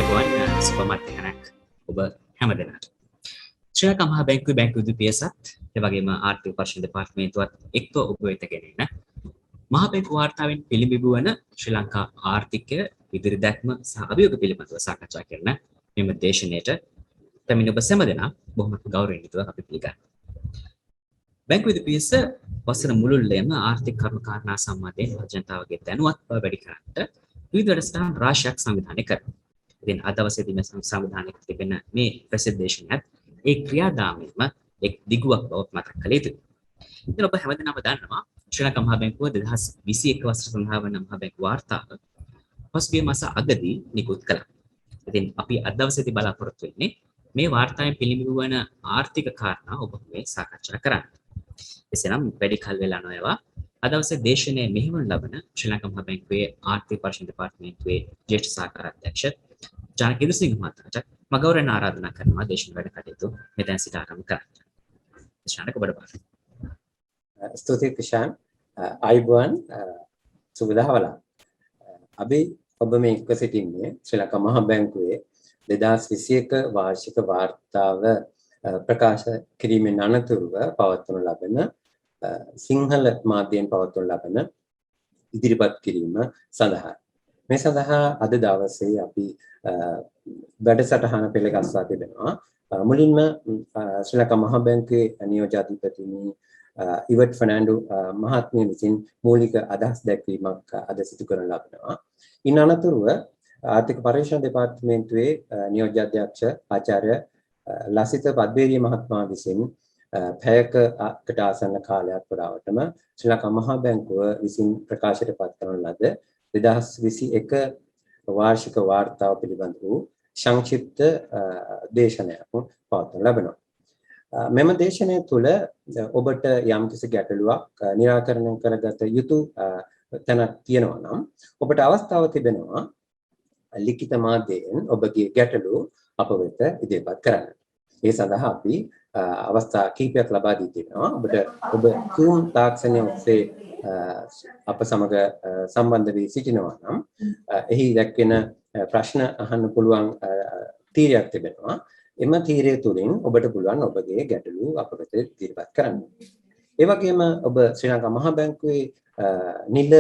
අයිබෝන් සුපමත්යනක් ඔබ හැම දෙනාට ශ්‍රී ලංකා මහා බැංකුවේ බැංකු විදුපියසත් එවැගේම ආර්ථික පරිශ්‍රණ දෙපාර්තමේන්තුවත් එක්ව ඔබ වෙත ගෙනෙන මහා බැංකු වාර්තාවෙන් පිළිබිඹුවන ශ්‍රී ලංකා ආර්ථිකය ඉදිරි දැක්ම සහ අභියෝග පිළිබඳව සාකච්ඡා කරන මෙම දේශනයට පැමිණ ඔබ සෑම දෙනා බොහොම ගෞරවණීයව අපි පිළිගන්නවා. බැංකු විදුපියස වසර මුළුල්ලේම ආර්ථික කර්මකාරණා සම්බන්ධයෙන් ජනතාවගේ දැනුවත් බව වැඩි කරන්නට විවිධ වැඩසටහන් රාශියක් සංවිධානය කරනවා. ඉතින් අද දවසේදී මේ සංවිධානය තිබෙන මේ ප්‍රසිද්ධේශනයත් ඒ ක්‍රියාදාමයේම එක් දිගුවක් බව මතක් කළ යුතුයි. ඉතින් ඔබ හැමදෙනාම දන්නවා ශ්‍රී ලංකා මහා බැංකුව 2021 වසර සඳහා වන මහා බැංකු වාර්තාව පසුගිය මාස අගදී නිකුත් කළා. ඉතින් අපි අද දවසේදී බලාපොරොත්තු වෙන්නේ මේ වාර්තාවෙන් පිළිබිඹු වන ආර්ථික කාරණා ඔබ මේ සාකච්ඡා කරන්න. එසේනම් වැඩි කල වෙලා නොයවා අද දවසේ දේශනයේ මෙහෙවන ලබන ශ්‍රී ලංකා මහා බැංකුවේ ආර්ථික පරිශ්‍රණ දෙපාර්තමේන්තුවේ ජ්‍යෙෂ්ඨ සහකාර අධ්‍යක්ෂ ජානක ඉන්දුසිංහ මහතාට මම ගෞරවයෙන් ආරාධනා කරනවා දේශන වැඩ කටයුතු මෙතෙන් සිට ආරම්භ කරන්න. ශානක ඔබට බාර. ස්තුතියි කිෂාන්. අයිබෝන් සුබ දහවල. අපි ඔබ මේ එක්ව සිටින්නේ ශ්‍රී ලංකා මහා බැංකුවේ 2021 වාර්ෂික වාර්තාව ප්‍රකාශ කිරීමෙන් අනතුරුව පවත්වනු ලබන සිංහල මාධ්‍යයෙන් පවත්වනු ලබන ඉදිරිපත් කිරීම සඳහා මේ සඳහා අද දවසේ අපි වැඩසටහන පෙළගස්වා තිබෙනවා. මුලින්ම ශ්‍රී ලංකා මහා බැංකුවේ නියෝජ්‍යාධිපතිනි ඉවට් ෆර්නෑන්ඩෝ මහත්මිය විසින් මූලික අදහස් දැක්වීමක් අද සිදු කරන ලබනවා. ඉන් අනතුරුව ආර්ථික පරිශ්‍රණ දෙපාර්තමේන්තුවේ නියෝජ්‍ය අධ්‍යක්ෂ ආචාර්ය ලසිත පද්මේරිය මහත්මයා විසින් පැයකට ආසන්න කාලයක් පුරාවටම ශ්‍රී ලංකා මහා බැංකුව විසින් ප්‍රකාශයට පත් කරන ලද 2021 වාර්ෂික වාර්තාව පිළිබඳ වූ සංක්ෂිප්ත දේශනයක් පවත්වනු ලබනවා. මෙම දේශනය තුළ ඔබට යම්කිසි ගැටලුවක් निराකරණය කරගත යුතු තැනක් තියෙනවා නම් ඔබට අවස්ථාව තිබෙනවා ලිඛිත මාධ්‍යයෙන් ඔබගේ ගැටලු අප වෙත ඉදිරිපත් කරන්න. ඒ සඳහා අපි අවස්ථා කිහිපයක් ලබා දී තිබෙනවා. ඔබ Zoom තාක්ෂණය ඔස්සේ අප සමග සම්බන්ධ වී සිටිනවා නම් එහි දැක්වෙන ප්‍රශ්න අහන්න පුළුවන් තීරයක් තිබෙනවා. එම තීරය තුළින් ඔබට පුළුවන් ඔබගේ ගැටලු අප වෙත ඉදිරිපත් කරන්න. ඒ වගේම ඔබ ශ්‍රී ලංකා මහා බැංකුවේ නිල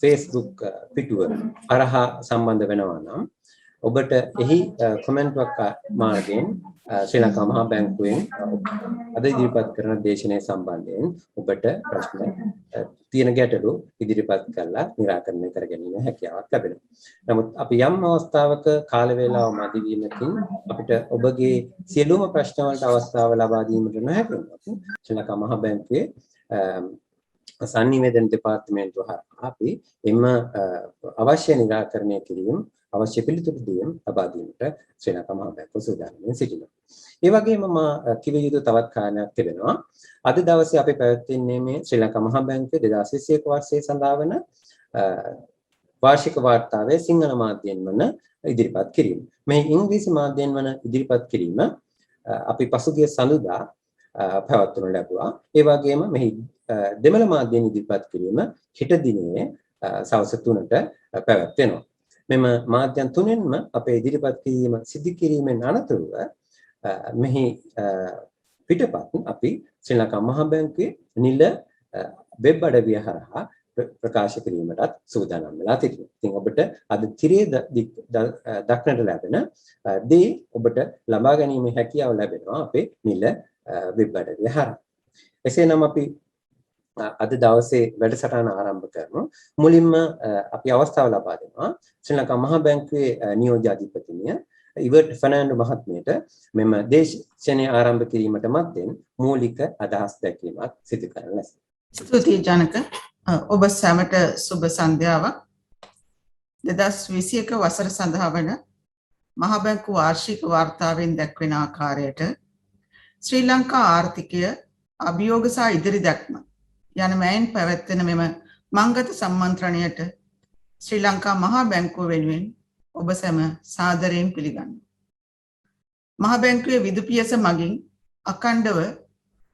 Facebook පිටුව හරහා සම්බන්ධ වෙනවා නම් ඔබට එහි කමෙන්ට්වක් මාර්ගයෙන් ශ්‍රී ලංකා මහා බැංකුවෙන් අද ඉදිරිපත් කරන දේශනය සම්බන්ධයෙන් ඔබට ප්‍රශ්න තියෙන ගැටලු ඉදිරිපත් කරලා निराකරණය කර ගැනීම හැකියාවක් ලැබෙනවා. නමුත් අපි යම් අවස්ථාවක කාල වේලාව මදි වීමකින් අපිට ඔබගේ සියලුම ප්‍රශ්න වලට අවස්ථාව ලබා දීමට නොහැකි වුණොත් ශ්‍රී ලංකා මහා බැංකුවේ සංනිවේදන දෙපාර්තමේන්තුව හරහා අපි එම අවශ්‍ය निराකරණය කිරීම අවශ්‍ය පිළිතුරු දීම ලබා දීමට ශ්‍රී ලංකා මහා බැංකුව සූදානම් සිටිනවා. ඒ වගේම මා කිව යුතු තවත් කාරණයක් තිබෙනවා. අද දවසේ අපි පැවැත්වෙන්නේ මේ ශ්‍රී ලංකා මහා බැංකුවේ 2021 වර්ෂයේ සඳහා වන වාර්ෂික වාර්තාවේ සිංහල මාධ්‍යයෙන් වන ඉදිරිපත් කිරීම. මේ ඉංග්‍රීසි මාධ්‍යයෙන් වන ඉදිරිපත් කිරීම අපි පසුගිය සඳුදා පැවැත්වනු ලැබුවා. ඒ වගේම මෙහි දෙමළ මාධ්‍යයෙන් ඉදිරිපත් කිරීම හෙට දිනේ සවස් 3ට පැවැත්වෙනවා. මෙම මාධ්‍යයන් තුනෙන්ම අපේ ඉදිරිපත් කිරීම සිදු කිරීමෙන් අනතුරුව මෙහි පිටපත් අපි ශ්‍රී ලංකා මහා බැංකුවේ නිල වෙබ් අඩවිය හරහා ප්‍රකාශ කිරීමටත් සූදානම් වෙලා සිටිනවා. ඉතින් ඔබට අද තිරේ දක්නට ලැබෙන දේ ඔබට ලබා ගැනීමේ හැකියාව ලැබෙනවා අපේ නිල වෙබ් අඩවිය හරහා. එසේනම් අපි අද දවසේ වැඩසටහන ආරම්භ කරමු. මුලින්ම අපි අවස්ථාව ලබා දෙනවා ශ්‍රී ලංකා මහා බැංකුවේ නියෝජ්‍ය අධිපතිනිය ඉවට් ෆර්නෑන්ඩෝ මහත්මියට මෙම දේශනය ආරම්භ කිරීමට මත්තෙන් මූලික අදහස් දැක්වීමක් සිදු කරන ලෙස. ස්තුතියි ජනක. ඔබ සැමට සුබ සන්ධ්‍යාවක්. 2021 වසර සඳහා වන මහා බැංකු වාර්ෂික වාර්තාවෙන් දැක්වෙන ආකාරයට ශ්‍රී ලංකා ආර්ථිකය අභියෝග සහ ඉදිරි දැක්ම යන මෑන් පැවැත්වෙන මෙම මංගත සම්මන්ත්‍රණයට ශ්‍රී ලංකා මහා බැංකුව වෙනුවෙන් ඔබ සැම සාදරයෙන් පිළිගන්නවා. මහා බැංකුවේ විදුපියස මගින් අඛණ්ඩව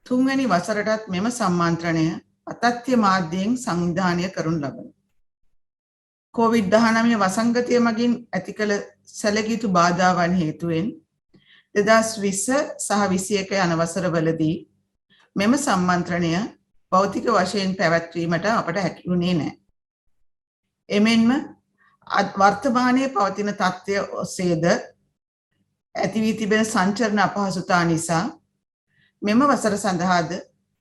තුන්වැනි වසරටත් මෙම සම්මන්ත්‍රණය අතත්්‍ය මාධ්‍යයෙන් සංවිධානය කරනු ලබන. COVID-19 වසංගතය මගින් ඇති කළ සැලකිය යුතු බාධාවන් හේතුවෙන් 2020 සහ 21 යන වසරවලදී මෙම සම්මන්ත්‍රණය භෞතික වශයෙන් පැවැත්වීමට අපට හැකි වුණේ නැහැ. එමෙන්ම වර්තමානයේ පවතින තත්ත්වය ඔස්සේද ඇති වී තිබෙන සංචරණ අපහසුතා නිසා මෙම වසර සඳහාද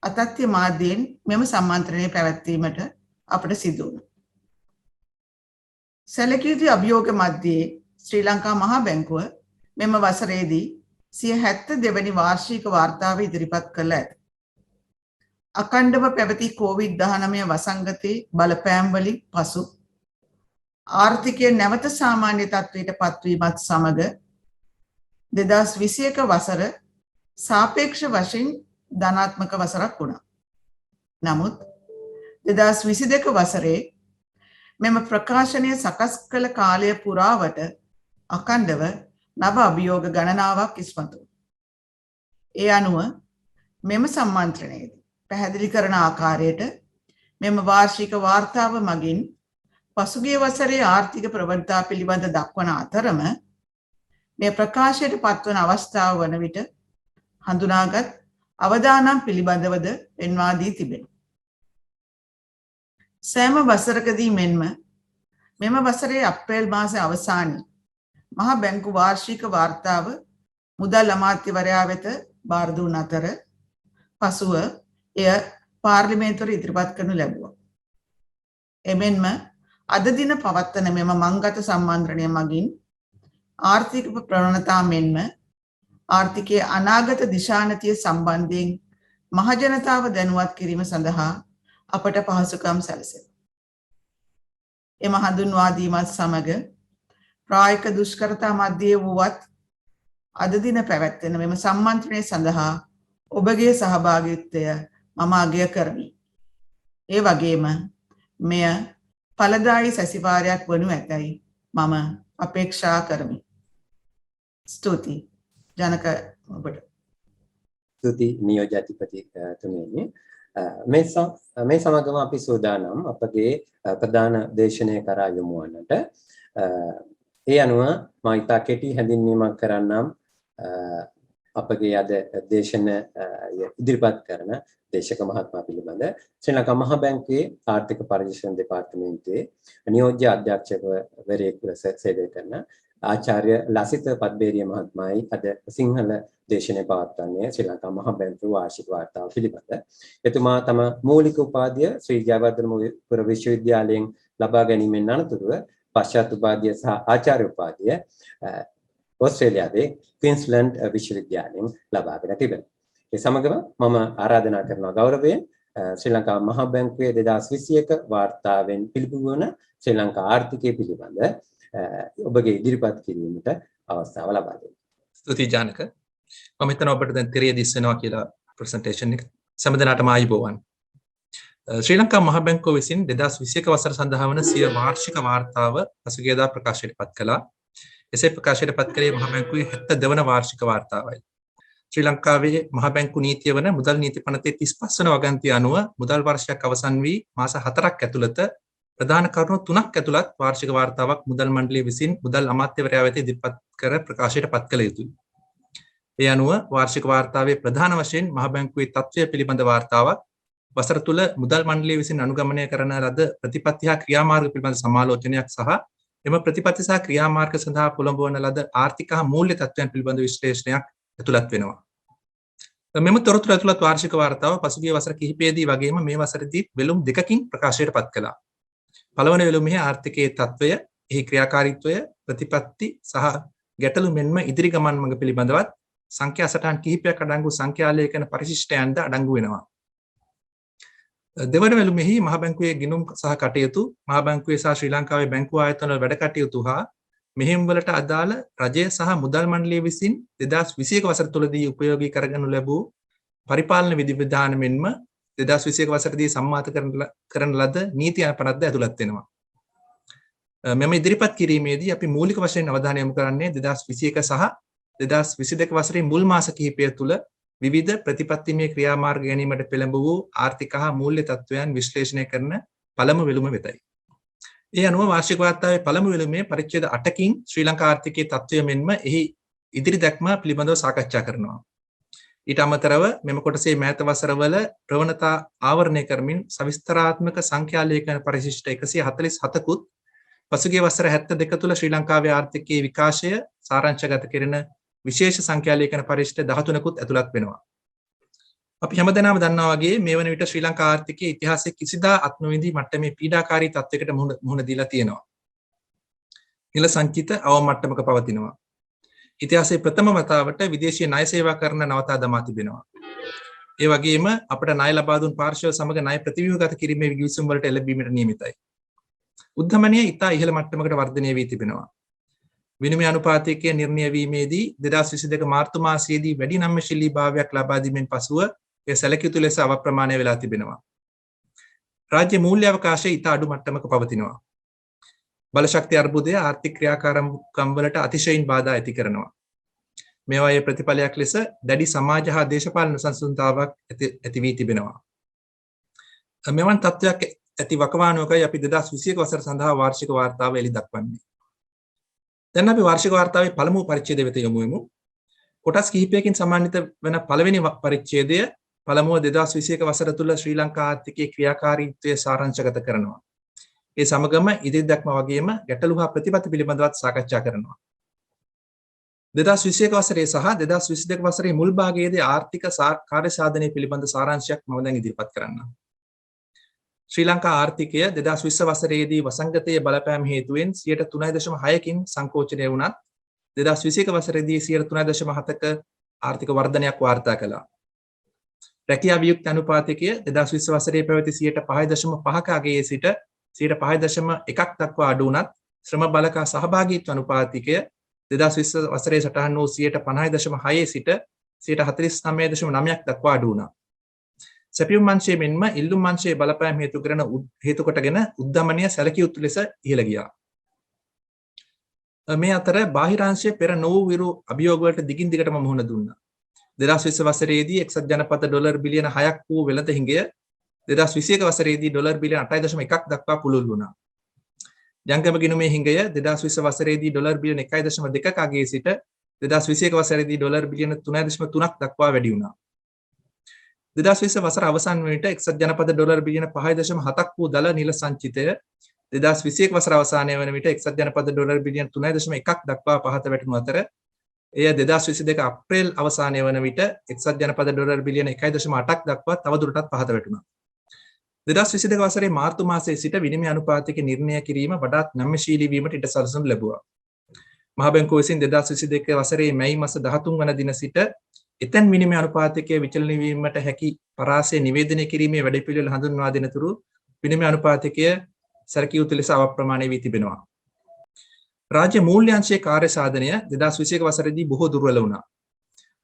අතත්්‍ය මාධ්‍යයෙන් මෙම සම්මන්ත්‍රණය පැවැත්වීමට අපට සිදු වුණා. සැලකිය යුතු අභියෝග මැද්දේ ශ්‍රී ලංකා මහා බැංකුව මෙම වසරේදී 72 වෙනි වාර්ෂික වාර්තාව ඉදිරිපත් කළ ඇත. අඛණ්ඩව පැවති COVID-19 වසංගතයේ බලපෑම් වලින් පසු ආර්ථිකය නැවත සාමාන්‍ය තත්ත්වයට පත්වීමත් සමග 2021 වසර සාපේක්ෂ වශයෙන් ධනාත්මක වසරක් වුණා. නමුත් 2022 වසරේ මෙම ප්‍රකාශනය සකස් කළ කාලය පුරාවට අඛණ්ඩව නව අභියෝග ගණනාවක් ඉස්මතු වුණා. ඒ අනුව මෙම සම්මන්ත්‍රණයේදී පැහැදිලි කරන ආකාරයට මෙම වාර්ෂික වාර්තාව මගින් පසුගිය වසරේ ආර්ථික ප්‍රවණතා පිළිබඳ දක්වන අතරම මේ ප්‍රකාශයට පත්වන අවස්ථාව වන විට හඳුනාගත් අවදානම් පිළිබඳවද පෙන්වා දී තිබෙනවා. සෑම වසරකදී මෙන්ම මෙම වසරේ අප්‍රේල් මාසයේ අවසානයේ මහා බැංකු වාර්ෂික වාර්තාව මුදල් අමාත්‍යවරයා වෙත බාර දුන් අතර පසුව එය පාර්ලිමේන්තුවට ඉදිරිපත් කරනු ලැබුවා. එමෙන්ම අද දින පවත්වන මෙම මංගත සම්මන්ත්‍රණය මගින් ආර්ථික ප්‍රවණතා මෙන්ම ආර්ථිකයේ අනාගත දිශානතිය සම්බන්ධයෙන් මහජනතාව දැනුවත් කිරීම සඳහා අපට පහසුකම් සැලසෙනවා. එම හඳුන්වා දීමත් සමග ප්‍රායෝගික දුෂ්කරතා මැද්දේ වුවත් අද දින පැවැත්වෙන මෙම සම්මන්ත්‍රණය සඳහා ඔබගේ සහභාගීත්වය මම අගය කරමි. ඒ වගේම මෙය ඵලදායී සැසිවාරයක් වනු ඇතැයි මම අපේක්ෂා කරමි. ස්තුතියි ජනක ඔබට. ස්තුතියි නියෝජ්‍යාධිපතිතුමියනි. මේ සමගම අපි සූදානම් අපගේ ප්‍රධාන දේශනය කරා යමු වන්නට. ඒ අනුව මා ඉතා කෙටි හැඳින්වීමක් කරන්නම් අපගේ අද දේශන ඉදිරිපත් කරන දේශක මහත්මයා පිළිබඳ. ශ්‍රී ලංකා මහා බැංකුවේ ආර්ථික පරිශ්‍රණ දෙපාර්තමේන්තුවේ නියෝජ්‍ය අධ්‍යක්ෂකවරයෙකු ලෙස සේවය කරන ආචාර්ය ලසිත පද්බේරිය මහත්මයායි අද සිංහල දේශනය පවත්වන්නේ ශ්‍රී ලංකා මහා බැංකුවේ වාර්ෂික වාර්තාව පිළිබඳ. එතුමා තම මූලික උපාධිය ශ්‍රී ජයවර්ධනපුර විශ්වවිද්‍යාලයෙන් ලබා ගැනීමෙන් අනතුරුව පශ්චාත් උපාධිය සහ ආචාර්ය උපාධිය ඕස්ට්‍රේලියාවේ ක්වීන්ස්ලන්ඩ් විශ්වවිද්‍යාලයෙන් ලබාගෙන තිබෙනවා. ඒ සමගම මම ආරාධනා කරනවා ගෞරවයෙන් ශ්‍රී ලංකා මහා බැංකුවේ 2021 වාර්තාවෙන් පිළිබිඹුවන ශ්‍රී ලංකා ආර්ථිකය පිළිබඳ ඔබගේ ඉදිරිපත් කිරීමට අවස්ථාව ලබා දෙන්න. ස්තුතියි ජානක. මම හිතනවා ඔබට දැන් තිරේ දිස් වෙනවා කියලා ප්‍රසන්ටේෂන් එක. සම්බන්ධනාටම ආයිබෝවන්. ශ්‍රී ලංකා මහා බැංකුව විසින් 2021 වසර සඳහා වන සිය වාර්ෂික වාර්තාව පසුගියදා ප්‍රකාශයට පත් කළා. එසේ ප්‍රකාශයට පත් කළේ මහා බැංකුවේ 72 වන වාර්ෂික වාර්තාවයි. ශ්‍රී ලංකාවේ මහා බැංකු නීතිය වන මුදල් නීති පනතේ 35 වන වගන්තිය අනුව මුදල් වර්ෂයක් අවසන් වී මාස 4ක් ඇතුළත ප්‍රධාන කරුණු 3ක් ඇතුළත් වාර්ෂික වාර්තාවක් මුදල් මණ්ඩලය විසින් මුදල් අමාත්‍යවරයා වෙත ඉදිරිපත් කර ප්‍රකාශයට පත් කළ යුතුයි. ඒ අනුව වාර්ෂික වාර්තාවේ ප්‍රධාන වශයෙන් මහා බැංකුවේ තත්ත්වය පිළිබඳ වාර්තාවක්, වසර තුල මුදල් මණ්ඩලය විසින් අනුගමනය කරන ලද ප්‍රතිපත්ති හා ක්‍රියාමාර්ග පිළිබඳ සමාලෝචනයක් සහ එම ප්‍රතිපත්ති සහ ක්‍රියාමාර්ග සඳහා පොළඹවන ලද ආර්ථික හා මූල්‍ය තත්ත්වයන් පිළිබඳ විශ්ලේෂණයක් ඇතුළත් වෙනවා. මෙම තොරතුරු ඇතුළත් වාර්ෂික වාර්තාව පසුගිය වසර කිහිපයේදී වගේම මේ වසරේදී වෙළුම් දෙකකින් ප්‍රකාශයට පත් කළා. පළවන වෙළුමේ ආර්ථිකයේ තත්ත්වය, එහි ක්‍රියාකාරීත්වය, ප්‍රතිපත්ති සහ ගැටලු මෙන්ම ඉදිරි ගමන් මඟ පිළිබඳවත් සංඛ්‍යා සටහන් කිහිපයක් අඩංගු සංඛ්‍යා ලේඛන පරිශිෂ්ටයන්ද අඩංගු වෙනවා. දෙවන වෙළුමෙහි මහා බැංකුවේ ගිණුම් සහ කටයුතු, මහා බැංකුවේ සහ ශ්‍රී ලංකාවේ බැංකු ආයතන වල වැඩ කටයුතු හා මෙහෙයුම් වලට අදාළ රජය සහ මුදල් මණ්ඩලය විසින් 2021 වසර තුලදී උපයෝගී කරගනු ලැබූ පරිපාලන විධිවිධාන මෙන්ම 2021 වසරදී සම්මාත කරන ලද නීති අනුපනත්ද ඇතුළත් වෙනවා. මෙම ඉදිරිපත් කිරීමේදී අපි මූලික වශයෙන් අවධානය යොමු කරන්නේ 2021 සහ 2022 වසරේ මුල් මාස කිහිපය තුළ විවිධ ප්‍රතිපත්තිමය ක්‍රියාමාර්ග ගැනීමට පෙළඹ වූ ආර්ථික හා මූල්‍ය තත්ත්වයන් විශ්ලේෂණය කරන පළමු වෙළුම වෙතයි. ඒ අනුව වාර්ෂික වාර්තාවේ පළමු වෙළුමේ පරිච්ඡේද 8කින් ශ්‍රී ලංකා ආර්ථිකයේ තත්ත්වය මෙන්ම එහි ඉදිරි දැක්ම පිළිබඳව සාකච්ඡා කරනවා. ඊට අමතරව මෙම කොටසේ මෑත වසරවල ප්‍රවණතා ආවරණය කරමින් සවිස්තරාත්මක සංඛ්‍යා ලේඛන පරිශිෂ්ට 147කුත් පසුගිය වසර 72 තුළ ශ්‍රී ලංකාවේ ආර්ථිකයේ විකාශය සාරාංශගත කෙරෙන විශේෂ සංඛ්‍යා ලේඛන පරිශිෂ්ට 13කුත් ඇතුළත් වෙනවා. අපි හැමදෙනාම දන්නවා වගේ මේ වන විට ශ්‍රී ලංකා ආර්ථිකයේ ඉතිහාසයේ කිසිදා අත් නොවිඳි මට්ටමේ පීඩාකාරී තත්යකට මුහුණ දීලා තියෙනවා. නිල සංචිත අවම මට්ටමක පවතිනවා. ඉතිහාසයේ ප්‍රථම වතාවට විදේශීය ණය සේවා කරන නවතා දමා තිබෙනවා. ඒ වගේම අපට ණය ලබා දුන් පාර්ශ්ව සමග ණය ප්‍රතිව්‍යුහගත කිරීමේ විගසුම් වලට එළඹීමට නියමිතයි. උද්ධමනය ඉතා ඉහළ මට්ටමකට වර්ධනය වී තිබෙනවා. විනිමය අනුපාතයක නිර්ණය වීමේදී 2022 මාර්තු මාසයේදී වැඩි නම්‍යශීලී භාවයක් ලබා දීමෙන් පසුව එය සැලකිය යුතු ලෙස අවප්‍රමාණය වෙලා තිබෙනවා. රාජ්‍ය මූල්‍ය අවකාශය ඉතා අඩු මට්ටමක පවතිනවා. බලශක්ති අර්බුදය ආර්ථික ක්‍රියාකාරකම් වලට අතිශයින් බාධා ඇති කරනවා. මේවායේ ප්‍රතිඵලයක් ලෙස දැඩි සමාජ හා දේශපාලන සංසුන්තාවක් ඇති වී තිබෙනවා. මෙවන් තත්ත්වයක් ඇති වකවානුවකයි අපි 2021 වසර සඳහා වාර්ෂික වාර්තාව එළි දක්වන්නේ. දැන් අපි වාර්ෂික වාර්තාවේ පළමු පරිච්ඡේදය වෙත යමු. කොටස් කිහිපයකින් සමන්විත වන පළවෙනි පරිච්ඡේදය පළමුව 2021 වසර තුල ශ්‍රී ලංකා ආර්ථිකයේ ක්‍රියාකාරීත්වය සාරාංශගත කරනවා. ඒ සමගම ඉදිරි දැක්ම වගේම ගැටලු හා ප්‍රතිපත්ති පිළිබඳවත් සාකච්ඡා කරනවා. 2021 වසරේ සහ 2022 වසරේ මුල් භාගයේදී ආර්ථික කාර්ය සාධනය පිළිබඳ සාරාංශයක් මම දැන් ඉදිරිපත් කරන්නම්. ශ්‍රී ලංකා ආර්ථිකය 2020 වසරේදී වසංගතයේ බලපෑම හේතුවෙන් 3.6කින් සංකෝචනය වුණත් 2021 වසරේදී 3.7ක ආර්ථික වර්ධනයක් වාර්තා කළා. රැකියා වියුක්ත අනුපාතකය 2020 වසරේ පැවති 5.5ක අගයේ සිට 5.1ක් දක්වා අඩු වුණත් ශ්‍රම බලකා සහභාගීත්ව අනුපාතිකය 2020 වසරේ සටහන් වූ 50.6 සිට 49.9ක් දක්වා අඩු වුණා. සැපියුම් අංශයේ මෙන්ම ඉල්ලුම් අංශයේ බලපෑම් හේතු කොටගෙන උද්ධමනය සැලකිය යුතු ලෙස ඉහළ ගියා. මේ අතර බාහිරාංශයේ පෙර නොවූ විරු අභියෝග වලට දිගින් දිගටම මුහුණ දුන්නා. 2020 වසරේදී එක්සත් ජනපද ඩොලර් බිලියන 6ක් වූ වෙළඳ හිඟය 2021 වසරේදී ඩොලර් බිලියන 8.1ක් දක්වා පුළුල් වුණා. ජංගම ගිණුමේ හිඟය 2020 වසරේදී ඩොලර් බිලියන 1.2ක අගයේ සිට 2021 වසරේදී ඩොලර් බිලියන 3.3ක් දක්වා වැඩි වුණා. 2020 වසර අවසන් වන විට එක්සත් ජනපද ඩොලර් බිලියන 5.7ක් වූ දල නිල සංචිතය 2021 වසර අවසානය වන විට එක්සත් ජනපද ඩොලර් බිලියන 3.1ක් දක්වා පහත වැටුණු අතර එය 2022 අප්‍රේල් අවසානය වන විට එක්සත් ජනපද ඩොලර් බිලියන 1.8ක් දක්වා තවදුරටත් පහත වැටුණා. 2022 වසරේ මාර්තු මාසයේ සිට විනිමය අනුපාතික නිර්ණය කිරීම වඩාත් නම්‍යශීලී වීමට ඉඩ සලසනු ලැබුවා. මහ බැංකුව විසින් 2022 වසරේ මැයි මාස 13 වන දින සිට එතෙන් විනිමය අනුපාතිකයේ විචලනය වීමට හැකි පරාසය නිවේදනය කිරීමේ වැඩපිළිවෙල හඳුන්වා දෙන තුරු විනිමය අනුපාතිකය සැලකිය යුතු ලෙස අවප්‍රමාණය වී තිබෙනවා. රාජ්‍ය මූල්‍ය අංශයේ කාර්ය සාධනය 2021 වසරේදී බොහෝ දුර්වල වුණා.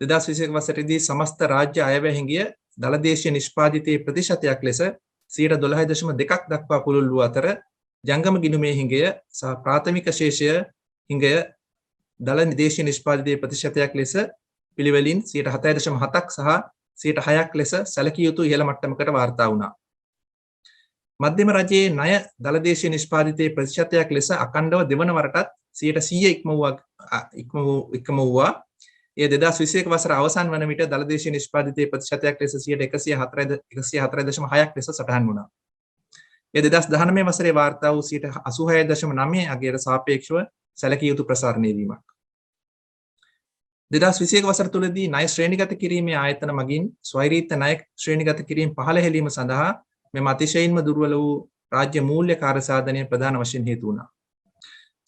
2021 වසරේදී සමස්ත රාජ්‍ය අයවැය හිඟය දළදේශීය නිෂ්පාදිතයේ ප්‍රතිශතයක් ලෙස 12.2ක් දක්වා පුළුල් වූ අතර ජංගම ගිණුමේ හිඟය සහ ප්‍රාථමික ශේෂය හිඟය දළ දේශීය නිෂ්පාදිතයේ ප්‍රතිශතයක් ලෙස පිළිවෙලින් 7.7ක් සහ 6ක් ලෙස සැලකිය යුතු ඉහළ මට්ටමකට වාර්තා වුණා. මධ්‍යම රජයේ ණය දළදේශීය නිෂ්පාදිතයේ ප්‍රතිශතයක් ලෙස අඛණ්ඩව දෙවන වරටත් 100% ඉක්මවුවා. ඒ 2021 වසර අවසන් වන විට දළදේශීය නිෂ්පාදිතයේ ප්‍රතිශතයක් ලෙස 104.6ක් ලෙස සටහන් වුණා. ඒ 2019 වසරේ වාර්තා වූ 86.9 අගයට සාපේක්ෂව සැලකිය යුතු ප්‍රසාරණය වීමක්. 2021 වසර තුලදී ණය ශ්‍රේණිගත කිරීමේ ආයතන මගින් ස්වෛරීත්‍ය ණය ශ්‍රේණිගත කිරීම පහළ හෙළීම සඳහා මෙම අතිශයින්ම දුර්වල වූ රාජ්‍ය මූල්‍ය කාර්යසාධනය ප්‍රධාන වශයෙන් හේතු වුණා.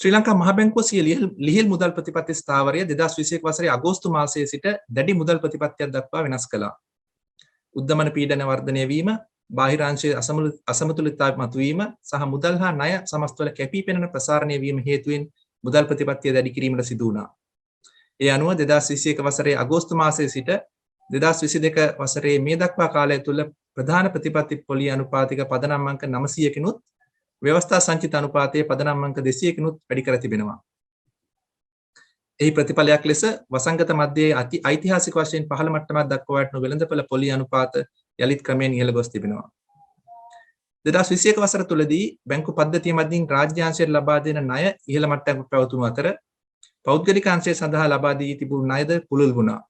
ශ්‍රී ලංකා මහ බැංකුව සිය ලිහිල් මුදල් ප්‍රතිපත්ති ස්ථාවරය 2021 වසරේ අගෝස්තු මාසයේ සිට දැඩි මුදල් ප්‍රතිපත්තියක් දක්වා වෙනස් කළා. උද්ධමන පීඩන වර්ධනය වීම, බාහිරාංශයේ අසමතුලිතතාව මතුවීම සහ මුදල් හා ණය සමස්තවල කැපී පෙනෙන ප්‍රසාරණය වීම හේතුවෙන් මුදල් ප්‍රතිපත්තිය දැඩි කිරීමට සිදු වුණා. ඒ අනුව 2021 වසරේ අගෝස්තු මාසයේ සිට 2022 වසරේ මේ දක්වා කාලය තුළ ප්‍රධාන ප්‍රතිපත්ති පොලිය අනුපාතික පදනම් අංක 900කිනුත් ව්‍යවස්ථා සංචිත අනුපාතයේ පදනම් අංක 200කිනුත් වැඩි කර තිබෙනවා. එහි ප්‍රතිඵලයක් ලෙස වසංගත මැදයේ ඓතිහාසික වශයෙන් පහළ මට්ටමක් දක්වා වටනු වෙළඳපොළ පොලිය අනුපාත යලිත් ක්‍රමයෙන් ඉහළ ගොස් තිබෙනවා. 2021 වසර තුලදී බැංකු පද්ධතිය මැදින් රාජ්‍යාංශයෙන් ලබා දෙන ණය ඉහළ මට්ටමක පැවතුණු අතර පෞද්ගලික අංශය සඳහා ලබා දී තිබුණු ණයද පුළුල් වුණා.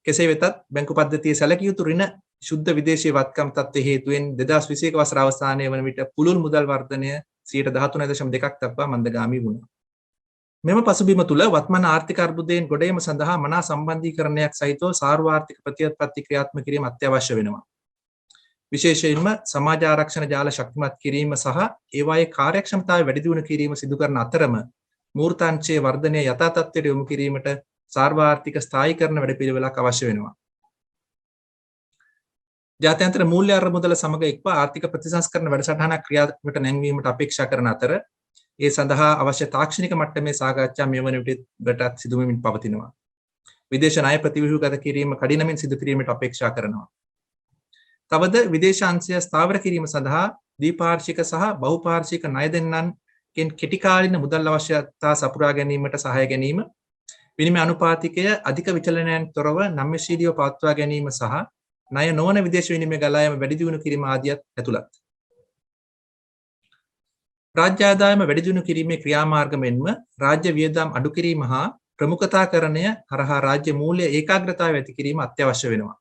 කෙසේ වෙතත් බැංකු පද්ධතියේ සැලකිය යුතු ඍණ ශුද්ධ විදේශීය වත්කම් තත්ත්වයේ හේතුවෙන් 2021 වසර අවසානයේ වන විට පුළුල් මුදල් වර්ධනය 13.2ක් දක්වා මන්දගාමී වුණා. මෙම පසුබිම තුළ වත්මන් ආර්ථික අර්බුදයෙන් ගොඩේම සඳහා මනා සම්බන්ධීකරණයක් සහිතව සාර්වාර්ථික ප්‍රතිපත්ති ක්‍රියාත්මක කිරීම අත්‍යවශ්‍ය වෙනවා. විශේෂයෙන්ම සමාජ ආරක්ෂණ ජාල ශක්තිමත් කිරීම සහ ඒවායේ කාර්යක්ෂමතාවය වැඩි දියුණු කිරීම සිදු කරන අතරම මූර්තාංශයේ වර්ධනය යථා තත්ත්වයට යොමු කිරීමට සාර්වාර්ථික ස්ථායීකරණ වැඩපිළිවෙලක් අවශ්‍ය වෙනවා. ජාත්‍යන්තර මූල්‍ය අරමුදල සමග එක්ව ආර්ථික ප්‍රතිසංස්කරණ වැඩසටහනක් ක්‍රියාත්මකට නැංවීමට අපේක්ෂා කරන අතර ඒ සඳහා අවශ්‍ය තාක්ෂණික මට්ටමේ සාකච්ඡා මේ වන විටත් සිදු වෙමින් පවතිනවා. විදේශ ණය ප්‍රතිව්‍යුහගත කිරීම කඩිනමින් සිදු කිරීමට අපේක්ෂා කරනවා. තවද විදේශ අංශය ස්ථාවර කිරීම සඳහා ද්විපාර්ශ්වික සහ බහුපාර්ශ්වික ණය දෙන්නන්ගෙන් කෙටි කාලින මුදල් අවශ්‍යතා සපුරා ගැනීමට සහාය ගැනීම, විනිමය අනුපාතිකය අධික විචලනයන් තොරව නම්‍යශීලීව පවත්වා ගැනීම සහ ණය නොවන විදේශ විනිමය ගලායම වැඩි දියුණු කිරීම ආදියත් ඇතුළත්. රාජ්‍ය ආදායම වැඩි දියුණු කිරීමේ ක්‍රියාමාර්ග මෙන්ම රාජ්‍ය වියදම් අඩු කිරීම හා ප්‍රමුඛතාකරණය හරහා රාජ්‍ය මූල්‍ය ඒකාග්‍රතාවය ඇති කිරීම අත්‍යවශ්‍ය වෙනවා.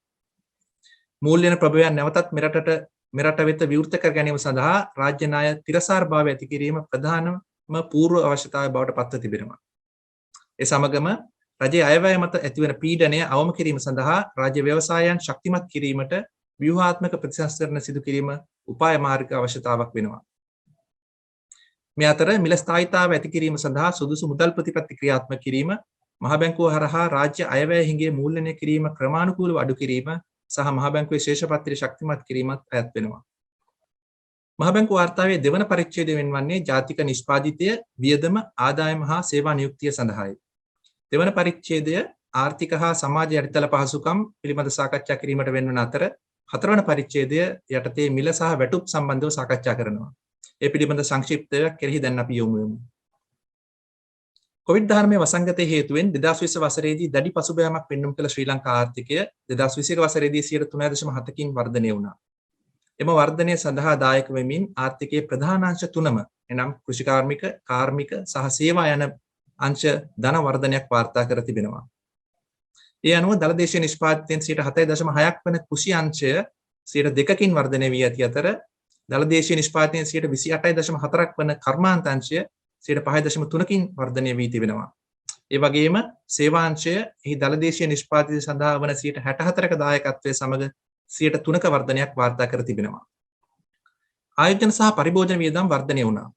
මූල්‍යන ප්‍රභවයන් නැවතත් මෙරට වෙත විවෘත කර ගැනීම සඳහා රාජ්‍ය ණය තිරසාර භාවය ඇති කිරීම ප්‍රධානම පූර්ව අවශ්‍යතාවය බවට පත්ව තිබෙනවා. ඒ සමගම රජයේ අයවැය මත ඇතිවන පීඩනය අවම කිරීම සඳහා රාජ්‍ය ව්‍යවසායයන් ශක්තිමත් කිරීමට ව්‍යුහාත්මක ප්‍රතිසංස්කරණ සිදු කිරීම උපාය මාර්ග අවශ්‍යතාවක් වෙනවා. මේ අතර මිල ස්ථායීතාව ඇති කිරීම සඳහා සුදුසු මුදල් ප්‍රතිපත්ති ක්‍රියාත්මක කිරීම, මහ බැංකුව හරහා රාජ්‍ය අයවැය හිඟේ මූල්‍යනය කිරීම ක්‍රමානුකූලව අඩු කිරීම සහ මහ බැංකුවේ ශේෂපත්‍රය ශක්තිමත් කිරීමත් අයත් වෙනවා. මහ බැංකු වාර්තාවේ දෙවන පරිච්ඡේදය වෙන්වන්නේ ජාතික නිෂ්පාදිතය, වියදම, ආදායම හා සේවා නියුක්තිය සඳහායි. දෙවන පරිච්ඡේදය ආර්ථික හා සමාජ යටිතල පහසුකම් පිළිබඳ සාකච්ඡා කිරීමට වෙන්වන අතර හතරවන පරිච්ඡේදය යටතේ මිල සහ වැටුප් සම්බන්ධව සාකච්ඡා කරනවා. ඒ පිළිබඳ සංක්ෂිප්තයක් කෙරෙහි දැන් අපි යොමු වෙමු. COVID-19 වසංගතයේ හේතුවෙන් 2020 වසරේදී දැඩි පසුබෑමක් පෙන්නුම් කළ ශ්‍රී ලංකා ආර්ථිකය 2021 වසරේදී 3.7කින් වර්ධනය වුණා. එම වර්ධනය සඳහා දායක වෙමින් ආර්ථිකයේ ප්‍රධාන අංශ තුනම එනම් කෘෂිකාර්මික, කාර්මික සහ සේවා යන අංශ ධන වර්ධනයක් වාර්තා කර තිබෙනවා. ඒ අනුව දළදේශීය නිෂ්පාදිතයෙන් 7.6ක් වන කෘෂි අංශය 2%කින් වර්ධනය වී ඇති අතර දළදේශීය නිෂ්පාදනයෙන් 28.4ක් වන කර්මාන්ත අංශය 5.3කින් වර්ධනය වී තිබෙනවා. ඒ වගේම සේවාංශය එහි දළදේශීය නිෂ්පාදිත සඳහා වන 64ක දායකත්වයේ සමග 3%ක වර්ධනයක් වාර්තා කර තිබෙනවා. ආයෝජන සහ පරිභෝජන වියදම් වර්ධනය වුණා.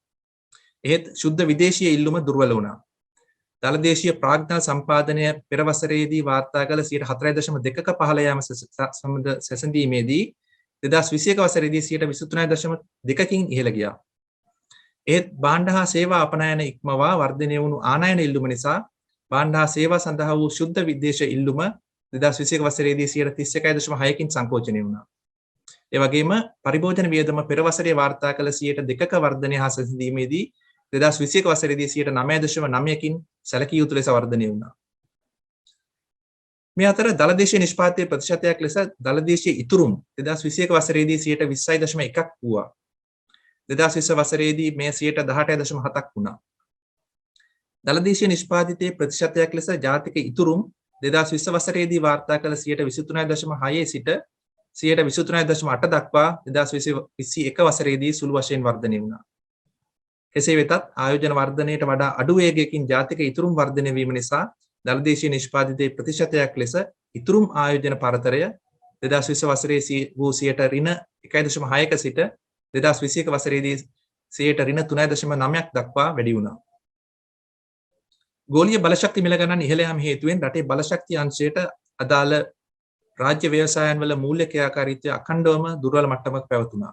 එහෙත් ශුද්ධ විදේශීය ඉල්ලුම දුර්වල වුණා. දළදේශීය ප්‍රාග්ධන සම්පාදනය පෙර වසරේදී වාර්තා කළ 4.2ක පහළ යාම සම්බන්ධ සැසඳීමේදී 2021 වසරේදී 23.2කින් ඉහළ ගියා. එහෙත් භාණ්ඩ හා සේවා අපනයන ඉක්මවා වර්ධනය වුණු ආනයන ඉල්ලුම නිසා භාණ්ඩ හා සේවා සඳහා වූ ශුද්ධ විදේශ ඉල්ලුම 2021 වසරේදී 31.6කින් සංකෝචනය වුණා. ඒ වගේම පරිභෝජන වියදම පෙර වසරේ වාර්තා කළ 2%ක වර්ධනය හා සැසඳීමේදී 2021 වසරේදී 9.9කින් සැලකිය යුතු ලෙස වර්ධනය වුණා. මේ අතර දළදේශීය නිෂ්පාදනයේ ප්‍රතිශතයක් ලෙස දළදේශීය ඉතුරුම් 2021 වසරේදී 20.1ක් වුණා. 2020 වසරේදී මේ 18.7ක් වුණා. දළදේශීය නිෂ්පාදිතයේ ප්‍රතිශතයක් ලෙස ජාතික ඉතුරුම් 2020 වසරේදී වාර්තා කළ 23.6 සිට 23.8 දක්වා 2021 වසරේදී සුළු වශයෙන් වර්ධනය වුණා. කෙසේ වෙතත් ආයෝජන වර්ධනයට වඩා අඩු වේගයකින් ජාතික ඉතුරුම් වර්ධනය වීම නිසා දළදේශීය නිෂ්පාදිතයේ ප්‍රතිශතයක් ලෙස ඉතුරුම් ආයෝජන පරතරය 2020 වසරේ වූ 1.6ක සිට 2021 වසරේදී 3.9ක් දක්වා වැඩි වුණා. ගෝලීය බලශක්ති මිල ගණන් ඉහළ යාම හේතුවෙන් රටේ බලශක්ති අංශයට අදාළ රාජ්‍ය ව්‍යවසායන් වල මූල්‍ය ක්‍රියාකාරීත්වය අඛණ්ඩවම දුර්වල මට්ටමක පැවතුණා.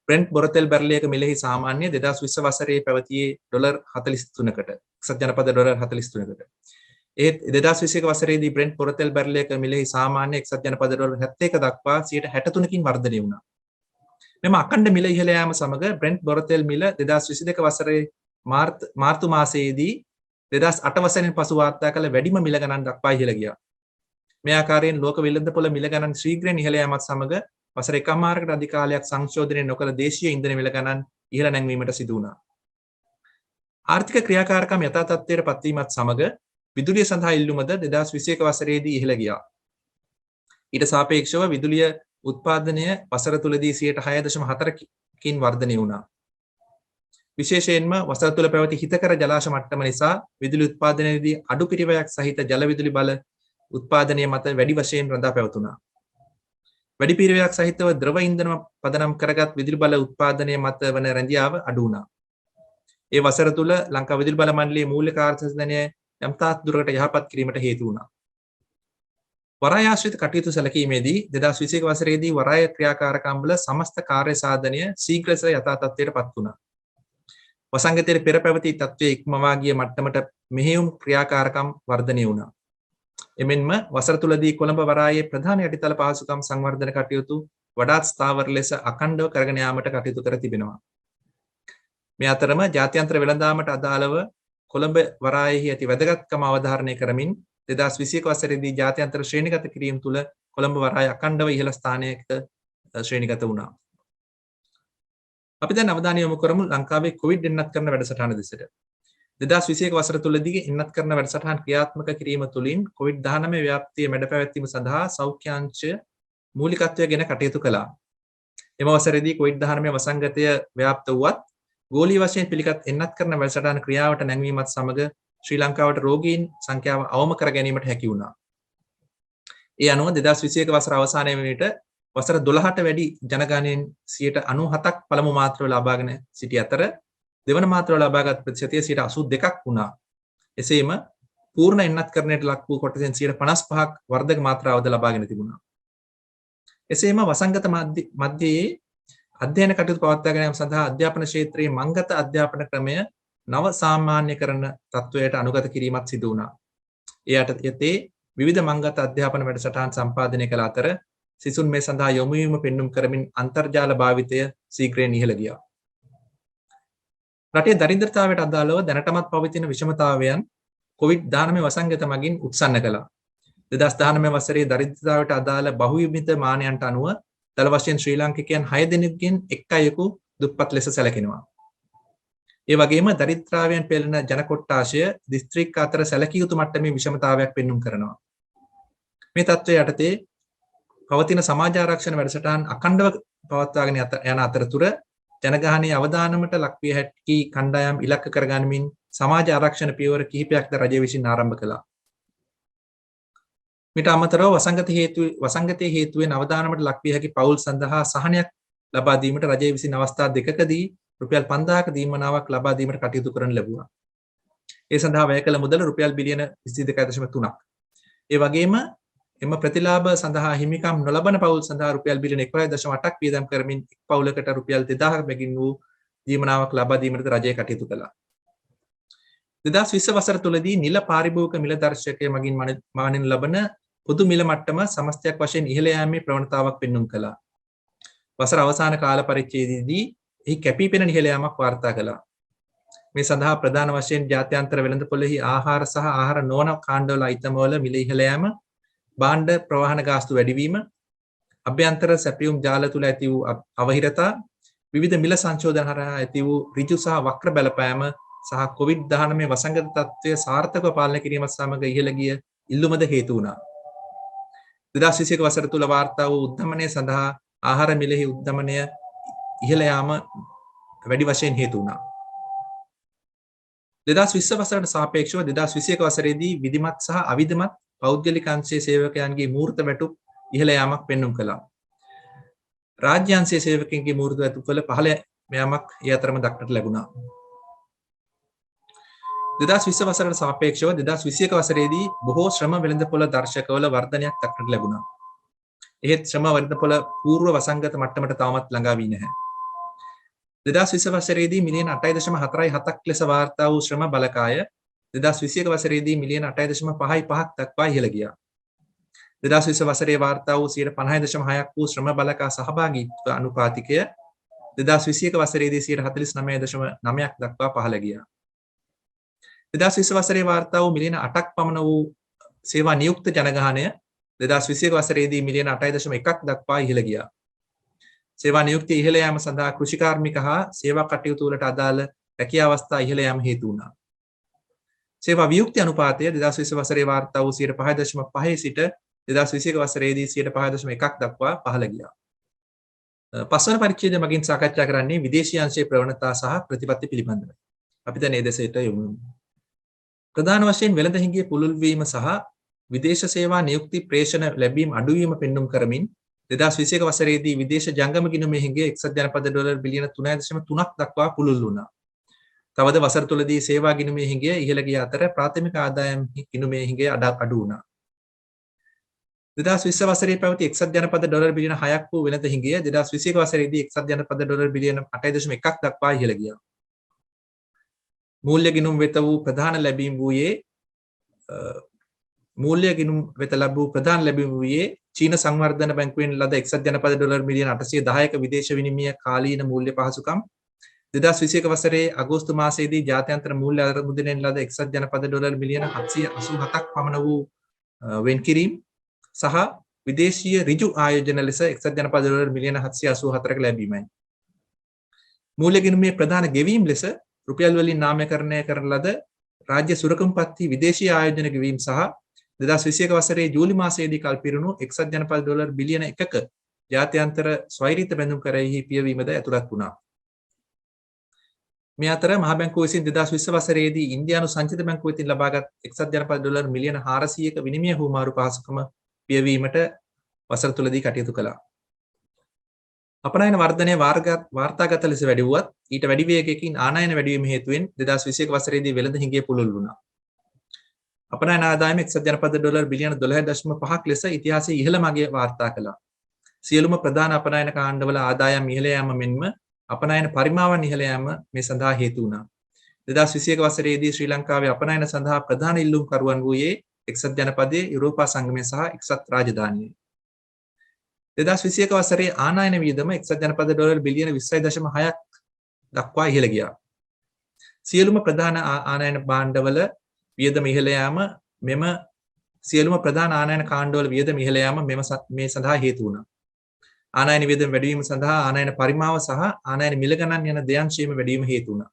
බ්‍රෙන්ට් බොරතෙල් බැරලයක මිලෙහි සාමාන්‍ය 2020 වසරේ පැවතියේ $43කට එක්සත් ජනපද $43කට. ඒත් 2021 වසරේදී බ්‍රෙන්ට් බොරතෙල් බැරලයක මිලෙහි සාමාන්‍ය එක්සත් ජනපද $71 දක්වා 63කින් වර්ධනය වුණා. මෙම අඛණ්ඩ මිල ඉහළ යාම සමග බ්‍රෙන්ට් බොරතෙල් මිල 2022 වසරේ මාර්තු මාසයේදී 2008 වසරෙන් පසු වාර්තා කළ වැඩිම මිල ගණන් දක්වා ඉහළ ගියා. මේ ආකාරයෙන් ලෝක වෙළඳපොළ මිල ගණන් ශීඝ්‍රයෙන් ඉහළ යාමත් සමග වසර එකමාරකට අධික කාලයක් සංශෝධනය නොකළ දේශීය ඉන්ධන මිල ගණන් ඉහළ නැංවීමට සිදු වුණා. ආර්ථික ක්‍රියාකාරකම් යථා තත්ත්වයට පත්වීමත් සමග විදුලිය සඳහා ඉල්ලුමද 2021 වසරේදී ඉහළ ගියා. ඊට සාපේක්ෂව විදුලිය උත්පාදනය වසර තුලදී 6.4කින් වර්ධනය වුණා. විශේෂයෙන්ම වසර තුල පැවති හිතකර ජලාශ මට්ටම නිසා විදුලි උත්පාදනයේදී අඩු පිරිවැයක් සහිත ජල විදුලි බල උත්පාදනය මත වැඩි වශයෙන් රඳා පැවතුණා. වැඩි පිරිවැයක් සහිතව ද්‍රව ඉන්ධන පදනම් කරගත් විදුලි බල උත්පාදනය මත වන රැඳියාව අඩු වුණා. ඒ වසර තුල ලංකා විදුලි බල මණ්ඩලයේ මූලික ආර්ථිකය යම් තාක් දුරකට යහපත් කිරීමට හේතු වුණා. වරාය ආශ්‍රිත කටයුතු සැලකීමේදී 2021 වසරේදී වරාය ක්‍රියාකාරකම් වල සමස්ත කාර්ය සාධනය ශීඝ්‍ර ලෙස යථා තත්ත්වයට පත් වුණා. වසංගතයේ පෙර පැවති තත්ත්වයේ ඉක්මවා ගිය මට්ටමට මෙහෙයුම් ක්‍රියාකාරකම් වර්ධනය වුණා. එමෙන්ම වසර තුලදී කොළඹ වරායේ ප්‍රධාන යටිතල පහසුකම් සංවර්ධන කටයුතු වඩාත් ස්ථාවර ලෙස අඛණ්ඩව කරගෙන යාමට කටයුතු කර තිබෙනවා. මේ අතරම ජාත්‍යන්තර වෙළඳාමට අදාළව කොළඹ වරායෙහි ඇති වැදගත්කම අවධාරණය කරමින් 2021 වසරේදී ජාත්‍යන්තර ශ්‍රේණිගත කිරීම තුළ කොළඹ වරාය අඛණ්ඩව ඉහළ ස්ථානයකට ශ්‍රේණිගත වුණා. අපි දැන් අවධානය යොමු කරමු ලංකාවේ කොවිඩ් එන්නත් කරන වැඩසටහන දෙසට. 2021 වසර තුලදී එන්නත් කරන වැඩසටහන් ක්‍රියාත්මක කිරීම තුළින් COVID-19 ව්‍යාප්තිය මැඩ පැවැත්වීම සඳහා සෞඛ්‍යාංශය මූලිකත්වයගෙන කටයුතු කළා. එම වසරේදී COVID-19 වසංගතය ව්‍යාප්ත වුවත් ගෝලීය වශයෙන් පිළිගත් එන්නත් කරන වැඩසටහන ක්‍රියාවට නැංවීමත් සමග ශ්‍රී ලංකාවට රෝගීන් සංඛ්‍යාව අවම කර ගැනීමට හැකි වුණා. ඒ අනුව 2021 වසර අවසානයේ වන විට වසර 12ට වැඩි ජනගහනයෙන් 97%ක් පළමු මාත්‍රාව ලබාගෙන සිටි අතර දෙවන මාත්‍රාව ලබාගත් ප්‍රතිශතය 82%ක් වුණා. එසේම පූර්ණ එන්නත් කරණයට ලක් වූ කොටසෙන් 55%ක් වර්ධක මාත්‍රාවද ලබාගෙන තිබුණා. එසේම වසංගත මැදයේ අධ්‍යයන කටයුතු පවත්වාගෙන යාම සඳහා අධ්‍යාපන ක්ෂේත්‍රයේ මංගත අධ්‍යාපන ක්‍රමය නව සාමාන්‍යකරණ තත්ත්වයට අනුගත කිරීමත් සිදු වුණා. ඒ යටතේ විවිධ මංගත අධ්‍යාපන වැඩසටහන් සම්පාදනය කළ අතර සිසුන් මේ සඳහා යොමු වීම පෙන්눔 කරමින් අන්තර්ජාල භාවිතය ශීඝ්‍රයෙන් ඉහළ ගියා. රටේ දරිද්‍රතාවයට අදාළව දැනටමත් පවතින විෂමතාවයන් COVID-19 වසංගත මගින් උත්සන්න කළා. 2019 වසරේ දරිද්‍රතාවයට අදාළ බහුවිධ මානයන්ට අනුව දල වශයෙන් ශ්‍රී ලාංකිකයන් 6 දෙනෙකුගෙන් එක් අයෙකු දුප්පත් ලෙස සැලකෙනවා. ඒ වගේම දරිද්‍රතාවයන් පෙළෙන ජන කොට්ටාශය දිස්ත්‍රික් අතර සැලකිය යුතු මට්ටමේ විෂමතාවයක් පෙන්눔 කරනවා. මේ තත්ත්වය යටතේ පවතින සමාජ ආරක්ෂණ වැඩසටහන් අඛණ්ඩව පවත්වාගෙන යන අතරතුර ජනගහනයේ අවදානමට ලක්විය හැකි කණ්ඩායම් ඉලක්ක කරගනිමින් සමාජ ආරක්ෂණ පියවර කිහිපයක්ද රජය විසින් ආරම්භ කළා. මිට අමතරව වසංගතයේ හේතුවෙන් අවදානමට ලක්විය හැකි පවුල් සඳහා සහනයක් ලබා දීමට රජය විසින් අවස්ථා දෙකකදී රුපියල් 5000ක දීමනාවක් ලබා දීමට කටයුතු කරන ලැබුවා. ඒ සඳහා වැය කළ මුදල රුපියල් බිලියන 22.3ක්. ඒ වගේම එම ප්‍රතිලාභ සඳහා හිමිකම් නොලබන පවුල් සඳහා රුපියල් බිලියන 11.8ක් වියදම් කරමින් එක් පවුලකට රුපියල් 2000ක බැගින් වූ දීමනාවක් ලබා දීමට රජය කටයුතු කළා. 2020 වසර තුලදී නිල පාරිභෝගික මිල දර්ශකය මගින් මානෙන් ලබන පොදු මිල මට්ටම සමස්තයක් වශයෙන් ඉහළ යාමේ ප්‍රවණතාවක් පෙන්눔 කළා. වසර අවසාන කාල පරිච්ඡේදයේදී එහි කැපී පෙනෙන ඉහළ යාමක් වාර්තා කළා. මේ සඳහා ප්‍රධාන වශයෙන් ජාත්‍යන්තර වෙළඳපොළෙහි ආහාර සහ ආහාර නොවන කාණ්ඩවල අයිතමවල මිල ඉහළ යාම, භාණ්ඩ ප්‍රවාහන ගාස්තු වැඩිවීම, අභ්‍යන්තර සැපයුම් ජාල තුල ඇති වූ අවහිරතා, විවිධ මිල සංශෝධන හරහා ඇති වූ ඍජු සහ වක්‍ර බලපෑම සහ COVID-19 වසංගත තත්ත්වය සාර්ථකව පාලනය කිරීමත් සමග ඉහළ ගිය ඉල්ලුමද හේතු වුණා. 2021 වසර තුල වාර්තා වූ උද්ධමනය සඳහා ආහාර මිලෙහි උද්ධමනය ඉහළ යාම වැඩි වශයෙන් හේතු වුණා. 2020 වසරට සාපේක්ෂව 2021 වසරේදී විධිමත් සහ අවිධිමත් පෞද්ගලික අංශයේ සේවකයන්ගේ මූර්ත වැටුප් ඉහළ යාමක් පෙන්눔 කළා. රාජ්‍ය අංශයේ සේවකයන්ගේ මූර්ත වැටුප්වල පහළ යාමක් ඒ අතරම දක්නට ලැබුණා. 2020 වසරට සාපේක්ෂව 2021 වසරේදී බොහෝ ශ්‍රම වෙළඳපොළ දර්ශකවල වර්ධනයක් දක්නට ලැබුණා. එහෙත් ශ්‍රම වෙළඳපොළ పూర్ව වසංගත මට්ටමට තවමත් ළඟා වී නැහැ. 2020 වසරේදී මිලියන 8.47ක් ලෙස වාර්තා වූ ශ්‍රම බලකාය 2021 වසරේදී මිලියන 8.55ක් දක්වා ඉහළ ගියා. 2020 වසරේ වාර්තා වූ 50.6ක් වූ ශ්‍රම බලකා සහභාගීත්ව අනුපාතිකය 2021 වසරේදී 49.9ක් දක්වා පහළ ගියා. 2020 වසරේ වාර්තා වූ මිලියන 8ක් පමණ වූ සේවා නියුක්ත ජනගහනය 2021 වසරේදී මිලියන 8.1ක් දක්වා ඉහළ ගියා. සේවා නියුක්තිය ඉහළ යාම සඳහා කෘෂිකාර්මික හා සේවා කටයුතු වලට අදාළ රැකියා අවස්ථා ඉහළ යාම හේතු වුණා. සේවා වියුක්ති අනුපාතය 2020 වසරේ වාර්තා වූ 5.5 සිට 2021 වසරේදී 5.1ක් දක්වා පහළ ගියා. පස්වන පරිච්ඡේදය මගින් සාකච්ඡා කරන්නේ විදේශී අංශයේ ප්‍රවණතා සහ ප්‍රතිපත්ති පිළිබඳව. අපි දැන් මේ දෙසට යමු. ප්‍රධාන වශයෙන් වෙළඳ හිඟිය පුළුල් වීම සහ විදේශ සේවා නියුක්ති ප්‍රේෂණ ලැබීම අඩුවීම පෙන්눔 කරමින් 2021 වසරේදී විදේශ ජංගම ගිණුමේ හිඟිය එක්සත් ජනපද ඩොලර් බිලියන 3.3ක් දක්වා පුළුල් වුණා. තවද වසර තුලදී සේවා ගිණුමේ හිඟිය ඉහළ ගිය අතර ප්‍රාථමික ආදායම් ගිණුමේ හිඟිය අඩු වුණා. 2020 වසරේ පැවති එක්සත් ජනපද ඩොලර් බිලියන 6ක් වූ වෙළඳ හිඟිය 2021 වසරේදී එක්සත් ජනපද ඩොලර් බිලියන 8.1ක් දක්වා ඉහළ ගියා. මූල්‍ය ගිණුම් වෙත වූ ප්‍රධාන ලැබීම් වූයේ චීන සංවර්ධන බැංකුවෙන් ලද එක්සත් ජනපද ඩොලර් මිලියන 810ක විදේශ විනිමය කාලීන මූල්‍ය පහසුකම් 2021 වසරේ අගෝස්තු මාසයේදී ජාත්‍යන්තර මූල්‍ය අරමුදලෙන් ලද එක්සත් ජනපද ඩොලර් මිලියන 787ක් පමණ වූ වෙන්කිරීම සහ විදේශීය ඍජු ආයෝජන ලෙස එක්සත් ජනපද ඩොලර් මිලියන 784ක ලැබීමයි. මූල්‍ය ගිණුමේ ප්‍රධාන ගෙවීම් ලෙස රුපියල් වලින් නාමකරණය කරන ලද රාජ්‍ය සුරකම්පත්ති විදේශීය ආයෝජන ගෙවීම් සහ 2021 වසරේ ජූලි මාසයේදී කල්පිරුණු එක්සත් ජනපද ඩොලර් බිලියන 1ක ජාත්‍යන්තර ස්වෛරීත බැඳුම් කරෙහි පියවීමද ඇතුළත් වුණා. මේ අතර මහ බැංකුව විසින් 2020 වසරේදී ඉන්දියානු සංචිත බැංකුව වෙතින් ලබාගත් එක්සත් ජනපද ඩොලර් මිලියන 400ක විනිමය හුවමාරු පහසුකම පියවීමට වසර තුලදී කටයුතු කළා. අපනයන වර්ධනය වාර්තාගත ලෙස වැඩි වුවත් ඊට වැඩි වේගයකින් ආනයන වැඩිවීම හේතුවෙන් 2021 වසරේදී වෙළඳ හිඟිය පුළුල් වුණා. අපනයන ආදායම එක්සත් ජනපද ඩොලර් බිලියන 12.5ක් ලෙස ඉතිහාසයේ ඉහළ මගිය වාර්තා කළා. සියලුම ප්‍රධාන අපනයන කාණ්ඩවල ආදායම් ඉහළ යාම මෙන්ම අපනයන පරිමාවන් ඉහළ යාම මේ සඳහා හේතු වුණා. 2021 වසරේදී ශ්‍රී ලංකාවේ අපනයන සඳහා ප්‍රධාන ඉල්ලුම්කරුවන් වූයේ එක්සත් ජනපදයේ යුරෝපා සංගමය සහ එක්සත් රාජධානියයි. 2021 වසරේ ආනයන වියදම එක්සත් ජනපද ඩොලර් බිලියන 20.6ක් දක්වා ඉහළ ගියා. සියලුම ප්‍රධාන ආනයන භාණ්ඩවල වියදම ඉහළ යාම මේ සඳහා හේතු වුණා. ආනයන වියදම වැඩි වීම සඳහා ආනයන පරිමාව සහ ආනයන මිල ගණන් යන දෙයන්ශීම වැඩි වීම හේතු වුණා.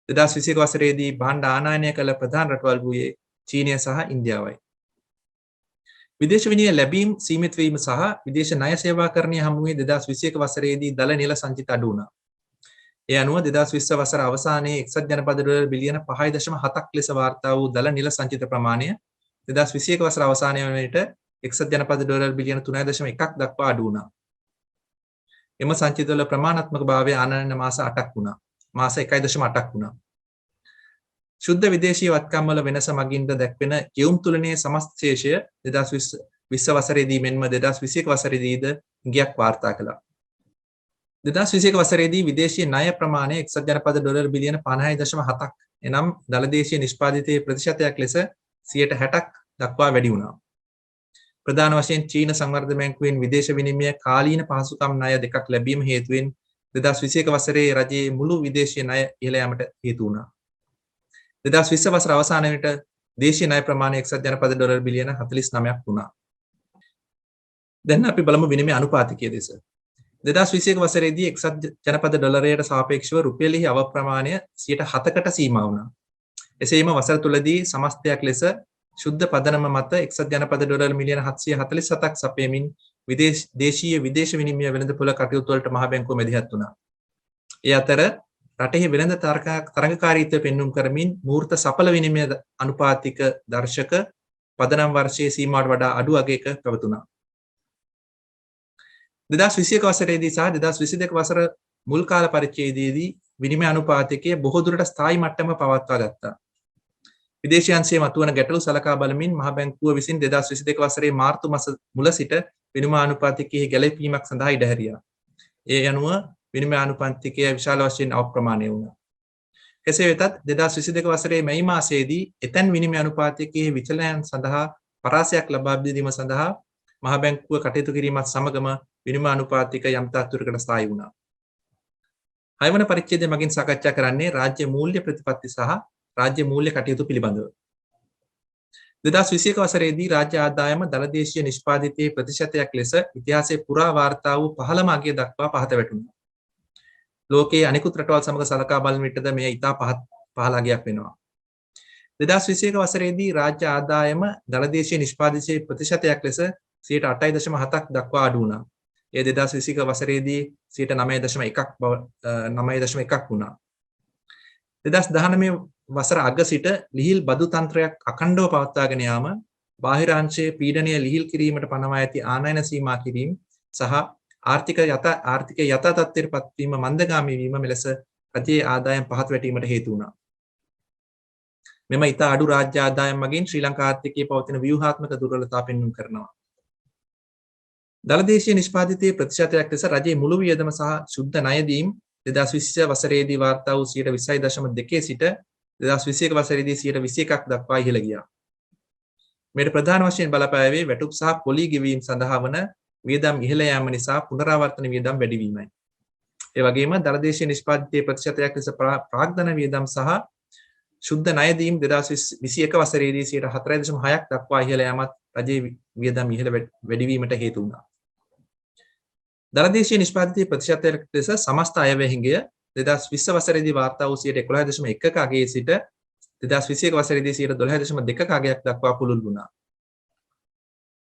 2021 වසරේදී භාණ්ඩ ආනයනය කළ ප්‍රධාන රටවල් වූයේ චීනය සහ ඉන්දියාවයි. විදේශ විනිමය ලැබීම් සීමිත වීම සහ විදේශ ණය සේවාකරණය හමුවේ 2021 වසරේදී දල නිල සංචිත අඩු වුණා. ඒ අනුව 2020 වසර අවසානයේ එක්සත් ජනපද ඩොලර් බිලියන 5.7ක් ලෙස වාර්තා වූ දල නිල සංචිත ප්‍රමාණය 2021 වසර අවසානය වන විට එක්සත් ජනපද ඩොලර් බිලියන 3.1ක් දක්වා අඩු වුණා. එම සංචිතවල ප්‍රමාණාත්මක භාවය ආනයන මාස 8ක් වුණා. මාස 1.8ක් වුණා. ශුද්ධ විදේශීය වත්කම් වල වෙනස මගින්ද දැක්වෙන කියුම් තුලනයේ සමස්ත ශේෂය 2020 වසරේදී මෙන්ම 2021 වසරේදීද හිඟයක් වාර්තා කළා. 2021 වසරේදී විදේශීය ණය ප්‍රමාණය එක්සත් ජනපද ඩොලර් බිලියන 50.7ක් එනම් දළදේශීය නිෂ්පාදිතයේ ප්‍රතිශතයක් ලෙස 60ක් දක්වා වැඩි වුණා. ප්‍රධාන වශයෙන් චීන සංවර්ධන බැංකුවෙන් විදේශ විනිමය කාලීන පහසුකම් ණය දෙකක් ලැබීම හේතුවෙන් 2021 වසරේ රජයේ මුළු විදේශීය ණය ඉහළ යාමට හේතු වුණා. 2020 වසර අවසාන විට දේශීය ණය ප්‍රමාණය එක්සත් ජනපද ඩොලර් බිලියන 49ක් වුණා. දැන් අපි බලමු විනිමය අනුපාතිකය දෙස. 2021 වසරේදී එක්සත් ජනපද ඩොලරයට සාපේක්ෂව රුපියලෙහි අව ප්‍රමාණය 7%කට සීමා වුණා. එසේම වසර තුලදී සමස්තයක් ලෙස ශුද්ධ පදනම මත එක්සත් ජනපද ඩොලර් මිලියන 747ක් සපයමින් දේශීය විදේශ විනිමය වෙළඳපොළ කටයුතු වලට මහ බැංකුව මැදිහත් වුණා. ඒ අතර රටෙහි වෙළඳ තරඟකාරීත්වය පෙන්눔 කරමින් මූර්ත සඵල විනිමය අනුපාතික දර්ශක පදනම් වර්ෂයේ සීමාවට වඩා අඩු අගයක පැවතුණා. 2021 වසරේදී සහ 2022 වසර මුල් කාල පරිච්ඡේදයේදී විනිමය අනුපාතිකය බොහෝ දුරට ස්ථායි මට්ටම පවත්වා ගත්තා. විදේශී අංශයේ මතුවන ගැටලු සලකා බලමින් මහ බැංකුව විසින් 2022 වසරේ මාර්තු මාස මුල සිට විනිමය අනුපාතිකයේ ගැළපීමක් සඳහා ඉඩ හැරියා. ඒ අනුව විනිමය අනුපාතිකය විශාල වශයෙන් අප්‍රමාණය වුණා. කෙසේ වෙතත් 2022 වසරේ මැයි මාසයේදී එතැන් විනිමය අනුපාතිකයේ විචලනයන් සඳහා පරාසයක් ලබා දීම සඳහා මහ බැංකුව කටයුතු කිරීමත් සමගම විනිමය අනුපාතික යම් තාක්ෂණයකට ස්ථායී වුණා. හයවන පරිච්ඡේදය මගින් සාකච්ඡා කරන්නේ රාජ්‍ය මූල්‍ය ප්‍රතිපත්ති සහ රාජ්‍ය මූල්‍ය කටයුතු පිළිබඳව. 2021 වසරේදී රාජ්‍ය ආදායම දළදේශීය නිෂ්පාදිතයේ ප්‍රතිශතයක් ලෙස ඉතිහාසයේ පුරා වාර්තා වූ පහළම අගය දක්වා පහත වැටුණා. ලෝකයේ අනෙකුත් රටවල් සමග සලකා බලන විටද මෙය ඉතා පහළ අගයක් වෙනවා. 2021 වසරේදී රාජ්‍ය ආදායම දළදේශීය නිෂ්පාදිතයේ ප්‍රතිශතයක් ලෙස 8.7ක් දක්වා අඩු වුණා. ඒ 2021 වසරේදී 9.1ක් වුණා. 2019 වසර අග සිට ලිහිල් බදු තන්ත්‍රයක් අඛණ්ඩව පවත්වාගෙන යාම, බාහිරාංශයේ පීඩනය ලිහිල් කිරීමට පනවා ඇති ආනයන සීමා කිරීම සහ ආර්ථිකයේ යථා තත්ත්වයට පත්වීම මන්දගාමී වීම මෙලෙස රජයේ ආදායම් පහත් වැටීමට හේතු වුණා. මෙම ඉතා අඩු රාජ්‍ය ආදායම් මගින් ශ්‍රී ලංකා ආර්ථිකයේ පවතින ව්‍යුහාත්මක දුර්වලතා පෙන්වීම කරනවා. දළදේශීය නිෂ්පාදිතයේ ප්‍රතිශතයක් ලෙස රජයේ මුළු වියදම සහ ශුද්ධ ණයදීම් 2020 වසරේදී වාර්තා වූ 20.2 සිට 2021 වසරේදී 21ක් දක්වා ඉහළ ගියා. මේට ප්‍රධාන වශයෙන් බලපෑවේ වැටුප් සහ පොලී ගෙවීම් සඳහා වන වියදම් ඉහළ යාම නිසා පුනරාවර්තන වියදම් වැඩිවීමයි. ඒ වගේම දළදේශීය නිෂ්පාදිතයේ ප්‍රතිශතයක් ලෙස ප්‍රාග්ධන වියදම් සහ ශුද්ධ ණයදීම් 2021 වසරේදී 4.6ක් දක්වා ඉහළ යාමත් රජයේ වියදම් ඉහළ වැඩිවීමට හේතු වුණා. දළදේශීය නිෂ්පාදිතයේ ප්‍රතිශතයක් ලෙස සමස්ත අයවැහිංගය 2020 වසරේදී වාර්තා වූ 11.1ක අගයේ සිට 2021 වසරේදී 12.2ක අගයක් දක්වා පුළුල් වුණා.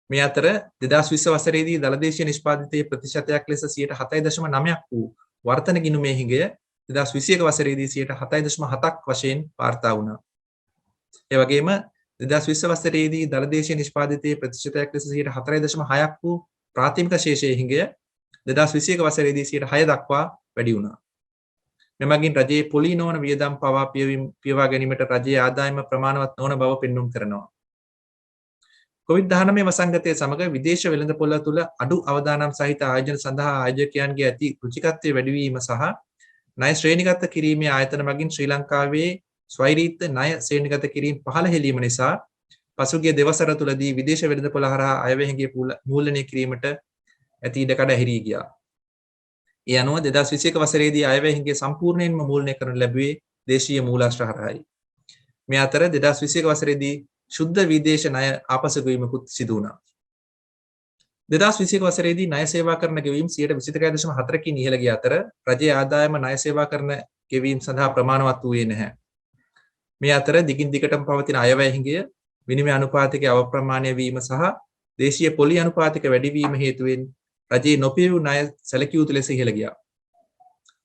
මේ අතර 2020 වසරේදී දළදේශීය නිෂ්පාදිතයේ ප්‍රතිශතයක් ලෙස 7.9ක් වූ වර්තන ගිණුමේ හිඟය 2021 වසරේදී 7.7ක් වශයෙන් වාර්තා වුණා. ඒ වගේම 2020 වසරේදී දළදේශීය නිෂ්පාදිතයේ ප්‍රතිශතයක් ලෙස 4.6ක් වූ ප්‍රාථමික ශේෂයේ හිඟය 2021 වසරේදී 6 දක්වා වැඩි වුණා. මෙමගින් රජයේ පොලී නොවන වියදම් පවා පියවා ගැනීමට රජයේ ආදායම ප්‍රමාණවත් නොවන බව පෙන්වුම් කරනවා. COVID-19 වසංගතය සමග විදේශ වෙළඳපොළ තුළ අඩු අවදානම් සහිත ආයෝජන සඳහා ආයෝජකයන්ගේ ඇති රුචිකත්වය වැඩිවීම සහ ණය ශ්‍රේණිගත කිරීමේ ආයතන මගින් ශ්‍රී ලංකාවේ ස්වෛරීත්ව ණය ශ්‍රේණිගත කිරීම පහළ හෙළීම නිසා පසුගිය දෙවසර තුළදී විදේශ වෙළඳපොළ හරහා අයවැහිගේ මූල්‍යණය කිරීමට ඇති ඉඩකඩ ඇහිරී ගියා. ඒ අනුව 2021 වසරේදී අයවැහිගේ සම්පූර්ණයෙන්ම මූල්‍යණය කරනු ලැබුවේ දේශීය මූලාශ්‍ර හරහායි. මේ අතර 2021 වසරේදී ශුද්ධ විදේශ ණය ආපසු ගෙවීමකුත් සිදු වුණා. 2021 වසරේදී ණය සේවා කරන ගෙවීම් 22.4කින් ඉහළ ගිය අතර රජයේ ආදායම ණය සේවා කරන ගෙවීම් සඳහා ප්‍රමාණවත් වූයේ නැහැ. මේ අතර දිගින් දිගටම පවතින අයවැහිගය, විනිමය අනුපාතිකයේ අවප්‍රමාණය වීම සහ දේශීය පොලි අනුපාතික වැඩිවීම හේතුවෙන් රජයේ නොපියවූ ණය සැලකිය යුතු ලෙස ඉහළ ගියා.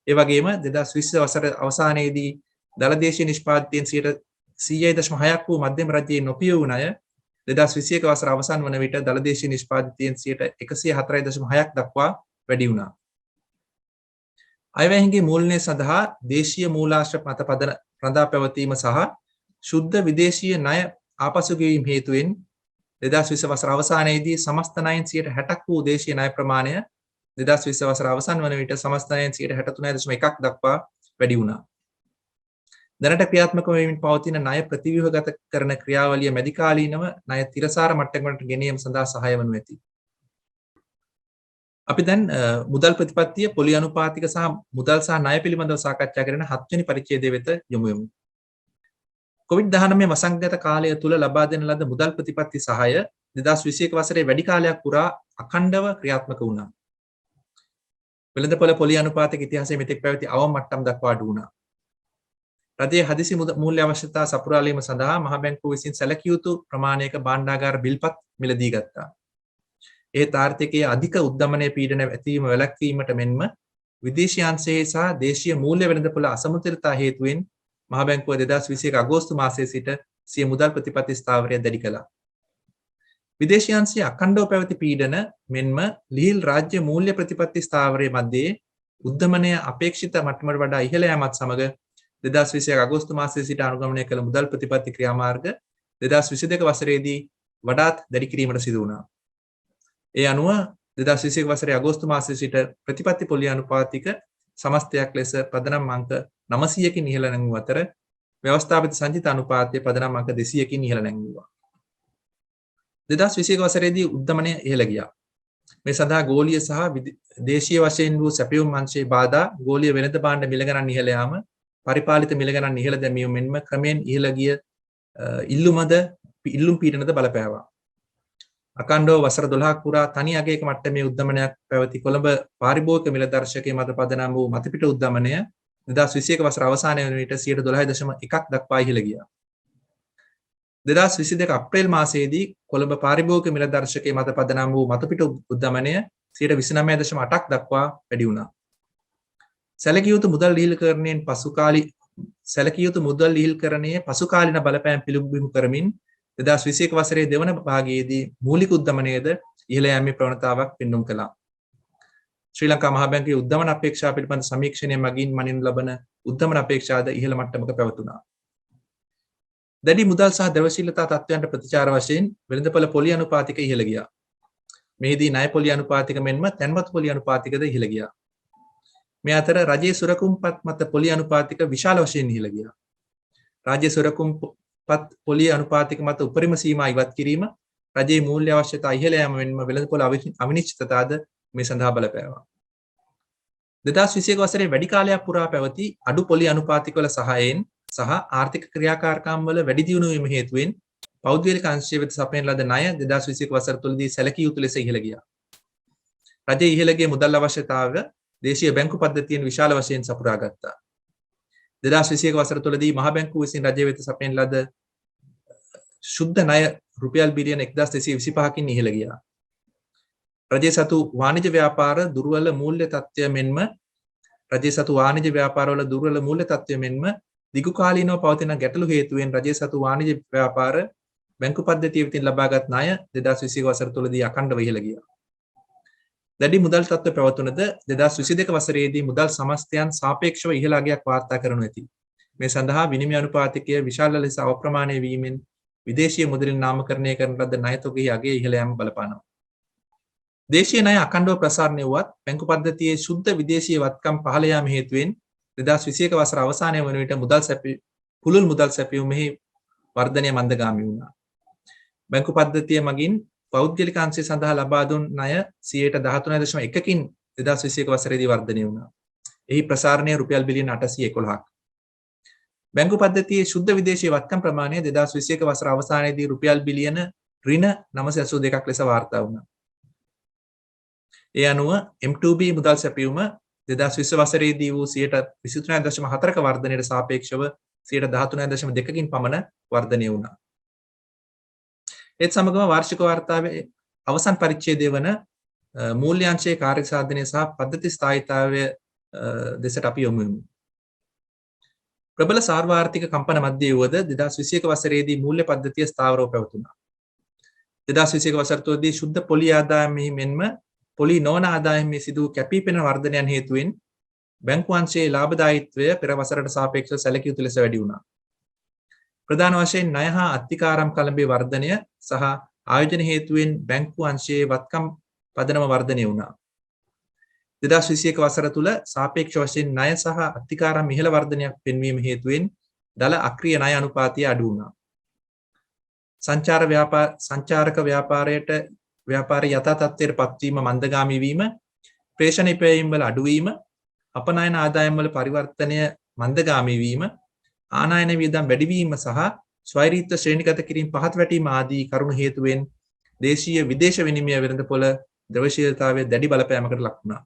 ඒ වගේම 2020 වසර අවසානයේදී දළදේශීය නිෂ්පාදිතයෙන් 100.6ක් වූ මධ්‍යම රජයේ නොපියවූ ණය 2021 වසර අවසන් වන විට දළදේශීය නිෂ්පාදිතයෙන් 104.6ක් දක්වා වැඩි වුණා. අයවැහිගේ මූල්‍යණය සඳහා දේශීය මූලාශ්‍ර මත රඳා පැවතීම සහ ශුද්ධ විදේශීය ණය ආපසු ගෙවීම හේතුවෙන් 2020 වසර අවසානයේදී සමස්ත ණයෙන් 60ක් වූ දේශීය ණය ප්‍රමාණය 2020 වසර අවසන් වන විට සමස්ත ණයෙන් 63.1ක් දක්වා වැඩි වුණා. දැනට ක්‍රියාත්මක වෙමින් පවතින ණය ප්‍රතිව්‍යුහගත කරන ක්‍රියාවලිය මැදිකාලීනව ණය තිරසාර මට්ටමකට ගෙනීම සඳහා සහාය වනු ඇති. අපි දැන් මුදල් ප්‍රතිපත්තිය, පොලි අනුපාතික සහ මුදල් සහ ණය පිළිබඳව සාකච්ඡා කරන 7 වෙනි පරිච්ඡේදය වෙත යොමු වෙමු. COVID-19 වසංගත කාලය තුල ලබා දෙන ලද මුදල් ප්‍රතිපත්ති සහාය 2021 වසරේ වැඩි කාලයක් පුරා අඛණ්ඩව ක්‍රියාත්මක වුණා. වෙළඳපොළ පොලි අනුපාතික ඉතිහාසයේ මෙතෙක් පැවති අවම මට්ටම් දක්වා අඩු වුණා. රජයේ හදිසි මූල්‍ය අවශ්‍යතා සපුරාලීම සඳහා මහ බැංකුව විසින් සැලකිය යුතු ප්‍රමාණයක භාණ්ඩාගාර බිල්පත් මිලදී ගත්තා. ඒ ආර්ථිකයේ අධික උද්දමනයේ පීඩන ඇතිවීම වැළැක්වීමට මෙන්ම විදේශී අංශයේ සහ දේශීය මූල්‍ය වෙළඳපොළ අසමතුලිතතා හේතුවෙන් මහ බැංකුව 2021 අගෝස්තු මාසයේ සිට සිය මුදල් ප්‍රතිපත්ති ස්ථාවරය දැඩි කළා. විදේශී අංශයේ අඛණ්ඩව පැවති පීඩන මෙන්ම ලිහිල් රාජ්‍ය මූල්‍ය ප්‍රතිපත්ති ස්ථාවරයේ මැදේ උද්දමනය අපේක්ෂිත මට්ටමට වඩා ඉහළ යාමත් සමග 2021 අගෝස්තු මාසයේ සිට අනුගමනය කළ මුදල් ප්‍රතිපත්ති ක්‍රියාමාර්ග 2022 වසරේදී වඩාත් දැඩි කිරීමට සිදු වුණා. ඒ අනුව 2021 වසරේ අගෝස්තු මාසයේ සිට ප්‍රතිපත්ති පොලි අනුපාතික සමස්තයක් ලෙස පදනම් අංක 900කින් ඉහළ නැංවූ අතර ව්‍යවස්ථාපිත සංචිත අනුපාතය පදනම් අංක 200කින් ඉහළ නැංවුවා. 2021 වසරේදී උද්දමනය ඉහළ ගියා. මේ සඳහා ගෝලීය සහ දේශීය වශයෙන් වූ සැපයුම් අංශයේ බාධා, ගෝලීය වෙළඳ භාණ්ඩ මිල ගණන් ඉහළ යාම, පරිපාලිත මිල ගණන් ඉහළ දැමීම මෙන්ම ක්‍රමෙන් ඉහළ ගිය ඉල්ලුමද ඉල්ලුම් පීඩනද බලපෑවා. අකණ්ඩව වසර 12ක් පුරා තනි අගයක මට්ටමේ උද්දමනයක් පැවති කොළඹ පාරිභෝගික මිල දර්ශකයේ මත පදනම් වූ මතපිට උද්දමනය 2021 වසර අවසානය වන විට 12.1ක් දක්වා ඉහළ ගියා. 2022 අප්‍රේල් මාසයේදී කොළඹ පාරිභෝගික මිල දර්ශකයේ මත පදනම් වූ මතපිට උද්දමනය 29.8ක් දක්වා වැඩි වුණා. සැලකිය යුතු මුදල් ලිහිල්කරණයේ පසුකාලීන බලපෑම් පිළිබිඹු කරමින් 2021 වසරේ දෙවන භාගයේදී මූලික උද්දමනයේද ඉහළ යාමේ ප්‍රවණතාවක් පෙන්눔 කළා. ශ්‍රී ලංකා මහා බැංකුවේ උද්දමන අපේක්ෂා පිළිබඳ සමීක්ෂණය මගින් මනිනු ලබන උද්දමන අපේක්ෂාද ඉහළ මට්ටමක පැවතුණා. දැඩි මුදල් සහ ද්‍රව්‍යශීලතා තත්ත්වයන්ට ප්‍රතිචාර වශයෙන් වෙළඳපොළ පොලි අනුපාතික ඉහළ ගියා. මෙහිදී ණය පොලි අනුපාතික මෙන්ම තැන්පතු පොලි අනුපාතිකද ඉහළ ගියා. මේ අතර රජයේ සුරකුම්පත් මත පොලි අනුපාතික විශාල වශයෙන් ඉහළ ගියා. රාජ්‍ය සුරකුම්පත් පොලි අනුපාතික මත උපරිම සීමා ඉවත් කිරීම, රජයේ මූල්‍ය අවශ්‍යතා ඉහළ යාම මෙන්ම වෙළඳපොළ අවිනිශ්චිතතාවද මේ සඳහා බලපෑවා. 2021 වසරේ වැඩි කාලයක් පුරා පැවති අඩු පොලි අනුපාතිකවල සහායයෙන් සහ ආර්ථික ක්‍රියාකාරකම් වල වැඩි දියුණු වීම හේතුවෙන් පෞද්ගලික අංශය වෙත සපයන ලද ණය 2021 වසර තුලදී සැලකිය යුතු ලෙස ඉහළ ගියා. රජයේ ඉහළ ගිය මුදල් අවශ්‍යතාවය දේශීය බැංකු පද්ධතියෙන් විශාල වශයෙන් සපුරා ගත්තා. 2021 වසර තුලදී මහ බැංකුව විසින් රජය වෙත සපයන ලද ශුද්ධ ණය රුපියල් බිලියන 1225කින් ඉහළ ගියා. රජයේ සතු වාණිජ ව්‍යාපාර දුර්වල මූල්‍ය තත්ත්වය මෙන්ම දිගු කාලීනව පවතින ගැටලු හේතුවෙන් රජයේ සතු වාණිජ ව්‍යාපාර බැංකු පද්ධතිය වෙතින් ලබාගත් ණය 2021 වසර තුලදී අඛණ්ඩව ඉහළ ගියා. දැඩි මුදල් තත්ත්ව පැවතුනද 2022 වසරේදී මුදල් සමස්තයන් සාපේක්ෂව ඉහළ අගයක් වාර්තා කරනු ඇති. මේ සඳහා විනිමය අනුපාතිකය විශාල ලෙස අප්‍රමාණය වීමෙන් විදේශීය මුදලින් නාමකරණය කරන ලද ණය තොගෙහි අගය ඉහළ යාම බලපානවා. දේශීය ණය අඛණ්ඩව ප්‍රසාරණය වුවත් බැංකු පද්ධතියේ ශුද්ධ විදේශීය වත්කම් පහළ යාම හේතුවෙන් 2021 වසර අවසානය වන විට පුළුල් මුදල් සැපයුමෙහි වර්ධනය මන්දගාමී වුණා. බැංකු පද්ධතිය මගින් පෞද්ගලික අංශය සඳහා ලබා දුන් ණය 13.1කින් 2021 වසරේදී වර්ධනය වුණා. එහි ප්‍රසාරණය රුපියල් බිලියන 811ක්. බැංකු පද්ධතියේ ශුද්ධ විදේශීය වත්කම් ප්‍රමාණය 2021 වසර අවසානයේදී රුපියල් බිලියන ඍණ 982ක් ලෙස වාර්තා වුණා. ඒ අනුව M2B මුදල් සැපයුම 2020 වසරේදී වූ 23.4ක වර්ධනයට සාපේක්ෂව 13.2කින් පමණ වර්ධනය වුණා. ඒත් සමගම වාර්ෂික වාර්තාවේ අවසන් පරිච්ඡේදය වන මූල්‍යාංශයේ කාර්යසාධනය සහ පද්ධති ස්ථායීතාවය දෙසට අපි යොමු වෙමු. ප්‍රබල සාර්වාර්ථික කම්පන මැද්දේ වුවද 2021 වසරේදී මූල්‍ය පද්ධතිය ස්ථාවරව පැවතුණා. 2021 වසර තුලදී ශුද්ධ පොලි ආදායමෙහි මෙන්ම පොලි නොවන ආදායමේ සිදු කැපිපෙනෙන වර්ධනයන් හේතුවෙන් බැංකු අංශයේ ලාභදායීත්වය පෙර වසරට සාපේක්ෂව සැලකිය යුතු ලෙස වැඩි වුණා. ප්‍රධාන වශයෙන් ණය හා අත්තිකාරම් කළඹේ වර්ධනය සහ ආයෝජන හේතුවෙන් බැංකු අංශයේ වත්කම් පදනම වර්ධනය වුණා. 2021 වසර තුල සාපේක්ෂ වශයෙන් ණය සහ අත්තිකාරම් ඉහළ වර්ධනයක් පෙන්වීම හේතුවෙන් දල අක්‍රීය ණය අනුපාතය අඩු වුණා. සංචාරක ව්‍යාපාරයේ යථා තත්ත්වයට පත්වීම මන්දගාමී වීම, ප්‍රේෂණ ඉපැයීම් වල අඩුවීම, අපනයන ආදායම් වල පරිවර්තනය මන්දගාමී වීම, ආනයන වියදම් වැඩිවීම සහ ස්වෛරීත්ව ශ්‍රේණිගත කිරීම පහත් වැටීම ආදී කරුණු හේතුවෙන් දේශීය විදේශ විනිමය වෙළඳපොළ ද්‍රව්‍යශීලතාවයේ දැඩි බලපෑමකට ලක් වුණා.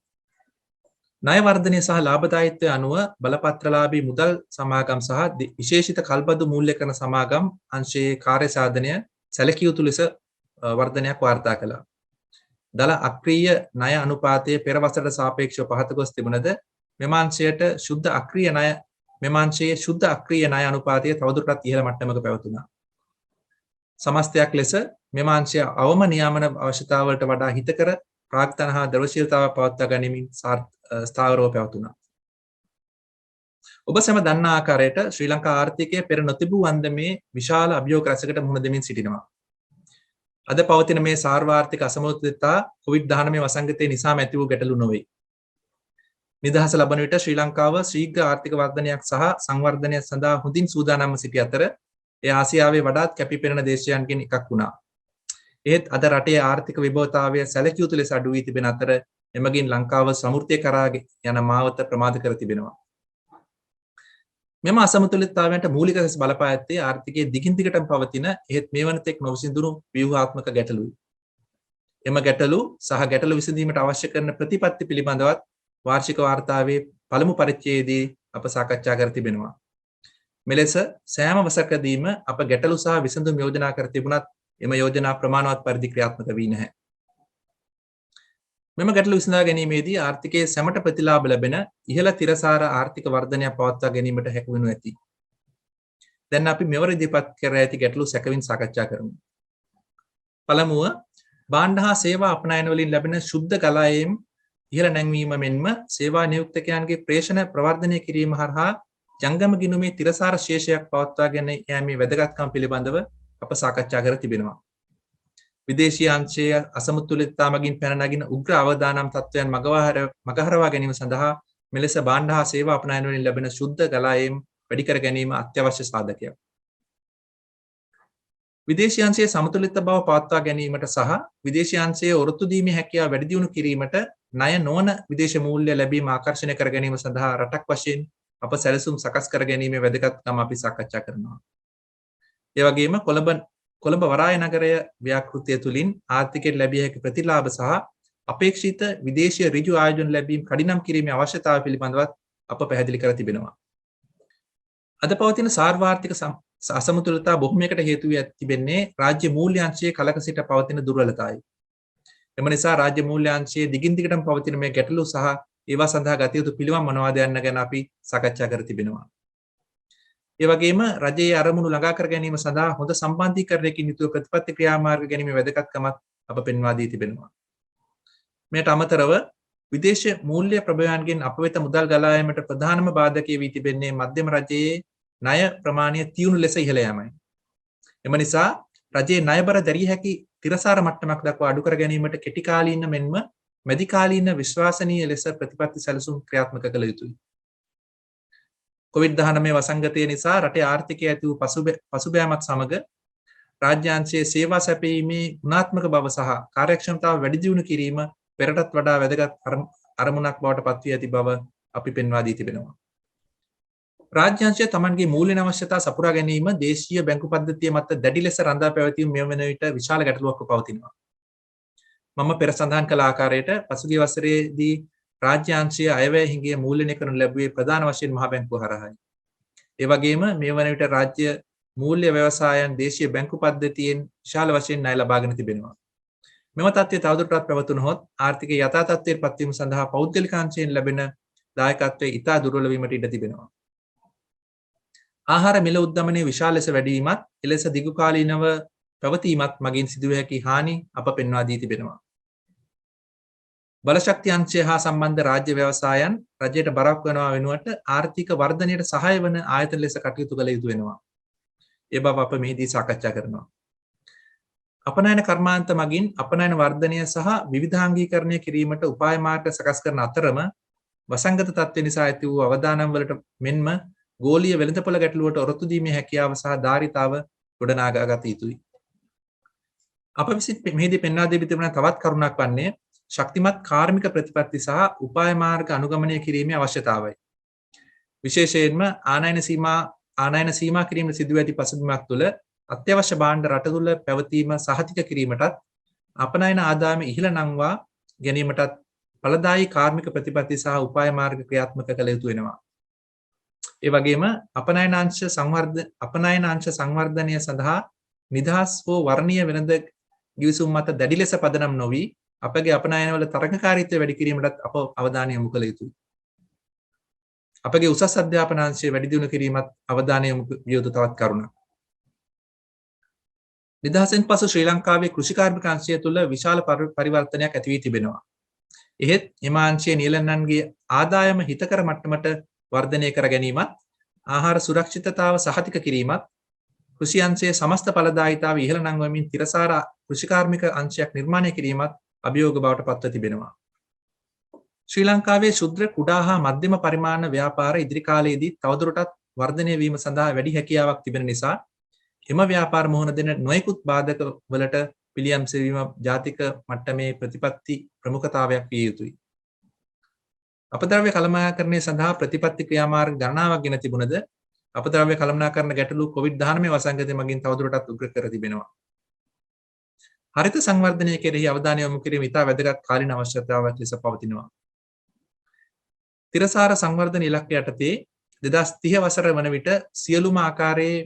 ණය වර්ධනය සහ ලාභදායීත්වය අනුව බලපත්‍රලාභී මුදල් සමාගම් සහ විශේෂිත කල්බදු මූල්‍යකරණ සමාගම් අංශයේ කාර්යසාධනය සැලකිය යුතු ලෙස වර්ධනයක් වාර්තා කළා. දල අක්‍රීය ණය අනුපාතයේ පෙර වසරට සාපේක්ෂව පහත ගොස් තිබුණද මෙම අංශයේ ශුද්ධ අක්‍රීය ණය අනුපාතය තවදුරටත් ඉහළ මට්ටමක පැවතුණා. සමස්තයක් ලෙස මෙම අංශය අවම නියාමන අවශ්‍යතාවලට වඩා හිතකර ප්‍රාග්ධන හා ද්‍රවශීලතාව පවත්වා ගැනීමෙන් ස්ථාවරව පැවතුණා. ඔබ සැම දන්නා ආකාරයට ශ්‍රී ලංකා ආර්ථිකය පෙර නොතිබූ අන්දමේ විශාල අභියෝග රැසකට මුහුණ දෙමින් සිටිනවා. අද පවතින මේ සාර්වාර්ථික අසමතුලිතතා COVID-19 වසංගතය නිසාම ඇති වූ ගැටලු නොවේ. නිදහස ලබන විට ශ්‍රී ලංකාව ශීඝ්‍ර ආර්ථික වර්ධනයක් සහ සංවර්ධනයක් සඳහා හොඳින් සූදානම්ව සිටි අතර එය ආසියාවේ වඩාත් කැපිපෙනෙන දේශයන්ගෙන් එකක් වුණා. එහෙත් අද රටේ ආර්ථික විභවතාවය සැලකිය යුතු ලෙස අඩු වී තිබෙන අතර එමගින් ලංකාව සමෘද්ධිය කරා යන මාවත ප්‍රමාද කර තිබෙනවා. මෙම අසමතුලිතතාවයන්ට මූලික ලෙස බලපා ඇත්තේ ආර්ථිකයේ දිගින් දිගටම පවතින එහෙත් මේ වනතෙක් නොවිසඳුණු ව්‍යුහාත්මක ගැටලුයි. එම ගැටලු සහ ගැටලු විසඳීමට අවශ්‍ය කරන ප්‍රතිපත්ති පිළිබඳවත් වාර්ෂික වාර්තාවේ පළමු පරිච්ඡේදයේ අප සාකච්ඡා කර තිබෙනවා. මෙලෙස සෑම වසරකදීම අප ගැටලු සහ විසඳුම් යෝජනා කර තිබුණත් එම යෝජනා ප්‍රමාණවත් පරිදි ක්‍රියාත්මක වී නැහැ. මෙම ගැටලු විසඳා ගැනීමේදී ආර්ථිකයේ සැමට ප්‍රතිලාභ ලැබෙන ඉහළ තිරසාර ආර්ථික වර්ධනයක් පවත්වා ගැනීමට හැකි වනු ඇති. දැන් අපි මෙවර ඉදිරිපත් කර ඇති ගැටලු සැකවින් සාකච්ඡා කරමු. පළමුව භාණ්ඩ හා සේවා අපනයන වලින් ලැබෙන ශුද්ධ ගලායම් ඉහළ නැංවීම මෙන්ම සේවා නියුක්තකයන්ගේ ප්‍රේෂණ ප්‍රවර්ධනය කිරීම හරහා ජංගම ගිණුමේ තිරසාර ශේෂයක් පවත්වා ගෙන යාමේ වැදගත්කම් පිළිබඳව අප සාකච්ඡා කර තිබෙනවා. විදේශීය අංශයේ අසමතුලිතතා මගින් පැන නගින උග්‍ර අවදානම් තත්ත්වයන් මගහරවා ගැනීම සඳහා මෙලෙස භාණ්ඩ හා සේවා අපනයන වලින් ලැබෙන ශුද්ධ ගලායම් වැඩි කර ගැනීම අත්‍යවශ්‍ය සාධකයක්. විදේශීය අංශයේ සමතුලිත බව පවත්වා ගැනීමට සහ විදේශීය අංශයේ ඔරොත්තු දීමේ හැකියාව වැඩි දියුණු කිරීමට ණය නොවන විදේශ මූල්‍ය ලැබීම ආකර්ෂණය කර ගැනීම සඳහා රටක් වශයෙන් අප සැලසුම් සකස් කර ගැනීමේ වැදගත්කම අපි සාකච්ඡා කරනවා. ඒ වගේම කොළඹ වරාය නගරය ව්‍යාපෘතිය තුළින් ආර්ථිකයට ලැබිය හැකි ප්‍රතිලාභ සහ අපේක්ෂිත විදේශීය ඍජු ආයෝජන ලැබීම කඩිනම් කිරීමේ අවශ්‍යතාවය පිළිබඳවත් අප පැහැදිලි කර තිබෙනවා. අද පවතින සාර්වාර්ථික අසමතුලිතතා බොහොමයකට හේතු වී තිබෙන්නේ රාජ්‍ය මූල්‍ය අංශයේ කලක සිට පවතින දුර්වලතාවයි. එම නිසා රාජ්‍ය මූල්‍ය අංශයේ දිගින් දිගටම පවතින මේ ගැටලු සහ ඒවා සඳහා ගත යුතු පිළිවම් මොනවාද යන්න ගැන අපි සාකච්ඡා කර තිබෙනවා. ඒ වගේම රජයේ අරමුණු ළඟා කර ගැනීම සඳහා හොඳ සම්බන්ධීකරණයකින් යුතුව ප්‍රතිපත්ති ක්‍රියාමාර්ග ගැනීමේ වැදගත්කමත් අප පෙන්වා දී තිබෙනවා. මෙයට අමතරව විදේශ මූල්‍ය ප්‍රභවයන්ගෙන් අප වෙත මුදල් ගලා යාමට ප්‍රධානම බාධකයේ වී තිබෙන්නේ මධ්‍යම රජයේ ණය ප්‍රමාණය තියුණු ලෙස ඉහළ යාමයි. එම නිසා රජයේ ණයබර දැරිය හැකි තිරසාර මට්ටමක් දක්වා අඩු කර ගැනීමට කෙටි කාලීන මෙන්ම මැදි කාලීන විශ්වාසනීය ලෙස ප්‍රතිපත්ති සැලසුම් ක්‍රියාත්මක කළ යුතුයි. COVID-19 වසංගතය නිසා රටේ ආර්ථිකය ඇති වූ පසුබෑමත් සමග රාජ්‍යාංශයේ සේවා සැපයීමේ ගුණාත්මක බව සහ කාර්යක්ෂමතාව වැඩි දියුණු කිරීම පෙරටත් වඩා වැදගත් අරමුණක් බවට පත් වී ඇති බව අපි පෙන්වා දී තිබෙනවා. රාජ්‍යාංශය තමන්ගේ මූල්‍ය අවශ්‍යතා සපුරා ගැනීම දේශීය බැංකු පද්ධතිය මත දැඩි ලෙස රඳා පැවතීම මේ වන විට විශාල ගැටලුවක්ව පවතිනවා. මම පෙර සඳහන් කළ ආකාරයට පසුගිය වසරේදී රාජ්‍යාංශයේ අයවැය හිඟය මූල්‍යණය කරනු ලැබුවේ ප්‍රධාන වශයෙන් මහ බැංකුව හරහායි. ඒ වගේම මේ වන විට රාජ්‍ය මූල්‍ය ව්‍යවසායන් දේශීය බැංකු පද්ධතියෙන් විශාල වශයෙන් ණය ලබාගෙන තිබෙනවා. මෙම තත්ත්වය තවදුරටත් පැවතුනහොත් ආර්ථිකයේ යථා තත්ත්වයට පත්වීම සඳහා පෞද්ගලික අංශයෙන් ලැබෙන දායකත්වයේ ඉතා දුර්වල වීමට ඉඩ තිබෙනවා. ආහාර මිල උද්දමනයේ විශාල ලෙස වැඩි වීමත් එලෙස දිගුකාලීනව පැවතීමත් මගින් සිදුවිය හැකි හානි අප පෙන්වා දී තිබෙනවා. බලශක්ති අංශය හා සම්බන්ධ රාජ්‍ය ව්‍යවසායන් රජයට බරක් වෙනවා වෙනුවට ආර්ථික වර්ධනයට සහාය වන ආයතන ලෙස කටයුතු කළ යුතු වෙනවා. ඒ බව අප මෙහිදී සාකච්ඡා කරනවා. අපනයන කර්මාන්ත මගින් අපනයන වර්ධනය සහ විවිධාංගීකරණය කිරීමට උපාය මාර්ග සකස් කරන අතරම වසංගත තත්ත්වය නිසා ඇති වූ අවදානම් වලට මෙන්ම ගෝලීය වෙළඳපොළ ගැටලුවට ඔරොත්තු දීමේ හැකියාව සහ ධාරිතාව ගොඩනගා ගත යුතුයි. අප විසින් මෙහිදී පෙන්වා දී තිබෙන තවත් කරුණක් වන්නේ ශක්තිමත් කාර්මික ප්‍රතිපත්ති සහ උපාය මාර්ග අනුගමනය කිරීමේ අවශ්‍යතාවයි. විශේෂයෙන්ම ආනයන සීමා කිරීම සිදුව ඇති පසුබිමක් තුළ අත්‍යවශ්‍ය භාණ්ඩ රට තුළ පැවතීම සහතික කිරීමටත් අපනයන ආදායම ඉහළ නංවා ගැනීමටත් ඵලදායී කාර්මික ප්‍රතිපත්ති සහ උපාය මාර්ග ක්‍රියාත්මක කළ යුතු වෙනවා. ඒ වගේම අපනයනාංශ සංවර්ධනය සඳහා නිදහස් හෝ වර්ණීය වෙළඳ ගිවිසුම් මත දැඩි ලෙස පදනම් නොවි අපගේ අපනයනවල තරඟකාරීත්වය වැඩි කිරීමටත් අප අවධානය යොමු කළ යුතුයි. අපගේ උසස් අධ්‍යාපන අංශය වැඩි දියුණු කිරීමත් අවධානය යොමු විය යුතු තවත් කරුණක්. නිදහසෙන් පසු ශ්‍රී ලංකාවේ කෘෂි කාර්මික අංශය තුළ විශාල පරිවර්තනයක් ඇති වී තිබෙනවා. එහෙත් එම අංශයේ නිලන්නන්ගේ ආදායම හිතකර මට්ටමට වර්ධනය කර ගැනීමත් ආහාර සුරක්ෂිතතාව සහතික කිරීමත් කෘෂි අංශයේ සමස්ත ඵලදායීතාව ඉහළ නංවමින් තිරසාර කෘෂිකාර්මික අංශයක් නිර්මාණය කිරීමත් අභියෝග බවට පත්ව තිබෙනවා. ශ්‍රී ලංකාවේ ශුද්‍ර කුඩා හා මධ්‍යම පරිමාණ ව්‍යාපාර ඉදිරි කාලයේදී තවදුරටත් වර්ධනය වීම සඳහා වැඩි හැකියාවක් තිබෙන නිසා එම ව්‍යාපාර මුහුණ දෙන නොයෙකුත් බාධක වලට පිළියම් සෙවීම ජාතික මට්ටමේ ප්‍රතිපත්ති ප්‍රමුඛතාවයක් විය යුතුයි. අපද්‍රව්‍ය කළමනාකරණය සඳහා ප්‍රතිපත්ති ක්‍රියාමාර්ග ගණනාවක් ගෙන තිබුණද අපද්‍රව්‍ය කළමනාකරණ ගැටලු COVID-19 වසංගතය මගින් තවදුරටත් උග්‍ර කර තිබෙනවා. හරිත සංවර්ධනය කෙරෙහි අවධානය යොමු කිරීම ඉතා වැදගත් කාලීන අවශ්‍යතාවයක් ලෙස පවතිනවා. තිරසාර සංවර්ධන ඉලක්කය යටතේ 2030 වසර වන විට සියලුම ආකාරයේ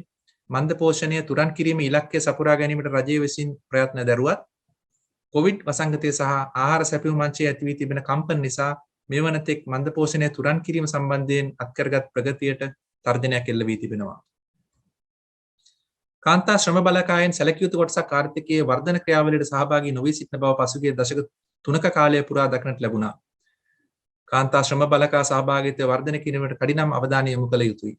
මන්ද පෝෂණය තුරන් කිරීම ඉලක්කය සපුරා ගැනීමට රජය විසින් ප්‍රයත්න දරුවත් කොවිඩ් වසංගතය සහ ආහාර සැපයුම් මංචයේ ඇති වී තිබෙන කම්පන නිසා මේ වනතෙක් මන්ද පෝෂණය තුරන් කිරීම සම්බන්ධයෙන් අත්කරගත් ප්‍රගතියට තර්ජනයක් එල්ල වී තිබෙනවා. කාන්තා ශ්‍රම බලකායෙන් සැලකිය යුතු කොටසක් ආර්ථිකයේ වර්ධන ක්‍රියාවලියට සහභාගී නොවී සිටින බව පසුගිය දශක 3ක කාලය පුරා දක්නට ලැබුණා. කාන්තා ශ්‍රම බලකා සහභාගීත්වය වර්ධනය කිරීමට කඩිනම් අවධානය යොමු කළ යුතුයි.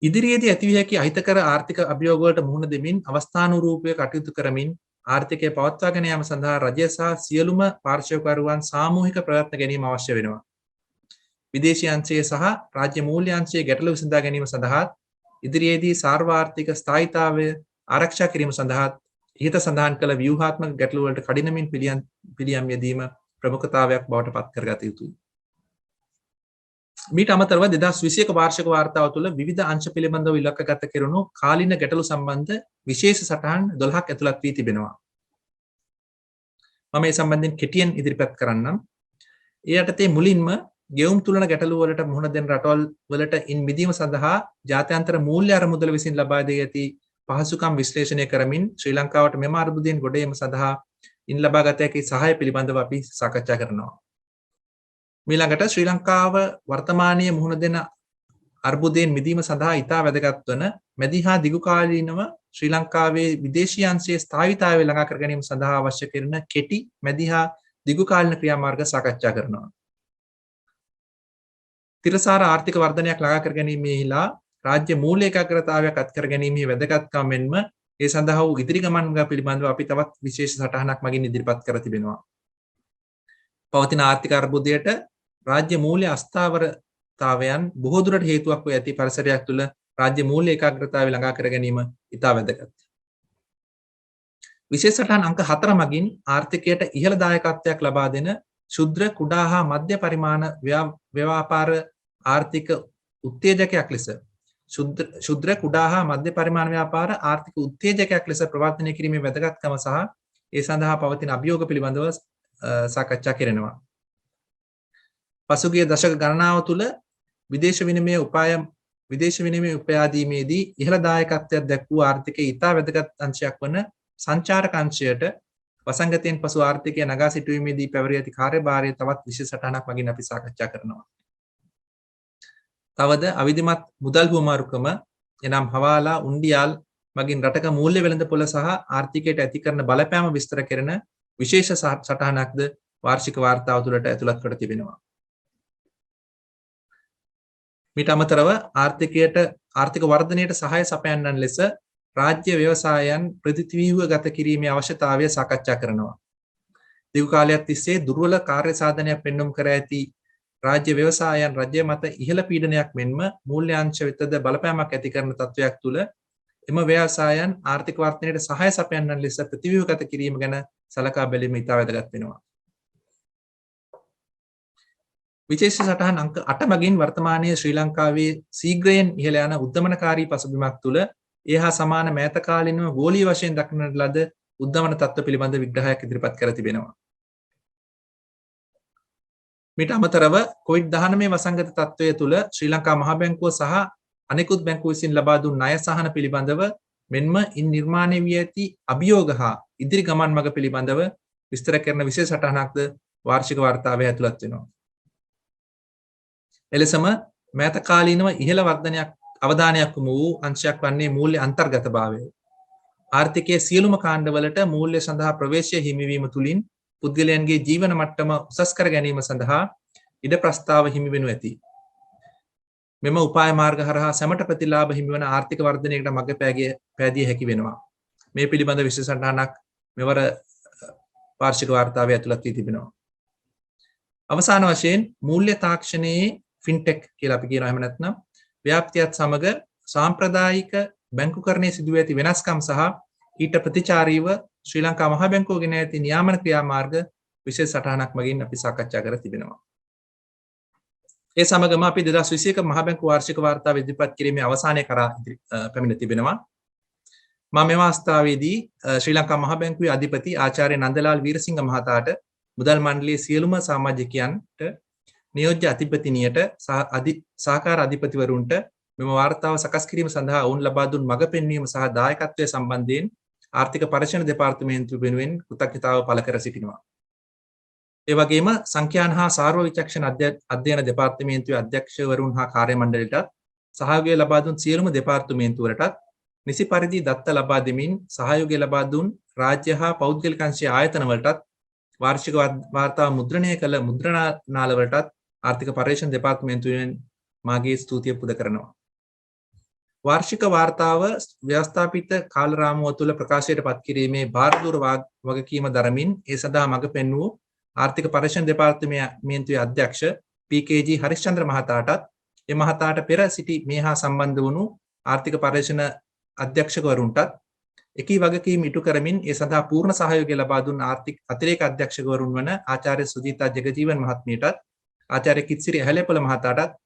ඉදිරියේදී ඇතිවිය හැකි අහිතකර ආර්ථික අභියෝග වලට මුහුණ දෙමින් අවස්ථානුරූපව කටයුතු කරමින් ආර්ථිකය පවත්වාගෙන යාම සඳහා රජය සහ සියලුම පාර්ශ්වකරුවන් සාමූහික ප්‍රයත්න ගැනීම අවශ්‍ය වෙනවා. විදේශීය අංශයේ සහ රාජ්‍ය මූල්‍ය අංශයේ ගැටලු විසඳා ගැනීම සඳහා ඉදිරියේදී සාර්වාර්ථික ස්ථායීතාවය ආරක්ෂා කිරීම සඳහා ඉහත සඳහන් කළ ව්‍යුහාත්මක ගැටලු වලට කඩිනමින් පිළියම් යෙදීම ප්‍රමුඛතාවයක් බවට පත් කරගත යුතුයි. මීට අමතරව 2021 වාර්ෂික වාර්තාව තුළ විවිධ අංශ පිළිබඳව ඉලක්කගත කෙරුණු කාලීන ගැටලු සම්බන්ධ විශේෂ සටහන් 12ක් ඇතුළත් වී තිබෙනවා. මම මේ සම්බන්ධයෙන් කෙටියෙන් ඉදිරිපත් කරන්නම්. ඒ යටතේ මුලින්ම ගෙවුම් තුලන ගැටලු වලට මුහුණ දෙන රටවල් වලට ඉන් මිදීම සඳහා ජාත්‍යන්තර මූල්‍ය අරමුදල විසින් ලබා දී ඇති පහසුකම් විශ්ලේෂණය කරමින් ශ්‍රී ලංකාවට මෙම අර්බුදයෙන් ගොඩ ඒම සඳහා ඉන් ලබාගත හැකි සහාය පිළිබඳව අපි සාකච්ඡා කරනවා. මීළඟට ශ්‍රී ලංකාව වර්තමානයේ මුහුණ දෙන අර්බුදයෙන් මිදීම සඳහා ඉතා වැදගත් වන මැදි හා දිගු කාලීනව ශ්‍රී ලංකාවේ විදේශීය අංශයේ ස්ථායීතාවය ළඟා කර ගැනීම සඳහා අවශ්‍ය කරන කෙටි මැදි හා දිගු කාලීන ක්‍රියාමාර්ග සාකච්ඡා කරනවා. තිරසාර ආර්ථික වර්ධනයක් ළඟා කර ගැනීමෙහිලා රාජ්‍ය මූල්‍ය ඒකාග්‍රතාවයක් අත්කර ගැනීමේ වැදගත්කම මෙන්ම ඒ සඳහා වූ ඉදිරි ගමන් පිළිබඳව අපි තවත් විශේෂ සටහනක් මගින් ඉදිරිපත් කර තිබෙනවා. පවතින ආර්ථික අර්බුදයට රාජ්‍ය මූල්‍ය අස්ථාවරතාවයන් බොහෝ දුරට හේතුවක් වී ඇති පරිසරයක් තුළ රාජ්‍ය මූල්‍ය ඒකාග්‍රතාවය ළඟා කර ගැනීම ඉතා වැදගත්. විශේෂ සටහන් අංක 4 මගින් ආර්ථිකයට ඉහළ දායකත්වයක් ලබා දෙන ශුද්‍ර කුඩා හා මධ්‍ය පරිමාණ ව්‍යාපාර ආර්ථික උත්තේජකයක් ලෙස ශුද්‍ර කුඩා හා මධ්‍ය පරිමාණ ව්‍යාපාර ආර්ථික උත්තේජකයක් ලෙස ප්‍රවර්ධනය කිරීමේ වැදගත්කම සහ ඒ සඳහා පවතින අභියෝග පිළිබඳව සාකච්ඡා කරනවා. පසුගිය දශක ගණනාව තුළ විදේශ විනිමය උපයාදීමේදී ඉහළ දායකත්වයක් දැක් වූ ආර්ථිකයේ ඉතා වැදගත් අංශයක් වන සංචාරක අංශයට වසංගතයෙන් පසු ආර්ථිකය නගා සිටුවීමේදී පැවරී ඇති කාර්යභාරය තවත් විශේෂ සටහනක් මගින් අපි සාකච්ඡා කරනවා. තවද අවිධිමත් මුදල් හුවමාරුකම එනම් හවාලා උන්ඩියාල් මගින් රටක මූල්‍ය වෙළඳපොළ සහ ආර්ථිකයට ඇති කරන බලපෑම විස්තර කරන විශේෂ සටහනක්ද වාර්ෂික වාර්තාව තුළට ඇතුළත් කර තිබෙනවා. මීට අමතරව ආර්ථික වර්ධනයට සහාය සපයන්නන් ලෙස රාජ්‍ය ව්‍යවසායයන් ප්‍රතිව්‍යුහගත කිරීමේ අවශ්‍යතාවය සාකච්ඡා කරනවා. දීර්ඝ කාලයක් තිස්සේ දුර්වල කාර්ය සාධනයක් පෙන්වුම් කර ඇති රාජ්‍ය ව්‍යවසායයන් රජය මත ඉහළ පීඩනයක් මෙන්ම මූල්‍ය අංශ වෙතද බලපෑමක් ඇති කරන තත්ත්වයක් තුළ එම ව්‍යවසායයන් ආර්ථික වර්ධනයට සහාය සපයන්නන් ලෙස ප්‍රතිව්‍යුහගත කිරීම ගැන සලකා බැලීම ඉතා වැදගත් වෙනවා. විශේෂ සටහන් අංක 8 මගින් වර්තමානයේ ශ්‍රී ලංකාවේ ශීඝ්‍රයෙන් ඉහළ යන උද්දමනකාරී පසුබිමක් තුළ ඒ හා සමාන මෑත කාලිනව ගෝලීය වශයෙන් දක්නට ලද උද්දමන තත්ත්ව පිළිබඳ විග්‍රහයක් ඉදිරිපත් කර තිබෙනවා. මීට අමතරව COVID-19 වසංගත තත්ත්වය තුළ ශ්‍රී ලංකා මහ බැංකුව සහ අනෙකුත් බැංකු විසින් ලබා දුන් ණය සහන පිළිබඳව මෙන්ම ඉන් නිර්මාණය වී ඇති අභියෝග හා ඉදිරි ගමන් මඟ පිළිබඳව විස්තර කරන විශේෂ සටහනක්ද වාර්ෂික වාර්තාවේ ඇතුළත් වෙනවා. එලෙසම මෑත කාලීනව ඉහළ අවධානයක් වූ අංශයක් වන්නේ මූල්‍ය අන්තර්ගතභාවය. ආර්ථිකයේ සියලුම කාණ්ඩවලට මූල්‍ය සඳහා ප්‍රවේශය හිමිවීම තුළින් පුද්ගලයන්ගේ ජීවන මට්ටම උසස් කර ගැනීම සඳහා ඉඩ ප්‍රස්තාව හිමි වෙනු ඇති. මෙම උපාය මාර්ග හරහා සැමට ප්‍රතිලාභ හිමිවන ආර්ථික වර්ධනයකට මඟ පෑදිය හැකි වෙනවා. මේ පිළිබඳ විශේෂ සටහනක් මෙවර වාර්ෂික වාර්තාවේ ඇතුළත් වී තිබෙනවා. අවසාන වශයෙන් මූල්‍ය තාක්ෂණයේ ෆින්ටෙක් කියලා අපි කියනවා. එහෙම නැත්නම් ව්‍යාප්තියත් සමග සාම්ප්‍රදායික බැංකුකරණයේ සිදුව ඇති වෙනස්කම් සහ ඊට ප්‍රතිචාරීව ශ්‍රී ලංකා මහ බැංකුව ගෙන ඇති නියාමන ක්‍රියාමාර්ග විශේෂ සටහනක් මගින් අපි සාකච්ඡා කර තිබෙනවා. ඒ සමගම අපි 2021 මහ බැංකුව වාර්ෂික වාර්තාව ඉදිරිපත් කිරීමේ අවසානයේ කරා පැමිණ තිබෙනවා. මම මෙම අවස්ථාවේදී ශ්‍රී ලංකා මහ බැංකුවේ අධිපති ආචාර්ය නන්දලාල් වීරසිංහ මහතාට මුදල් මණ්ඩලයේ සියලුම සමාජිකයන්ට නියෝජ්‍ය අධිපතිනියට සහකාර අධිපතිවරුන්ට මෙම වාර්තාව සකස් කිරීම සඳහා ඔවුන් ලබා දුන් මඟ පෙන්වීම සහ දායකත්වය සම්බන්ධයෙන් ආර්ථික පරීක්ෂණ දෙපාර්තමේන්තුව වෙනුවෙන් කෘතඥතාව පළ කර සිටිනවා. ඒ වගේම සංඛ්‍යාන හා සාර්ව විචක්ෂණ අධ්‍යයන දෙපාර්තමේන්තුවේ අධ්‍යක්ෂවරුන් හා කාර්ය මණ්ඩලයටත් සහයෝගය ලබා දුන් සියලුම දෙපාර්තමේන්තුවලටත් නිසි පරිදි දත්ත ලබා දෙමින් සහයෝගය ලබා දුන් රාජ්‍ය හා පෞද්ගලික අංශීය ආයතනවලටත් වාර්ෂික වාර්තාව මුද්‍රණය කළ මුද්‍රණාලවලටත් ආර්ථික පරීක්ෂණ දෙපාර්තමේන්තුවෙන් මාගේ ස්තුතිය පුද කරනවා. වාර්ෂික වාර්තාව ව්‍යවස්ථාපිත කාල රාමුව තුළ ප්‍රකාශයට පත් කිරීමේ භාරදූර වගකීම දරමින් ඒ සඳහා මඟ පෙන්වූ ආර්ථික පරීක්ෂණ දෙපාර්තමේන්තුවේ අධ්‍යක්ෂ පී.කේ.ජී. හරිශ්චන්ද්‍ර මහතාටත් ඒ මහතාට පෙර සිටි මේ හා සම්බන්ධ වුණු ආර්ථික පරීක්ෂණ අධ්‍යක්ෂකවරුන්ටත් එකී වගකීම් ඉටු කරමින් ඒ සඳහා පූර්ණ සහයෝගය ලබා දුන් ආර්ථික අතිරේක අධ්‍යක්ෂකවරුන් වන ආචාර්ය සුජීතා ජගජීවන් මහත්මියටත් ආචාර්ය කිත්සිරි ඇහැලේපොළ මහතාටත්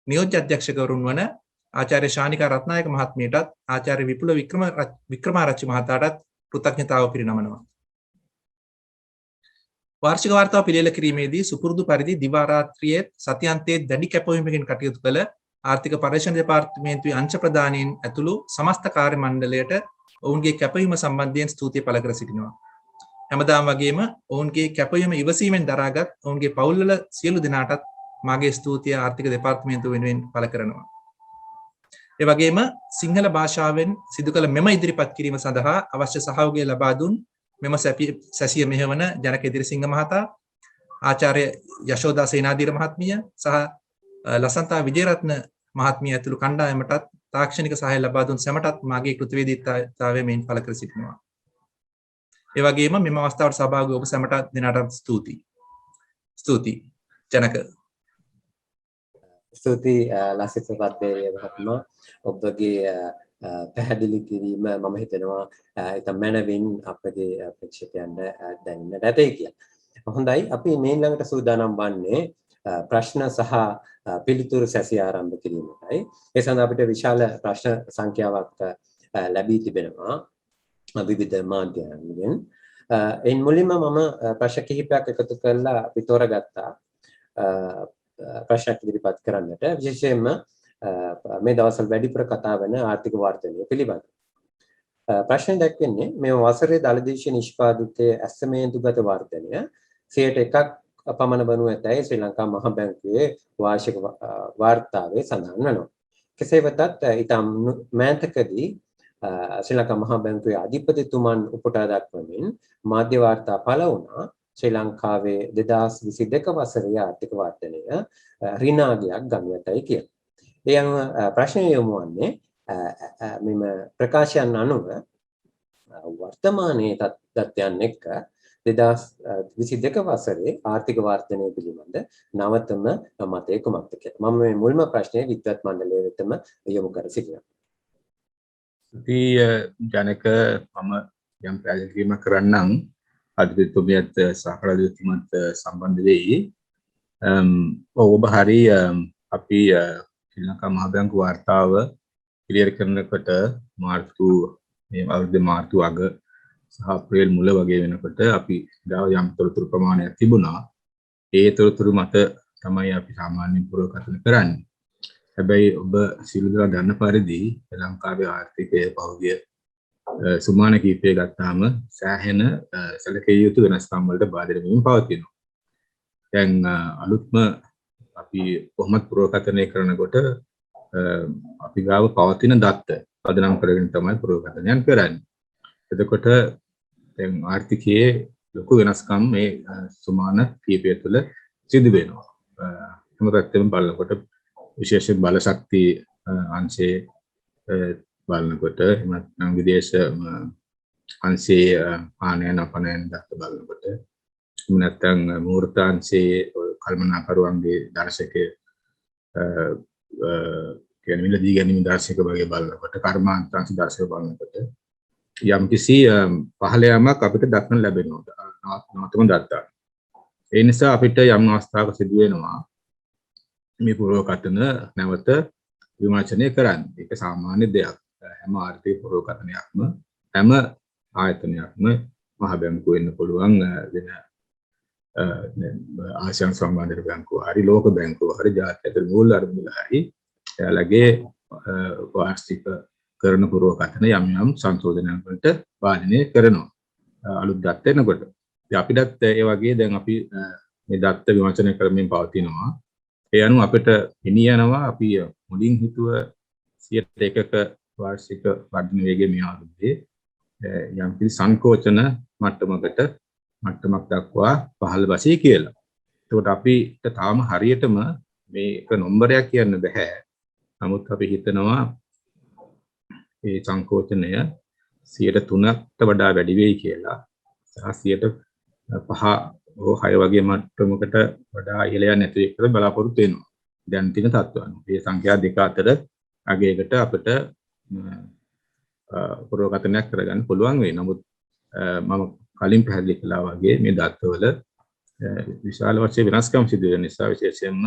නියෝජ්‍ය අධ්‍යක්ෂකවරුන් වන ආචාර්ය ශානිකා රත්නායක මහත්මියටත් ආචාර්ය විපුල වික්‍රමාරච්චි මහතාටත් කෘතඥතාව පිරිනමනවා. වාර්ෂික වාර්තාව පිළියෙල කිරීමේදී සුපුරුදු පරිදි දිවා රාත්‍රියේ සතියන්තයේ දැඩි කැපවීමකින් කටයුතු කළ ආර්ථික පරීක්ෂණ දෙපාර්තමේන්තුවේ අංශ ප්‍රධානීන් ඇතුළු සමස්ත කාර්ය මණ්ඩලයට ඔවුන්ගේ කැපවීම සම්බන්ධයෙන් ස්තුතිය පළ කර සිටිනවා. හැමදාම වගේම ඔවුන්ගේ කැපවීම ඉවසීමෙන් දරාගත් ඔවුන්ගේ පවුල්වල සියලු දෙනාටත් මාගේ ස්තුතිය ආර්ථික දෙපාර්තමේන්තුව වෙනුවෙන් පළ කරනවා. ඒ වගේම සිංහල භාෂාවෙන් සිදු කළ මෙම ඉදිරිපත් කිරීම සඳහා අවශ්‍ය සහයෝගය ලබා දුන් මෙම සැසිය මෙහෙවන ජනක ඉදිරිසිංහ මහතා, ආචාර්ය යශෝදා සේනාධීර මහත්මිය සහ ලසන්තා විජේරත්න මහත්මිය ඇතුළු කණ්ඩායමටත් තාක්ෂණික සහාය ලබා දුන් සැමටත් මාගේ කෘතවේදීතාවය මෙයින් පළ කර සිටිනවා. ඒ වගේම මෙම අවස්ථාවට සහභාගී ඔබ සැමට දෙනාටත් ස්තුතියි. ස්තුතියි ජනක. ස්තුතියි ලසිත පද්දේය මහත්මයා, ඔබගේ පැහැදිලි කිරීම මම හිතනවා ඉතින් මනවින් අපගේ ප්‍රේක්ෂකයන්ට දැනෙන්නට ඇතයි කියලා. හොඳයි, අපි මේ ළඟට සූදානම් වන්නේ ප්‍රශ්න සහ පිළිතුරු සැසිය ආරම්භ කිරීමටයි. ඒ සඳහා අපිට විශාල ප්‍රශ්න සංඛ්‍යාවක් ලැබී තිබෙනවා විවිධ මාධ්‍යයන්ගෙන්. එයින් මුලින්ම මම ප්‍රශ්න කිහිපයක් එකතු කරලා අපි තෝරගත්තා ප්‍රශ්නක් ඉදිරිපත් කරන්නට. විශේෂයෙන්ම මේ දවස්වල වැඩිපුර කතා වෙන ආර්ථික වර්ධනය පිළිබඳ. ප්‍රශ්න දක්වන්නේ මේ වසරේ දළදේශීය නිෂ්පාදිතයේ ඇස්සමේන්තුගත වර්ධනය 101ක් පමණ වනු ඇතැයි ශ්‍රී ලංකා මහ බැංකුවේ වාර්ෂික වාර්තාවේ සඳහන් වෙනවා. කෙසේ වෙතත් ඊටම මෑතකදී ශ්‍රී ලංකා මහ බැංකුවේ අධිපතිතුමන් උපුටා දක්වමින් මාධ්‍ය වාර්තා පළ වුණා. ශ්‍රී ලංකාවේ 2022 වසරේ ආර්ථික වර්ධනය ඍණාගයක් ගනු ඇතැයි කියලා. ඒ අනුව ප්‍රශ්නය යොමු වන්නේ මෙම ප්‍රකාශයන් අනුව වර්තමානයේ තත්ත්වයන් එක්ක 2022 වසරේ ආර්ථික වර්ධනය පිළිබඳ නවතම මතය කුමක්ද කියලා. මම මේ මුල්ම ප්‍රශ්නය විද්වත් මණ්ඩලය වෙතම යොමු කර සිටිනවා. ජනක මම යම් පැහැදිලිවීමක් කරන්නම් අධිපතිතුමියත් සහකාරීතුමත් සම්බන්ධ වෙයි. ඔබ හරි අපි ශ්‍රී ලංකා මහ බැංකුව වාර්තාව ක්ලියර් කරනකොට මාර්තු අග සහ අප්‍රේල් මුල වගේ වෙනකොට අපි යම් තොරතුරු ප්‍රමාණයක් තිබුණා. ඒ තොරතුරු මත තමයි අපි සාමාන්‍යයෙන් පුරවකථන කරන්නේ. හැබැයි ඔබ සියලු දෙනා දන්න පරිදි ශ්‍රී ලංකාවේ ආර්ථිකය පහුගිය සුමාන කීපය ගත්තාම සෑහෙන සැලකිය යුතු වෙනස්කම් වලට බාධා වෙමින් පවතිනවා. දැන් අලුත්ම අපි කොහොමද පුරවකථනය කරනකොට අපි ගාව පවතින දත්ත පදනම් කරගෙන තමයි පුරවකථනයන් කරන්නේ. එතකොට දැන් ආර්ථිකයේ ලොකු වෙනස්කම් මේ සුමාන කීපය තුළ සිදු වෙනවා. හැම පැත්තෙම බලනකොට විශේෂයෙන් බල ශක්තිය අංශයේ බලනකොට එහෙම නැත්නම් විදේශ අංශයේ ආනයන අපනයන දත්ත බලනකොට එහෙම නැත්නම් මූර්ත අංශයේ කල්පනාකරුවන්ගේ දර්ශකයේ කියන්නේ මිලදී ගැනීම දර්ශක වගේ බලනකොට කර්මාන්ත අංශ දර්ශක බලනකොට යම්කිසි පහළ යාමක් අපිට දක්නට ලැබෙනවා නවතම දත්තා. ඒ නිසා අපිට යම් අවස්ථාවක සිදු වෙනවා මේ පුරවකතන නැවත විමර්ශනය කරන්න. ඒක සාමාන්‍ය දෙයක්. හැම ආර්ථික පුරවකතනයක්ම හැම ආයතනයක්ම මහ බැංකුව වෙන්න පුළුවන් වෙන ආසියානු සම්බන්ධ බැංකුව හරි ලෝක බැංකුව හරි ජාත්‍යන්තර මූල්‍ය අරමුදල හරි එයාලගේ වාර්ෂික කරන පුරවකතන යම් යම් සංශෝධනයන් වලට වාදනය කරනවා. අලුත් දත්ත එනකොට. ඉතින් අපිටත් ඒ වගේ දැන් අපි මේ දත්ත විමර්ශනය කරමින් පවතිනවා. ඒ අනුව අපිට හිමියනවා අපි මුලින් හිතුව 101ක වාර්ෂික වර්ධන වේගය මේ අවුරුද්දේ යම් කිසි සංකෝචන මට්ටමක් දක්වා පහළ බසී කියලා. ඒකට අපිට තාම හරියටම මේක නම්බරයක් කියන්න බෑ. නමුත් අපි හිතනවා මේ සංකෝචනය 3%ට වඩා වැඩි වෙයි කියලා. සහ 5% හෝ 6 වගේ මට්ටමකට වඩා ඉහළ යන්නේ නැති එකට බලාපොරොත්තු වෙනවා. දැන් තියෙන තත්ත්වයන්. මේ සංඛ්‍යා දෙක අතර අගයකට අපිට පුරවකතනයක් කරගන්න පුළුවන් වෙයි. නමුත් මම කලින් පැහැදිලි කළා වගේ මේ දත්තවල විශාල වශයෙන් වෙනස්කම් සිදු වෙන නිසා විශේෂයෙන්ම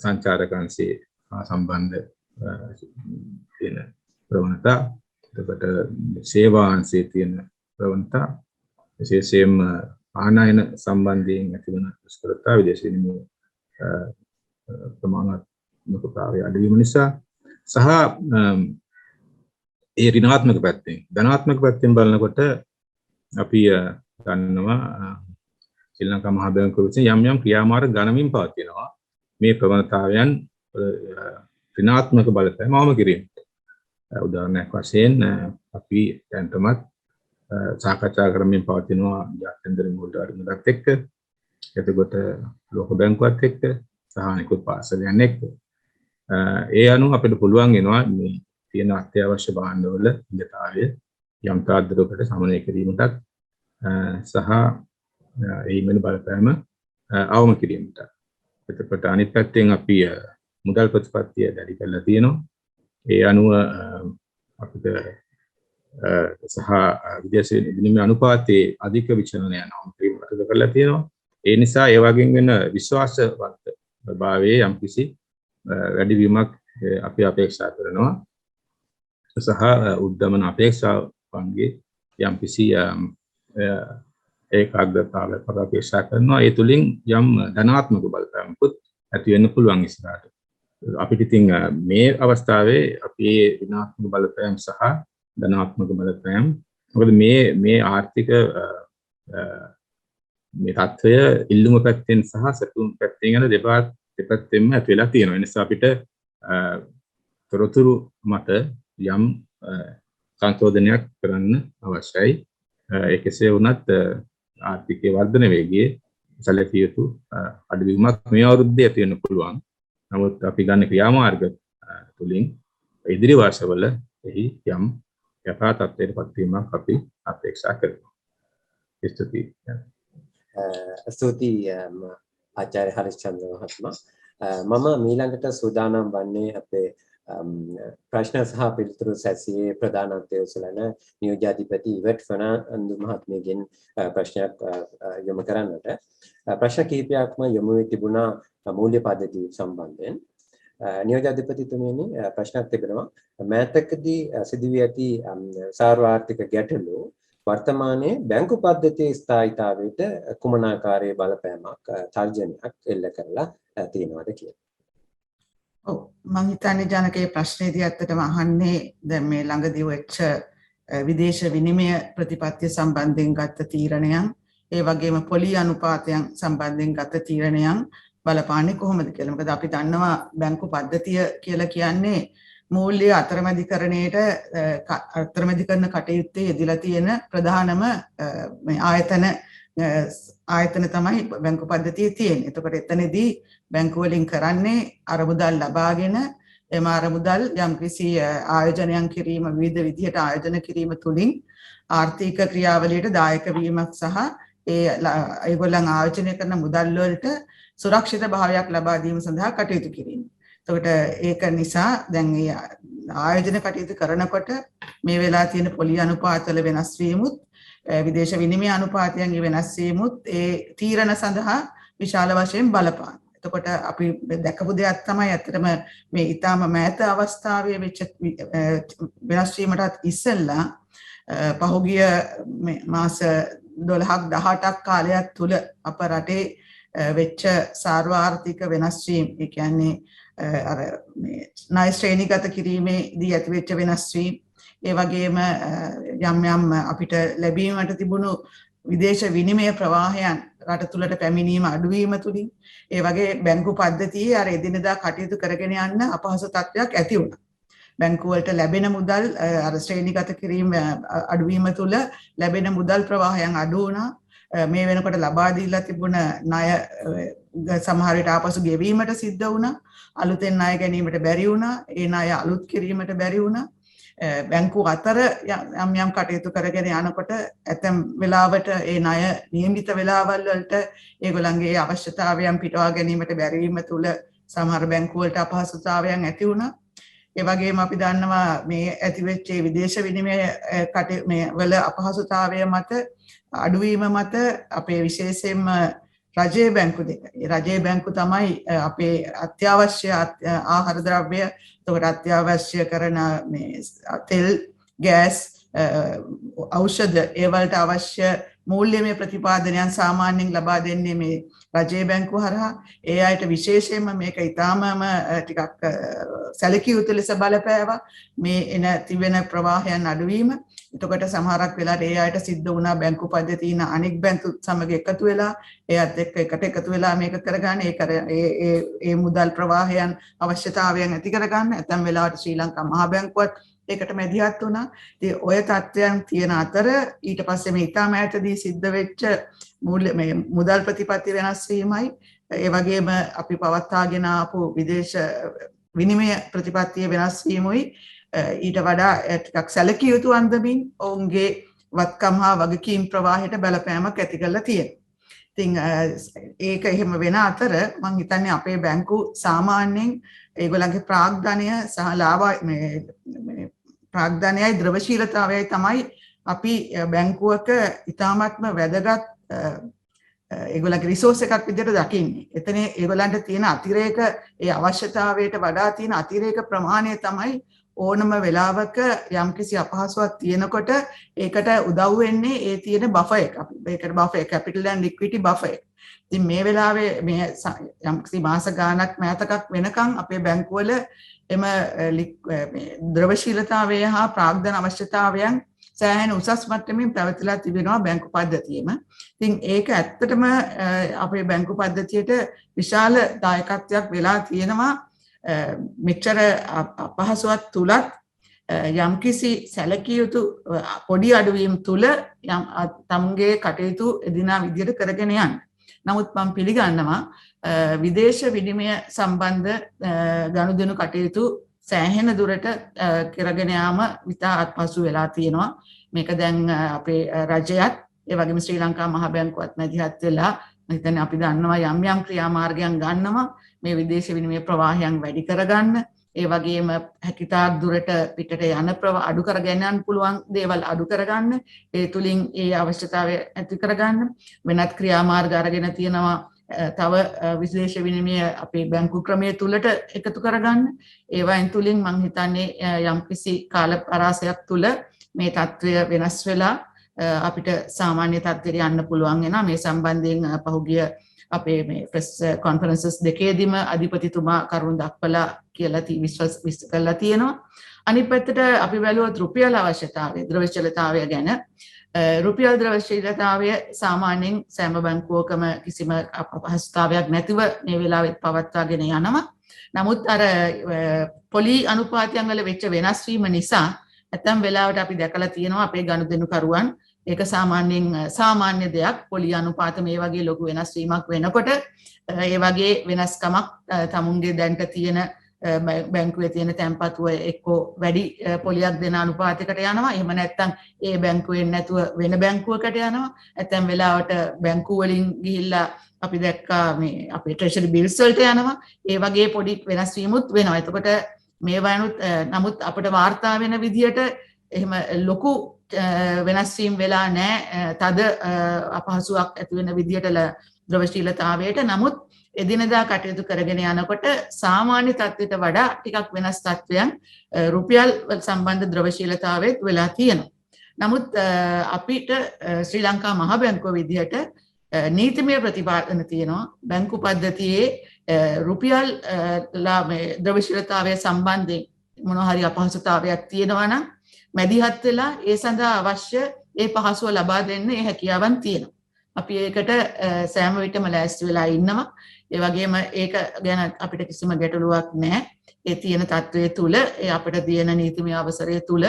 සංචාරකංශයේ සම්බන්ධ තියෙන ප්‍රවණතා, එතකොට සේවාංශයේ තියෙන ප්‍රවණතා, විශේෂයෙන්ම ආනයන සම්බන්ධයෙන් ඇතිවන දුෂ්කරතා, විදේශ විනිමය ප්‍රමාණාත්මකතාවය අඩු වීම නිසා සහ ඒ ඍණාත්මක පැත්තෙන් ධනාත්මක පැත්තෙන් බලනකොට අපි දන්නවා ශ්‍රී ලංකා මහ බැංකුව විසින් යම් ක්‍රියාමාර්ග ගණමින් පවතිනවා මේ ප්‍රවණතාවයන් ඍණාත්මක බලපෑම අවම කිරීමට. උදාහරණයක් වශයෙන් අපි දැන්ටමත් සාකච්ඡා කරමින් පවතිනවා ජාත්‍යන්තර මූල්‍ය අරමුදලත් එක්ක, එතකොට ලෝක බැංකුවත් එක්ක සහ අනිකුත් පාසලයන් එක්ක. ඒ අනුව අපිට පුළුවන් වෙනවා මේ තියෙන අත්‍යවශ්‍ය භාණ්ඩවල ඉඳතාවය යම් තාද්දරකට සමනය කිරීමටත් සහ ඒ මෙන්න බලපෑම අවම කිරීමට. එතකොට අනිත් පැත්තෙන් අපි මුදල් ප්‍රතිපත්තිය දැඩි කරලා තියෙනවා. ඒ අනුව අපිට සහ විදේශ විනිමය අනුපාතයේ අධික විචලනයන් අවම කරලා තියෙනවා. ඒ නිසා ඒ වගේ වෙන විශ්වාසවත් භාවයේ යම්කිසි වැඩිවීමක් අපි අපේක්ෂා කරනවා. සහ උද්දමන අපේක්ෂාවන්ගේ යම්කිසි ඒකාග්‍රතාවයක් අපේක්ෂා කරනවා. ඒ තුලින් යම් ධනාත්මක බලපෑමකුත් ඇති වෙන්න පුළුවන් ඉස්සරහට. අපිට ඉතින් මේ අවස්ථාවේ අපි ඍණාත්මක බලපෑම් සහ ධනාත්මක බලපෑම්, මොකද මේ ආර්ථික මේ තත්ත්වය ඉල්ලුම පැත්තෙන් සහ සතුන් පැත්තෙන් යන දෙපැත්තෙන්ම ඇති වෙලා තියෙනවා. ඒ නිසා අපිට තොරතුරු මත යම් සංශෝධනයක් කරන්න අවශ්‍යයි. ඒ කෙසේ වුණත් ආර්ථිකයේ වර්ධන වේගයේ සැලකිය යුතු අඩුවීමක් මේ අවුරුද්දේ ඇති වෙන්න පුළුවන්. නමුත් අපි ගන්න ක්‍රියාමාර්ග තුලින් ඉදිරි වර්ෂවල එහි යම් යථා තත්ත්වයට පත්වීමක් අපි අපේක්ෂා කරනවා. ස්තුතියි ආචාර්ය හරිස්චන්ද්‍ර මහත්මයා. මම ඊළඟට සූදානම් වන්නේ අපේ ප්‍රශ්න සහ පිළිතුරු සැසියේ ප්‍රධානත්වය උසලන නියෝජ්‍යාධිපති ඉවට් ෆර්නාන්ඩු මහත්මියගෙන් ප්‍රශ්නයක් යොමු කරන්නට. ප්‍රශ්න කිහිපයක්ම යොමු වී තිබුණා මූල්‍ය පද්ධතිය සම්බන්ධයෙන්. නියෝජ්‍යාධිපතිතුමියනි, ප්‍රශ්නයක් තිබෙනවා. මෑතකදී සිදුවී ඇති සාර්වාර්ථික ගැටලු වර්තමානයේ බැංකු පද්ධතියේ ස්ථායීතාවයට කුමන ආකාරයේ බලපෑමක් තර්ජනයක් එල්ල කරලා තියෙනවද කියලා. ඔව්, මම හිතන්නේ ජනකේ ප්‍රශ්නේදී ඇත්තටම අහන්නේ දැන් මේ ළඟදී වෙච්ච විදේශ විනිමය ප්‍රතිපත්තිය සම්බන්ධයෙන් ගත්ත තීරණයන්, ඒ වගේම පොලි අනුපාතයන් සම්බන්ධයෙන් ගත්ත තීරණයන් බලපාන්නේ කොහොමද කියලා. මොකද අපි දන්නවා බැංකු පද්ධතිය කියලා කියන්නේ මූල්‍ය අතරමැදිකරණයට අතරමැදි කරන කටයුත්තේ යෙදලා තියෙන ප්‍රධානම මේ ආයතන තමයි බැංකු පද්ධතියේ තියෙන්නේ. එතකොට එතනදී බැංකු වලින් කරන්නේ අරමුදල් ලබාගෙන එම අරමුදල් යම්කිසි ආයෝජනයන් කිරීම, විවිධ විදිහට ආයෝජන කිරීම තුළින් ආර්ථික ක්‍රියාවලියට දායක වීමක් සහ ඒගොල්ලන් ආයෝජනය කරන මුදල් වලට සුරක්ෂිත භාවයක් ලබා දීම සඳහා කටයුතු කිරීම. එතකොට ඒක නිසා දැන් මේ ආයෝජන කටයුතු කරනකොට මේ වෙලා තියෙන පොලි අනුපාතවල වෙනස් වීමුත්, විදේශ විනිමය අනුපාතයන්ගේ වෙනස් වීමුත් ඒ තීරණ සඳහා විශාල වශයෙන් බලපාන. එතකොට අපි දැකපු දෙයක් තමයි ඇත්තටම මේ ඊටාම මෑත අවස්ථාවේ වෙච්ච වෙනස් වීමටත් ඉස්සෙල්ලා පහුගිය මාස 12ක් 18ක් කාලයක් තුල අප රටේ වෙච්ච සාර්වාර්ථික වෙනස් වීම ඒ කියන්නේ අර මේ ණය ශ්‍රේණිගත කිරීමේදී ඇතිවෙච්ච වෙනස් වීම ඒ වගේම යම් අපිට ලැබීමට තිබුණු විදේශ විනිමය ප්‍රවාහයන් රට තුළට පැමිණීම අඩුවීම තුලින් ඒ වගේ බැංකු පද්ධතියේ අර එදිනෙදා කටයුතු කරගෙන යන්න අපහසු තත්ත්වයක් ඇති වුණා. බැංකු වලට ලැබෙන මුදල් අර ශ්‍රේණිගත කිරීම අඩුවීම තුල ලැබෙන මුදල් ප්‍රවාහයන් අඩු වුණා. මේ වෙනකොට ලබා දීලා තිබුණ ණය සමහර විට ආපසු ගෙවීමට සිද්ධ වුණා. අලුතෙන් ණය ගැනීමට බැරි වුණා. ඒ ණය අලුත් කිරීමට බැරි වුණා. බැංකු අතර යම් කටයුතු කරගෙන යනකොට ඇතැම් වෙලාවට ඒ ණය නියමිත වෙලාවල් වලට ඒගොල්ලන්ගේ අවශ්‍යතාවයන් පිටවා ගැනීමට බැරි වීම තුල සමහර බැංකු වලට අපහසුතාවයන් ඇති වුණා. ඒ වගේම අපි දන්නවා මේ ඇතිවෙච්ච විදේශ විනිමය මේ වල අපහසුතාවය මත අඩුවීම මත අපේ විශේෂයෙන්ම රජයේ බැංකු දෙක. ඒ රජයේ බැංකු තමයි අපේ අත්‍යවශ්‍ය ආහාර ද්‍රව්‍ය, එතකොට අත්‍යවශ්‍ය කරන මේ තෙල්, ගෑස්, ඖෂධ ඒ වලට අවශ්‍ය මූල්‍යමය ප්‍රතිපාදනයන් සාමාන්‍යයෙන් ලබා දෙන්නේ මේ රජයේ බැංකුව හරහා. ඒ අයට විශේෂයෙන්ම මේක ඊටාමම ටිකක් සැලකිය යුතු ලෙස බලපෑවා මේ එන තිබෙන ප්‍රවාහයන් අඩුවීම. එතකොට සමහරක් වෙලාවට ඒ අයට සිද්ධ වුණා බැංකු පද්ධතියන අනෙක් බැංකු සමග එකතු වෙලා එයත් එක්ක එකට එකතු වෙලා මේක කරගන්න ඒ මුදල් ප්‍රවාහයන් අවශ්‍යතාවයන් ඇති කරගන්න. ඇතැම් වෙලාවට ශ්‍රී ලංකා මහා බැංකුවත් ඒකට මැදිහත් වුණා. ඉතින් ඔය තත්ත්වයන් තියෙන අතර ඊට පස්සේ මේ ඉතාම ඈතදී සිද්ධ වෙච්ච මේ මුදල් ප්‍රතිපත්ති වෙනස් වීමයි ඒ වගේම අපි පවත්වාගෙන ආපු විදේශ විනිමය ප්‍රතිපත්තිය වෙනස් වීමයි ඊට වඩා ටිකක් සැලකිය යුතු අන්දමින් ඔවුන්ගේ වත්කම් හා වගකීම් ප්‍රවාහයට බලපෑමක් ඇති කරලා තියෙනවා. ඉතින් ඒක එහෙම වෙන අතර මම හිතන්නේ අපේ බැංකු සාමාන්‍යයෙන් ඒගොල්ලන්ගේ ප්‍රාග්ධනය සහ ලාභ මේ ප්‍රාග්ධනයයි ද්‍රවශීලතාවයයි තමයි අපි බැංකුවක ඉතාමත්ම වැදගත් ඒගොල්ලන්ගේ රිසෝස් එකක් විදිහට දකින්නේ. එතන ඒගොල්ලන්ට තියෙන අතිරේක ඒ අවශ්‍යතාවයට වඩා තියෙන අතිරේක ප්‍රමාණය තමයි ඕනම වෙලාවක යම්කිසි අපහසුයක් තියෙනකොට ඒකට උදව් වෙන්නේ ඒ තියෙන බෆර් එක. අපි ඒකට buffer capital and liquidity buffer එක. ඉතින් මේ වෙලාවේ මේ යම්කිසි මාස ගාණක් මෑතකක් වෙනකන් අපේ බැංකුවල එම ද්‍රවශීලතාවය හා ප්‍රාග්ධන අවශ්‍යතාවයන් සෑහෙන උසස් මට්ටමින් පැවතිලා තිබෙනවා බැංකු පද්ධතියෙම. ඉතින් ඒක ඇත්තටම අපේ බැංකු පද්ධතියට විශාල දායකත්වයක් වෙලා තියෙනවා. මෙච්චර අපහසුවක් තුලත් යම්කිසි සැලකිය යුතු පොඩි අඩුවීම් තුල තමුන්ගේ කටයුතු එදිනා විදිහට කරගෙන යන්න. නමුත් මම පිළිගන්නවා විදේශ විනිමය සම්බන්ධ ගනුදෙනු කටයුතු සෑහෙන දුරට කරගෙන යාම විතා අත්පසු වෙලා තියෙනවා. මේක දැන් අපේ රජයත් ඒ වගේම ශ්‍රී ලංකා මහ බැංකුවත් මැදිහත් වෙලා මම හිතන්නේ අපි දන්නවා යම් ක්‍රියාමාර්ගයන් ගන්නවා මේ විදේශ විනිමය ප්‍රවාහයන් වැඩි කරගන්න. ඒ වගේම හැකිතාක් දුරට පිටට යන අඩු කරගෙන යන්න පුළුවන් දේවල් අඩු කරගන්න. ඒ තුලින් ඒ අවශ්‍යතාවය ඇති කරගන්න වෙනත් ක්‍රියාමාර්ග අරගෙන තියෙනවා. තව විදේශ විනිමය අපේ බැංකු ක්‍රමයේ තුලට එකතු කරගන්න. ඒවයින් තුලින් මම හිතන්නේ යම්කිසි කාල පරාසයක් තුල මේ තත්ත්වය වෙනස් වෙලා අපිට සාමාන්‍ය තත්ත්වයට යන්න පුළුවන් වෙනවා. මේ සම්බන්ධයෙන් පහුගිය අපේ මේ ප්‍රෙස් කොන්ෆරන්සස් දෙකේදීම අධිපතිතුමා කරුණු දක්වලා කියලා විශ්වාස කරලා තියෙනවා. අනිත් පැත්තට අපි බැලුවොත් රුපියල් අවශ්‍යතාවය ද්‍රවශීලතාවය ගැන රුපියල් ද්‍රවශීලතාවය සාමාන්‍යයෙන් සෑම බැංකුවකම කිසිම අපහසුතාවයක් නැතිව මේ වෙලාවෙත් පවත්වාගෙන යනවා. නමුත් අර පොලි අනුපාතයන් වල වෙච්ච වෙනස් වීම නිසා ඇතැම් වෙලාවට අපි දැකලා තියෙනවා අපේ ගනුදෙනුකරුවන් ඒක සාමාන්‍යයෙන් සාමාන්‍ය දෙයක් පොලි අනුපාත මේ වගේ ලොකු වෙනස් වීමක් වෙනකොට ඒ වගේ වෙනස්කමක් තමුන්ගේ දැන්ට තියෙන බැංකුවේ තියෙන තැන්පතුව එක්කෝ වැඩි පොලියක් දෙන අනුපාතයකට යනවා. එහෙම නැත්නම් ඒ බැංකුවෙන් නැතුව වෙන බැංකුවකට යනවා. ඇතැම් වෙලාවට බැංකුව වලින් ගිහිල්ලා අපි දැක්කා මේ අපේ ට්‍රෙෂරි බිල්ස් වලට යනවා. ඒ වගේ පොඩි වෙනස් වීමුත් වෙනවා. එතකොට මේ වයින්ුත් නමුත් අපිට වාර්තා වෙන විදියට එහෙම ලොකු වෙනස් වීම් වෙලා නැහැ. තද අපහසුයක් ඇති වෙන විදියට ද්‍රවශීලතාවයට. නමුත් එදිනදා කටයුතු කරගෙන යනකොට සාමාන්‍ය තත්ත්වයට වඩා ටිකක් වෙනස් තත්ත්වයන් රුපියල් සම්බන්ධ ද්‍රවශීලතාවයත් වෙලා තියෙනවා. නමුත් අපිට ශ්‍රී ලංකා මහ බැංකුව විදිහට නීතිමය ප්‍රතිපාදන තියෙනවා. බැංකු පද්ධතියේ රුපියල් ද්‍රවශීලතාවය සම්බන්ධයෙන් මොනවා හරි අපහසුතාවයක් තියෙනවා නම් මැදිහත් වෙලා ඒ සඳහා අවශ්‍ය ඒ පහසුව ලබා දෙන්න ඒ හැකියාවන් තියෙනවා. අපි ඒකට සෑම විටම ලෑස්ති වෙලා ඉන්නවා. ඒ වගේම ඒක ගැන අපිට කිසිම ගැටලුවක් නැහැ. ඒ තියෙන තත්ත්වයේ තුල ඒ අපිට තියෙන නීතිමය අවසරය තුල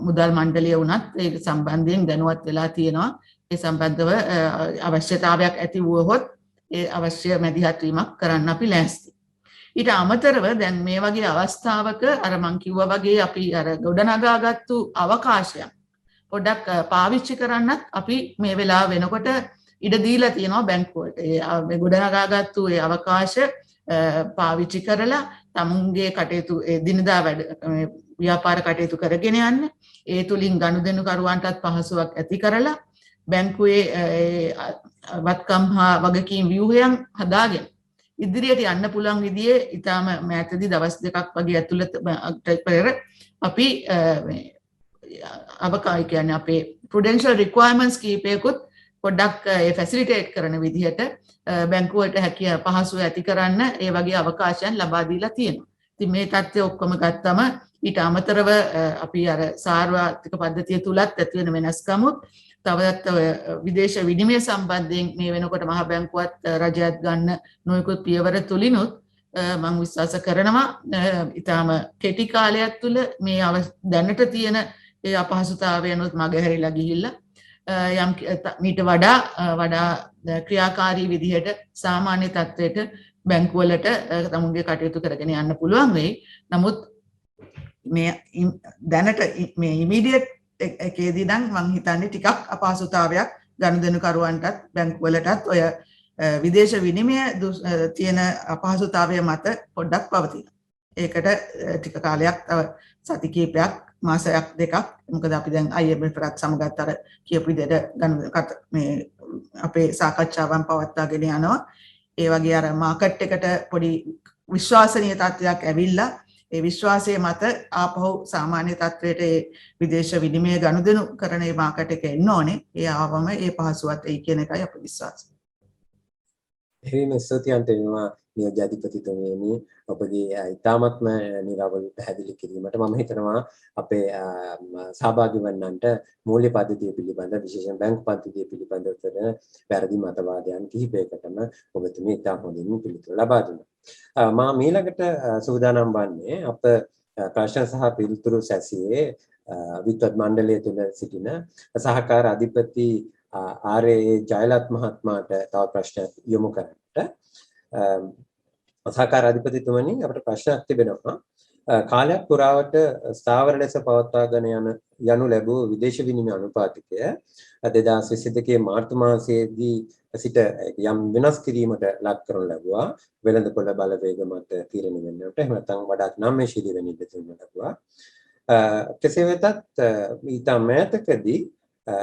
මුදල් මණ්ඩලය වුණත් ඒ සම්බන්ධයෙන් දැනුවත් වෙලා තියෙනවා. ඒ සම්බන්ධව අවශ්‍යතාවයක් ඇති වුවහොත් ඒ අවශ්‍ය මැදිහත් වීමක් කරන්න අපි ලෑස්ති. ඊට අමතරව දැන් මේ වගේ අවස්ථාවක අර මං කිව්වා වගේ අපි අර ගොඩනගාගත්තු අවකාශයක් පොඩ්ඩක් පාවිච්චි කරන්නත් අපි මේ වෙලාව වෙනකොට ඉඩ දීලා තියෙනවා බැංකුවට. ඒ ගොඩනගාගත්තු ඒ අවකාශ පාවිච්චි කරලා තමුන්ගේ කටයුතු දිනදා වැඩ ව්‍යාපාර කටයුතු කරගෙන යන්න. ඒ තුලින් ගනුදෙනුකරුවන්ටත් පහසුවක් ඇති කරලා බැංකුවේ වත්කම් හා වගකීම් ව්‍යුහයන් හදාගෙන ඉදිරියට යන්න පුළුවන් විදිහේ ඊටාම මෑතදී දවස් දෙකක් වගේ ඇතුළත පෙර අපි අවකාශ කියන්නේ අපේ prudential requirements කීපයකුත් පොඩ්ඩක් ඒ ෆැසිලිටේට් කරන විදිහට බැංකුවට හැකිය පහසුව ඇති කරන්න ඒ වගේ අවකාශයන් ලබා දීලා තියෙනවා. ඉතින් මේ தත්ත්වය ඔක්කොම ගත්තම ඊට අමතරව අපි අර සාර්වත්‍රික පද්ධතිය තුලත් ඇති වෙන වෙනස්කමුත් තවදත් විදේශ විනිමය සම්බන්ධයෙන් මේ වෙනකොට මහ බැංකුවත් රජයත් ගන්න නොයෙකුත් පියවර තුලිනුත් මම විශ්වාස කරනවා ඊටාම කෙටි කාලයක් තුල මේ දැනට තියෙන ඒ අපහසුතාවයන්ොත් මගහැරිලා ගිහිල්ලා යම් මීට වඩා ක්‍රියාකාරී විදිහට සාමාන්‍ය තත්ත්වයට බැංකුවලට තමුන්ගේ කටයුතු කරගෙන යන්න පුළුවන් වෙයි. නමුත් මේ දැනට මේ ඉමීඩියට් එකේදී නම් මම හිතන්නේ ටිකක් අපහසුතාවයක් ගනුදෙනුකරුවන්ටත් බැංකුවලටත් ඔය විදේශ විනිමය තියෙන අපහසුතාවය මත පොඩ්ඩක් පවතිනවා. ඒකට ටික කාලයක් තව සති කිහිපයක් මාසයක් දෙකක් මොකද අපි දැන් IMF රත් සමගත් අර කියපු විදිහට මේ අපේ සාකච්ඡාවන් පවත්වාගෙන යනවා. ඒ වගේ අර මාකට් එකට පොඩි විශ්වාසනීය තත්ත්වයක් ඇවිල්ලා ඒ විශ්වාසයේ මත ආපහු සාමාන්‍ය තත්ත්වයට ඒ විදේශ විනිමය ගනුදෙනු කරන ඒ මාකට් එක එන්න ඕනේ. ඒ ආවම ඒ පහසුවත් එයි කියන එකයි අපේ විශ්වාසය. එහෙම ස්තුතියන්ත වෙනවා නියෝජ්‍යාධිපතිතුමියනි ඔබගේ ඉතාමත්ම නිරවුල් පැහැදිලි කිරීමට. මම හිතනවා අපේ සහභාගී වන්නන්ට මූල්‍ය පද්ධතිය පිළිබඳ විශේෂයෙන් බැංකු පද්ධතිය පිළිබඳ කරන වැරදි මතවාදයන් කිහිපයකටම ඔබතුමිය ඉතා හොඳින් පිළිතුරු ලබා දුන්නා. මා ඊළඟට සූදානම් වන්නේ අප ප්‍රශ්න සහ පිළිතුරු සැසියේ විද්වත් මණ්ඩලය තුළ සිටින සහකාර අධිපති ආරේ ජයලත් මහත්මයාට තව ප්‍රශ්නයක් යොමු කරන්නට. සහකාර අධිපතිතුමනි අපට ප්‍රශ්නයක් තිබෙනවා. කාලයක් පුරාවට ස්ථාවර ලෙස පවත්වාගෙන යනු ලැබූ විදේශ විනිමය අනුපාතිකය 2022 මාර්තු මාසයේදී සිට යම් වෙනස් කිරීමකට ලක් කරනු ලැබුවා. වෙළඳපොළ බලවේග මත තීරණය වෙන්නට එහෙම නැත්නම් වඩාත් නම්‍යශීලී වෙන්න ඉඩ තිබෙනු ලැබුවා. කෙසේ වෙතත් ඊට මෑතකදී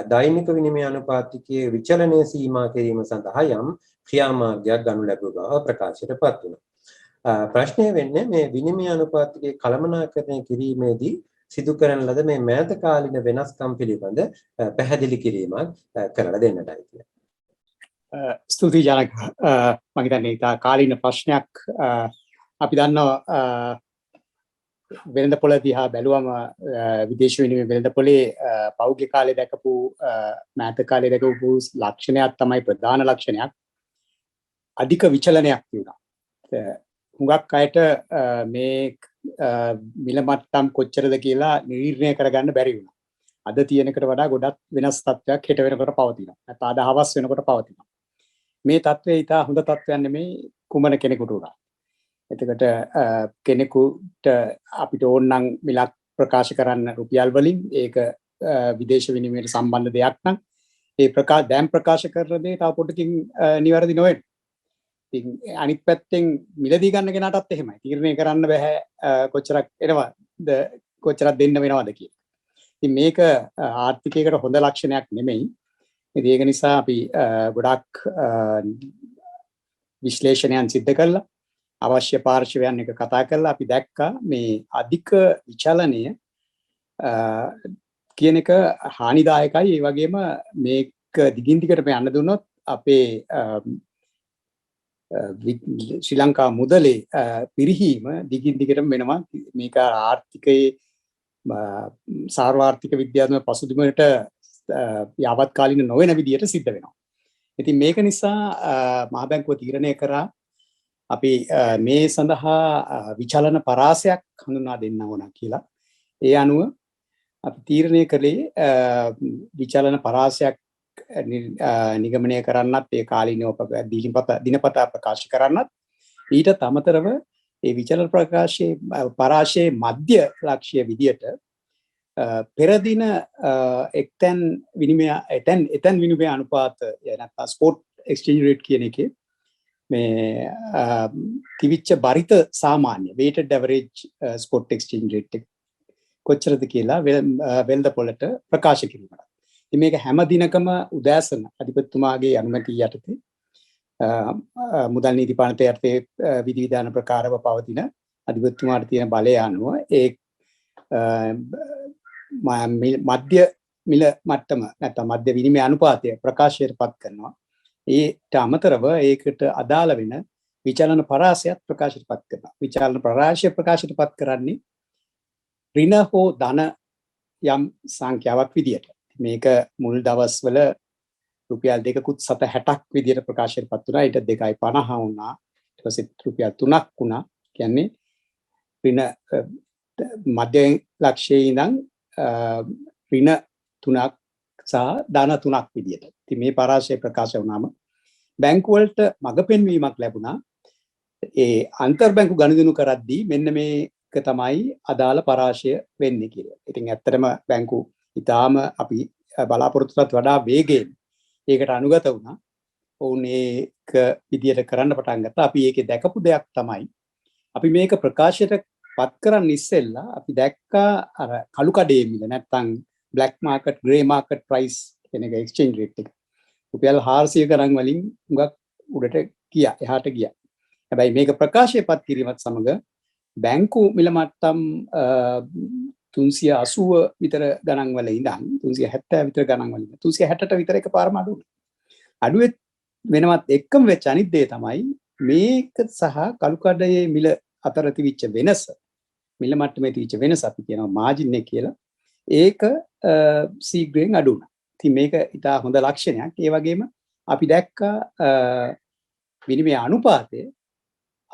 දෛනික විනිමය අනුපාතිකයේ විචලනය සීමා කිරීම සඳහා යම් ක්‍රියාමාර්ගයක් ගනු ලැබුව බව ප්‍රකාශයට පත් වුණා. ප්‍රශ්නය වෙන්නේ මේ විනිමය අනුපාතිකයේ කළමනාකරණය කිරීමේදී සිදු කරන ලද මේ මෑත කාලින වෙනස්කම් පිළිබඳ පැහැදිලි කිරීමක් කරලා දෙන්නටයි කියලා. ස්තුතියි ජනක. මම හිතන්නේ ඉතා කාලීන ප්‍රශ්නයක්. අපි දන්නවා වෙළඳපොළ දිහා බැලුවම විදේශ විනිමය වෙළඳපොලේ පෞද්ගලික කාලේ දැකපු මෑත කාලේ දැකපු ලක්ෂණයක් තමයි ප්‍රධාන ලක්ෂණයක්. අධික විචලනයක් තිබුණා. හුඟක් අයට මේ මිල මට්ටම් කොච්චරද කියලා නිර්ණය කරගන්න බැරි වුණා. අද තියෙනකට වඩා ගොඩක් වෙනස් තත්ත්වයක් හෙට වෙනකොට පවතිනවා. නැත්නම් අද හවස් වෙනකොට පවතිනවා. මේ තත්ත්වය ඉතා හොඳ තත්ත්වයක් නෙමෙයි කුමන කෙනෙකුට උනා. එතකොට කෙනෙකුට අපිට ඕනනම් මිලක් ප්‍රකාශ කරන්න රුපියල් වලින් ඒක විදේශ විනිමයට සම්බන්ධ දෙයක් නම් ඒ දැන් ප්‍රකාශ කරන දේ තව පොඩකින් නිවැරදි නොවෙන්නේ. ඉතින් අනිත් පැත්තෙන් මිලදී ගන්න කෙනාටත් එහෙමයි. තීරණය කරන්න බෑ කොච්චරක් එනවද කොච්චරක් දෙන්න වෙනවද කියලා. ඉතින් මේක ආර්ථිකයකට හොඳ ලක්ෂණයක් නෙමෙයි. ඉතින් ඒක නිසා අපි ගොඩක් විශ්ලේෂණයන් සිද්ධ කළා. අවශ්‍ය පාර්ශවයන් එක කතා කරලා අපි දැක්කා මේ අධික විචලනය කියන එක හානිදායකයි. ඒ වගේම මේක දිගින් දිගටම යන්න දුන්නොත් අපේ ශ්‍රී ලංකා මුදලේ පිරිහීම දිගින් දිගටම වෙනවා. මේක ආර්ථිකයේ සාර්වාර්ථික විද්‍යාත්මක පසුබිමට යාවත්කාලින නොවන විදියට සිද්ධ වෙනවා. ඉතින් මේක නිසා මහ බැංකුව තීරණය කරා අපි මේ සඳහා විචලන පරාසයක් හඳුනා දෙන්න ඕන කියලා. ඒ අනුව අපි තීරණය කළේ විචලන පරාසයක් නිගමනය කරන්නත් ඒ කාලීනව දිනපතා ප්‍රකාශ කරන්නත් ඊට අමතරව ඒ විචලන පරාශයේ මධ්‍ය ලක්ෂ්‍ය විදියට පෙර දින එක්තැන් විනිමය අනුපාත නැත්නම් ස්පොට් එක්ස්චේන්ජ් රේට් කියන එකේ මේ තිවිච්ච බරිත සාමාන්‍ය weighted average spot exchange rate කොච්චරද කියලා වෙළඳ පොළට ප්‍රකාශ කිරීමට. ඉතින් මේක හැම දිනකම උදෑසන අධිපතිතුමාගේ අනුමැතිය යටතේ මුදල් නීති පාලනය යටතේ විධි විධාන ප්‍රකාරව පවතින අධිපතිතුමාට තියෙන බලය අනුව ඒ මධ්‍ය මිල මට්ටම නැත්නම් මධ්‍ය විනිමය අනුපාතය ප්‍රකාශයට පත් කරනවා. ඊට අමතරව ඒකට අදාළ වෙන විචලන පරාසයත් ප්‍රකාශයට පත් කරනවා. විචලන පරාසය ප්‍රකාශයට පත් කරන්නේ ඍණ හෝ ධන යම් සංඛ්‍යාවක් විදියට. මේක මුල් දවස්වල රුපියල් 2.60ක් විදියට ප්‍රකාශයට පත් වුණා. ඊට 2.50 වුණා. ඊට පස්සේ රුපියල් 3ක් වුණා. කියන්නේ ඍණ මධ්‍ය ලක්ෂයේ ඉඳන් ඍණ 3ක් සහ ධන 3ක් විදියට. ඉතින් මේ පරාසය ප්‍රකාශ වුණාම බැංකු වලට මඟ පෙන්වීමක් ලැබුණා. ඒ අන්තර් බැංකු ගනුදෙනු කරද්දී මෙන්න මේක තමයි අදාළ පරාශය වෙන්නේ කියලා. ඉතින් ඇත්තටම බැංකු ඊටාම අපි බලාපොරොත්තුටත් වඩා වේගයෙන් ඒකට අනුගත වුණා. ඔවුන් ඒක විදියට කරන්න පටන් ගත්තා. අපි ඒකේ දැකපු දෙයක් තමයි අපි මේක ප්‍රකාශයට පත් කරන්න ඉස්සෙල්ලා අපි දැක්කා අර කළු කඩේ මිල නැත්තම් black market grey market price කියන එක exchange rate එක. රුපියල් 400 ගණන් වලින් හුඟක් උඩට ගියා, එහාට ගියා. හැබැයි මේක ප්‍රකාශයට පත් කිරීමත් සමග බැංකු මිල මට්ටම් 380 විතර ගණන් වල ඉඳන් 370 විතර ගණන් වල 360ට විතර එකපාරම අඩු වුණා. අඩු වෙනවත් එක්කම වෙච්ච අනිත් දේ තමයි මේක සහ කළු කඩේ මිල අතර තිබිච්ච වෙනස, මිල මට්ටමේ තිබිච්ච වෙනස අපි කියනවා මාජින් එක කියලා. ඒක සීග්‍රයෙන් අඩු වුණා. ඉතින් මේක ඉතා හොඳ ලක්ෂණයක්. ඒ වගේම අපි දැක්කා විනිමය අනුපාතය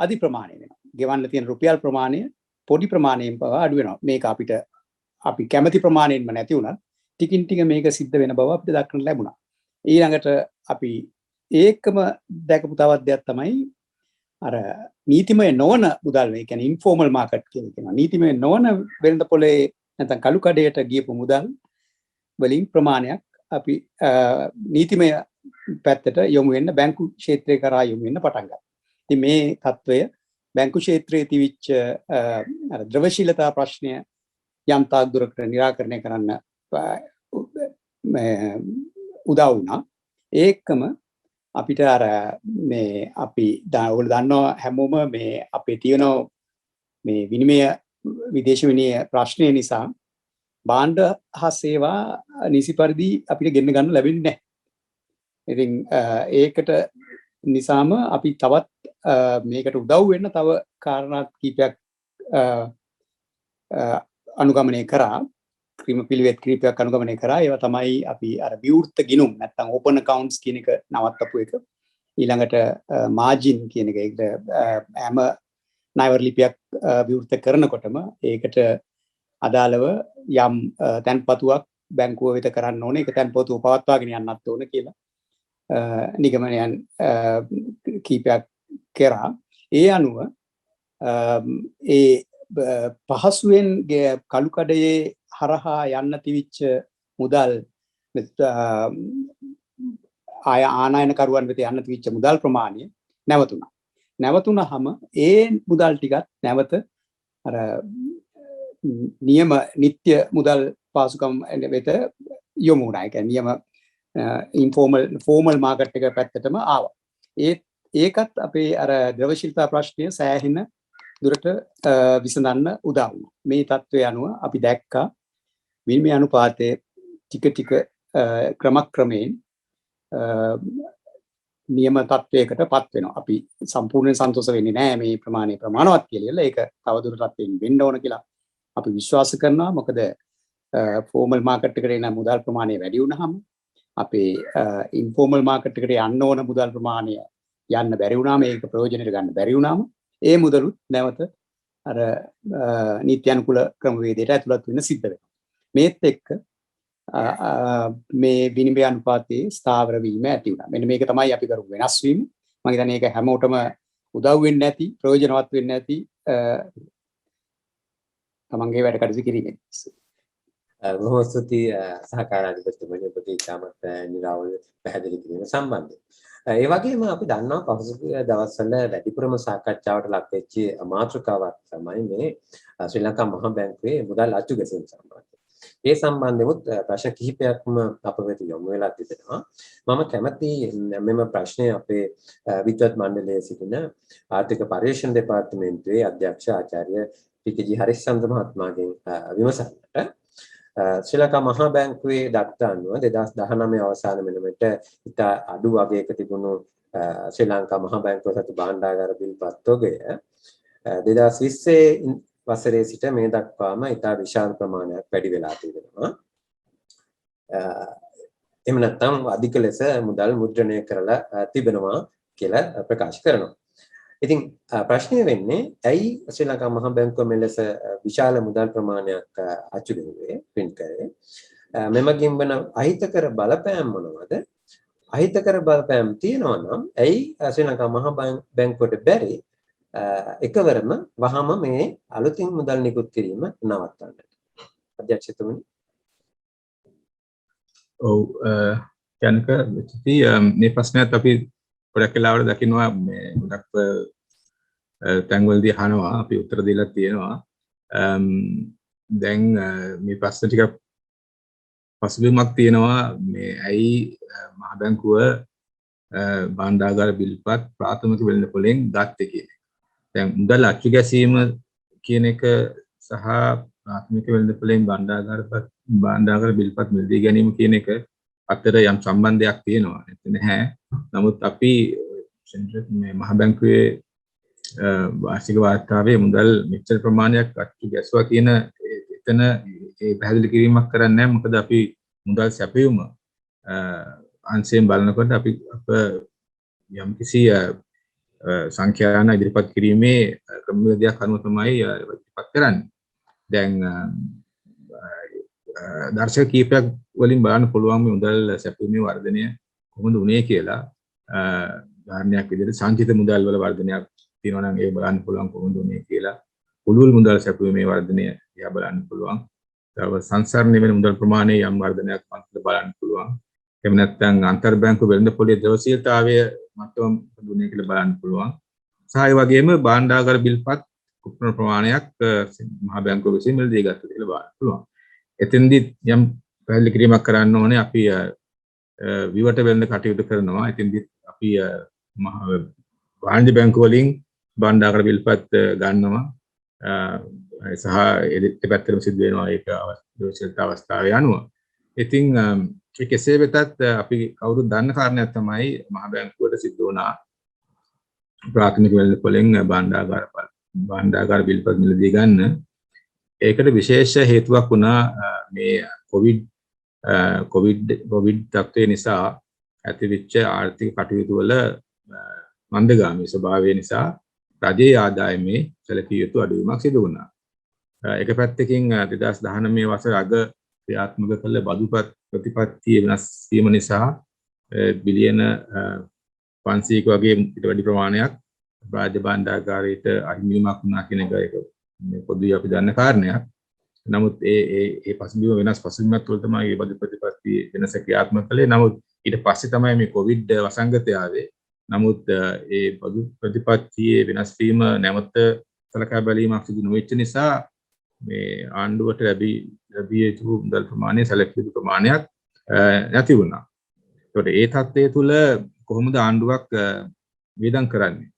අධි ප්‍රමාණය වෙනවා. ගෙවන්න තියෙන රුපියල් ප්‍රමාණය පොඩි ප්‍රමාණයෙන් පවා අඩු වෙනවා. මේක අපිට අපි කැමති ප්‍රමාණයෙන්ම නැති වුණත් ටිකින් ටික මේක සිද්ධ වෙන බව අපිට දක්නට ලැබුණා. ඊළඟට අපි ඒකම දැකපු තවත් දෙයක් තමයි අර නීතිමය නොවන මුදල් මේ කියන්නේ ඉන්ෆෝමල් මාකට් කියනවා. නීතිමය නොවන වෙළඳ පොලේ නැත්නම් කළු කඩේට ගියපු මුදල් වලින් ප්‍රමාණයක් අපි නීතිමය පැත්තට යොමු වෙන්න බැංකු ක්ෂේත්‍රය කරා යොමු වෙන්න පටන් ගත්තා. ඉතින් මේ තත්වය බැංකු ක්ෂේත්‍රයේ තිබිච්ච අර ද්‍රවශීලතා ප්‍රශ්නය යම් තාක් දුරකට निराකරණය කරන්න උදව් වුණා. ඒකම අපිට අර මේ අපි ඔයගොල්ලෝ දන්නවා හැමෝම මේ අපේ තියෙන මේ විනිමය විදේශ විනිමය ප්‍රශ්නය නිසා භාණ්ඩ හා සේවා නිසි පරිදි අපිට ගෙන්න ගන්න ලැබෙන්නේ නැහැ. ඉතින් ඒකට නිසාම අපි තවත් මේකට උදව් වෙන්න තව කාරණා කීපයක් අනුගමනය කරා. ක්‍රීම පිළිවෙත් කීපයක් අනුගමනය කරා. ඒවා තමයි අපි අර විවෘත ගිණුම් නැත්නම් ඕපන් accounts කියන එක නවත්තපු එක. ඊළඟට මාජින් කියන එක ඒකට හැම ණයවර ලිපියක් විවෘත කරනකොටම ඒකට අදාළව යම් තැන්පතුවක් බැංකුව වෙත කරන්න ඕනේ. ඒක තැන්පතුව පවත්වාගෙන යන්නත් ඕන කියලා නිගමනයන් කීපයක් කරා. ඒ අනුව ඒ පහසුවෙන් කළු කඩේ හරහා යන්න තිවිච්ච මුදල් ආනයනකරුවන් වෙත යන්න තිවිච්ච මුදල් ප්‍රමාණය නැවතුණා. නැවතුණාම ඒ මුදල් ටිකත් නැවත අර නියම නිත්‍ය මුදල් පාසුකම් වෙත යොමු වුණා. ඒ කියන්නේ නියම ෆෝමල් මාකට් එක පැත්තටම ආවා. ඒකත් අපේ අර ද්‍රව ශිල්ප ප්‍රශ්නය සෑහෙන දුරට විසඳන්න උදා වුණා. මේ තත්ත්වය අනුව අපි දැක්කා විනිමය අනුපාතයේ ටික ක්‍රමක්‍රමයෙන් නියම තත්ත්වයකට පත් වෙනවා. අපි සම්පූර්ණයෙන් සන්තෝෂ වෙන්නේ නැහැ මේ ප්‍රමාණය ප්‍රමාණවත් කියලා. ඒක තවදුරටත් වෙන්න ඕන කියලා අපි විශ්වාස කරනවා. මොකද ෆෝමල් මාකට් එකට එන මුදල් ප්‍රමාණය වැඩි වුණාම අපේ ඉන්ෆෝමල් මාකට් එකට යන්න ඕන මුදල් ප්‍රමාණය යන්න බැරි වුණාම ඒක ප්‍රයෝජනෙට ගන්න බැරි වුණාම ඒ මුදලුත් නැවත අර නීති අනුකූල ක්‍රමවේදයට ඇතුළත් වෙන්න සිද්ධ වෙනවා. මේත් එක්ක මේ විනිමය අනුපාතයේ ස්ථාවර වීම ඇති වුණා. මෙන්න මේක තමයි අපි කරපු වෙනස් වීම. මම හිතන්නේ ඒක හැමෝටම උදව් වෙන්නේ නැති, ප්‍රයෝජනවත් වෙන්නේ නැති තමන්ගේ වැඩ කටයුතු කිරීමෙන්. බොහොම ස්තුතියි සහකාරාධිපතිතුමනි ඔබට ඉතාමත් නිරාවුල් පැහැදිලි කිරීම සම්බන්ධයෙන්. ඒ වගේම අපි දන්නවා පසුගිය දවස්වල වැඩිපුරම සාකච්ඡාවට ලක් වෙච්ච මාතෘකාවක් තමයි මේ ශ්‍රී ලංකා මහා බැංකුවේ මුදල් අච්චු ගැසීම සම්බන්ධයෙන්. ඒ සම්බන්ධෙමුත් ප්‍රශ්න කිහිපයක්ම අප වෙත යොමු වෙලා තිබෙනවා. මම කැමති මෙම ප්‍රශ්නය අපේ විද්වත් මණ්ඩලයේ සිටින ආර්ථික පර්යේෂණ දෙපාර්තමේන්තුවේ අධ්‍යක්ෂ ආචාර්ය පී.ජී. හරිස්චන්ද්‍ර මහත්මයාගෙන් විමසන්නට. ශ්‍රී ලංකා මහා බැංකුවේ දත්ත අනුව 2019 අවසාන වෙනකොට ඉතා අඩු වගයක තිබුණු ශ්‍රී ලංකා මහා බැංකුව සතු භාණ්ඩාගාර බිල්පත් තොගය 2020 වසරේ සිට මේ දක්වාම ඉතා විශාල ප්‍රමාණයක් වැඩි වෙලා තිබෙනවා. එහෙම නැත්නම් අධික ලෙස මුදල් මුද්‍රණය කරලා තිබෙනවා කියලා ප්‍රකාශ කරනවා. ඉතින් ප්‍රශ්නය වෙන්නේ ඇයි ශ්‍රී ලංකා මහා බැංකුව මෙලෙස විශාල මුදල් ප්‍රමාණයක් අච්චු දෙන්නේ print කරේ? මෙමගින් වන අහිතකර බලපෑම් මොනවද? අහිතකර බලපෑම් තියෙනවා නම් ඇයි ශ්‍රී ලංකා මහා බැංකුවට බැරි එකවරම වහම මේ අලුතින් මුදල් නිකුත් කිරීම නවත්තන්නට? අධ්‍යක්ෂතුමනි. ඔව් ජනක මේ ප්‍රශ්නයත් අපි ගොඩක් වෙලාවට දකින්නවා මේ ගොඩක් තැන්වලදී අහනවා අපි උත්තර දීලා තියෙනවා. දැන් මේ ප්‍රශ්න ටික පසුබිමක් තියෙනවා මේ ඇයි මහ බැංකුව භාණ්ඩාගාර බිල්පත් ප්‍රාථමික වෙළඳපොළෙන් ගත්තේ කියන එක. දැන් මුදල් අච්චු ගැසීම කියන එක සහ ප්‍රාථමික වෙළඳපොළෙන් භාණ්ඩාගාර බිල්පත් මිලදී ගැනීම කියන එක අතර යම් සම්බන්ධයක් තියෙනවා. නැත්නම් නැහැ. නමුත් අපි මේ මහ බැංකුවේ වාර්ෂික වාර්තාවේ මුදල් මෙච්චර ප්‍රමාණයක් අච්චු ගැසුවා කියන එතන ඒ පැහැදිලි කිරීමක් කරන්නේ නැහැ. මොකද අපි මුදල් සැපයුම අංශයෙන් බලනකොට අපි යම් කිසි සංඛ්‍යාන ඉදිරිපත් කිරීමේ ක්‍රමවේදයක් අනුව තමයි ඉදිරිපත් කරන්නේ. දැන් දර්ශක කීපයක් වලින් බලන්න පුළුවන් මේ මුදල් සැපයීමේ වර්ධනය කොහොමද වුනේ කියලා. උදාහරණයක් විදිහට සංචිත මුදල් වල වර්ධනයක් තියෙනවා නම් ඒක බලන්න පුළුවන් කොහොමද වුනේ කියලා. පුළුල් මුදල් සැපයීමේ වර්ධනය දිහා බලන්න පුළුවන්. තව සංසරණය වෙන මුදල් ප්‍රමාණයේ යම් වර්ධනයක් මතක බලන්න පුළුවන්. එහෙම නැත්නම් අන්තර් බැංකු වෙළඳපොළේ ද්‍රවශීලතාවය මට්ටම දුන්නේ කියලා බලන්න පුළුවන්. සහ ඒ වගේම භාණ්ඩාගාර බිල්පත් කුප්පන ප්‍රමාණයක් මහ බැංකුව විසින් මිලදී ගත්තා කියලා බලන්න පුළුවන්. එතෙන්දී යම් පැහැදිලි කිරීමක් කරන්න ඕනේ අපි විවට වෙළඳ කටයුතු කරනවා. එතෙන්දී අපි වාණිජ්‍ය බැංකුව වලින් භාණ්ඩාගාර බිල්පත් ගන්නවා. සහ ඒ පැත්තටම සිද්ධ වෙනවා ඒක ද්‍රවශීලතා අවස්ථාවේ අනුව. ඉතින් කෙසේ වෙතත් අපි කවුරුත් දන්න කාරණයක් තමයි මහ බැංකුවට සිද්ධ වුණා ප්‍රාථමික වෙළඳපොළෙන් භාණ්ඩාගාර බිල්පත් මිලදී ගන්න. ඒකට විශේෂ හේතුවක් වුණා මේ කොවිඩ් තත්ත්වය නිසා ඇතිවෙච්ච ආර්ථික කටයුතු වල මන්දගාමී ස්වභාවය නිසා රජයේ ආදායමේ සැලකිය යුතු අඩුවීමක් සිදු වුණා. එක පැත්තකින් 2019 වසර අග ක්‍රියාත්මක කළ බදු ප්‍රතිපත්තිය වෙනස් වීම නිසා බිලියන 500ක වගේ ඊට වැඩි ප්‍රමාණයක් රාජ්‍ය භාණ්ඩාගාරයට අහිමිවීමක් වුණා කියන එක ඒක පොදුයි අපි දන්න කාරණයක්. නමුත් ඒ පසුබිම වෙනස් පසුබිමක් තුළ තමයි මේ බදු ප්‍රතිපත්ති වෙනස ක්‍රියාත්මක කළේ. නමුත් ඊට පස්සේ තමයි මේ කොවිඩ් වසංගතය ආවේ. නමුත් ඒ බදු ප්‍රතිපත්තියේ වෙනස් වීම නැවත සලකා බැලීමක් සිදු නොවෙච්ච නිසා මේ ආණ්ඩුවට ලැබිය යුතු මුදල් ප්‍රමාණය සැලකිය යුතු ප්‍රමාණයක් නැති වුණා. ඒතකොට ඒ තත්ත්වය තුළ කොහොමද ආණ්ඩුවක් වියදම් කරන්නේ?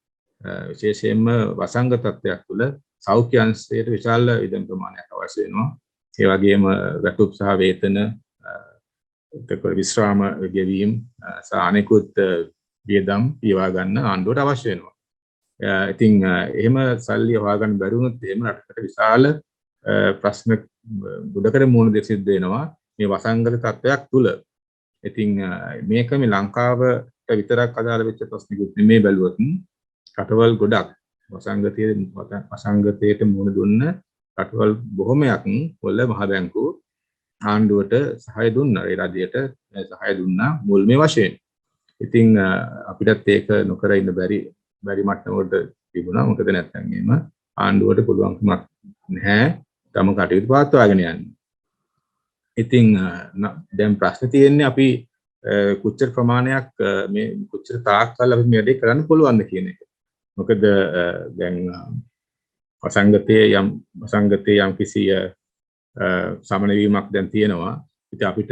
විශේෂයෙන්ම වසංගත තත්ත්වයක් තුළ සෞඛ්‍ය අංශයට විශාල වියදම් ප්‍රමාණයක් අවශ්‍ය වෙනවා. ඒ වගේම වැටුප් සහ වේතන විශ්‍රාම ගෙවීම් සහ අනෙකුත් වියදම් පියවා ගන්න ආණ්ඩුවට අවශ්‍ය වෙනවා. ඉතින් එහෙම සල්ලි හොයාගන්න බැරි වුණොත් එහෙම රටකට විශාල ප්‍රශ්න ගොඩකට මුහුණ දෙන්න සිද්ධ වෙනවා මේ වසංගත තත්ත්වයක් තුළ. ඉතින් මේක මේ ලංකාවට විතරක් අදාළ වෙච්ච ප්‍රශ්නකුත් නෙමෙයි බැලුවොත් රටවල් ගොඩක් වසංගතයට මුහුණ දුන්න රටවල් බොහොමයක් වල මහ බැංකුව ආණ්ඩුවට සහාය දුන්නා. ඒ රජයට සහාය දුන්නා මුල්ම වශයෙන්. ඉතින් අපිටත් ඒක නොකර ඉන්න බැරි මට්ටමකට තිබුණා. මොකද නැත්නම් එහෙම ආණ්ඩුවට පුළුවන්කමක් නැහැ තම කටයුතු පවත්වාගෙන යන්න. ඉතින් දැන් ප්‍රශ්න තියෙන්නේ අපි කුච්චර ප්‍රමාණයක් මේ කුච්චර තාක්කල් අපි මේ වැඩේ කරන්න පුළුවන්ද කියන එක. මොකද දැන් වසංගතයේ යම් කිසි සමන වීමක් දැන් තියෙනවා. ඉතින් අපිට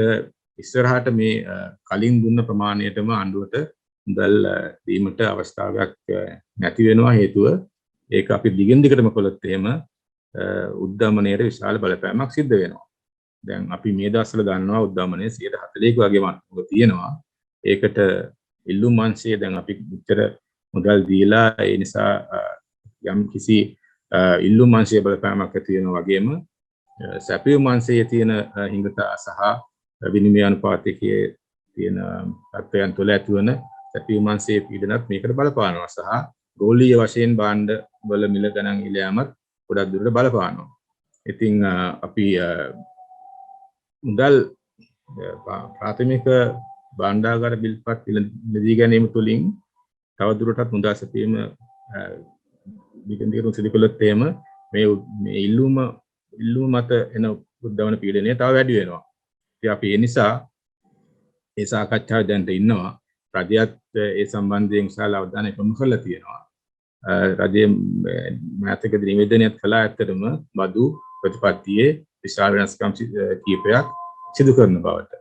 ඉස්සරහට මේ කලින් දුන්න ප්‍රමාණයටම ආණ්ඩුවට මුදල් දීමට අවස්ථාවක් නැති වෙනවා. හේතුව ඒක අපි දිගින් දිගටම කළොත් එහෙම උද්දමනයේ විශාල බලපෑමක් සිද්ධ වෙනවා. දැන් අපි මේ දවස්වල ගන්නවා උද්දමනයේ 140ක වගේ මට්ටමක තියෙනවා. ඒකට ඉල්ලුම් අංශය දැන් අපි උත්තර මුදල් දීලා ඒ නිසා යම් කිසි ඉල්ලුම් අංශය බලපෑමක් ඇති වෙනවා වගේම සැපයුම් අංශයේ තියෙන හිඟතා සහ විනිමය අනුපාතයේ තියෙන තත්ත්වයන් තුළ ඇතිවන සැපයුම් අංශයේ පීඩනත් මේකට බලපානවා සහ ගෝලීය වශයෙන් භාණ්ඩ වල මිල ගණන් ඉල යාමත් ගොඩක් දුරට බලපානවා. ඉතින් අපි මුදල් ප්‍රාථමික භාණ්ඩාගාර බිල්පත් නිදී ගැනීම තුළින් තවදුරටත් මුදල් සැපීම දිගින් දිගටම සිදු කළොත් එහෙම මේ ඉල්ලුම මත එන උද්දමන පීඩනය තව වැඩි වෙනවා. ඉතින් අපි ඒ නිසා ඒ සාකච්ඡාව දැන් ඉන්නවා. රජයත් ඒ සම්බන්ධයෙන් විශාල අවධානයක් යොමු කරලා තියෙනවා. රජයේ මෑතකදී නිවේදනයක් කළා ඇත්තටම බදු ප්‍රතිපත්තියේ විශාල වෙනස්කම් කීපයක් සිදු කරන බවට.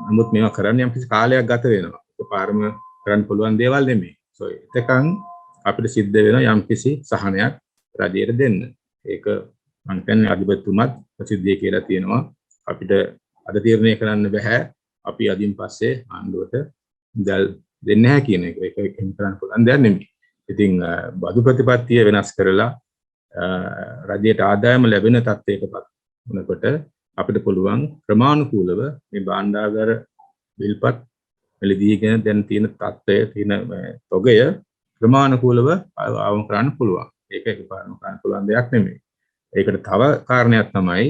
නමුත් මේවා කරන්න යම් කිසි කාලයක් ගත වෙනවා. එකපාරම කරන්න පුළුවන් දේවල් නෙමෙයි. එතකන් අපිට සිද්ධ වෙනවා යම් කිසි සහනයක් රජයට දෙන්න. ඒක මම කියන්නේ අධිපතිතුමත් ප්‍රසිද්ධිය කියලා තියෙනවා. අපිට අද තීරණය කරන්න බෑ අපි අදින් පස්සේ ආණ්ඩුවට මුදල් දෙන්නේ නැහැ කියන එක. ඒක කරන්න පුළුවන් දෙයක් නෙමෙයි. ඉතින් බදු ප්‍රතිපත්තිය වෙනස් කරලා රජයට ආදායම ලැබෙන තත්ත්වයකටපත් වුණකොට අපිට පුළුවන් ක්‍රමානුකූලව මේ භාණ්ඩාගාර බිල්පත් මෙලදීගෙන දැන් තියෙන තත්ත්වය තියෙන තොගය ක්‍රමානුකූලව අවම කරන්න පුළුවන්. ඒක එකපාරම කරන්න පුළුවන් දෙයක් නෙමෙයි. ඒකට තව කාරණයක් තමයි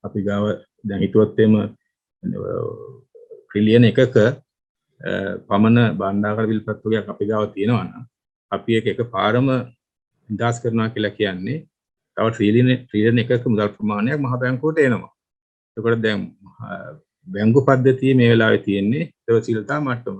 අපි ගාව දැන් හිතුවත් එම ට්‍රිලියන් එකක පමණ භාණ්ඩාගාර බිල්පත් වගේක් අපි ගාව තියෙනවා නම් අපි ඒක එකපාරම නිදාස් කරනවා කියලා කියන්නේ තව ට්‍රිලියන් එකක මුදල් ප්‍රමාණයක් මහ බැංකුවට එනවා. ඒකට දැන් බැංකු පද්ධතියේ මේ වෙලාවේ තියෙන්නේ දවසිලතා මට්ටම.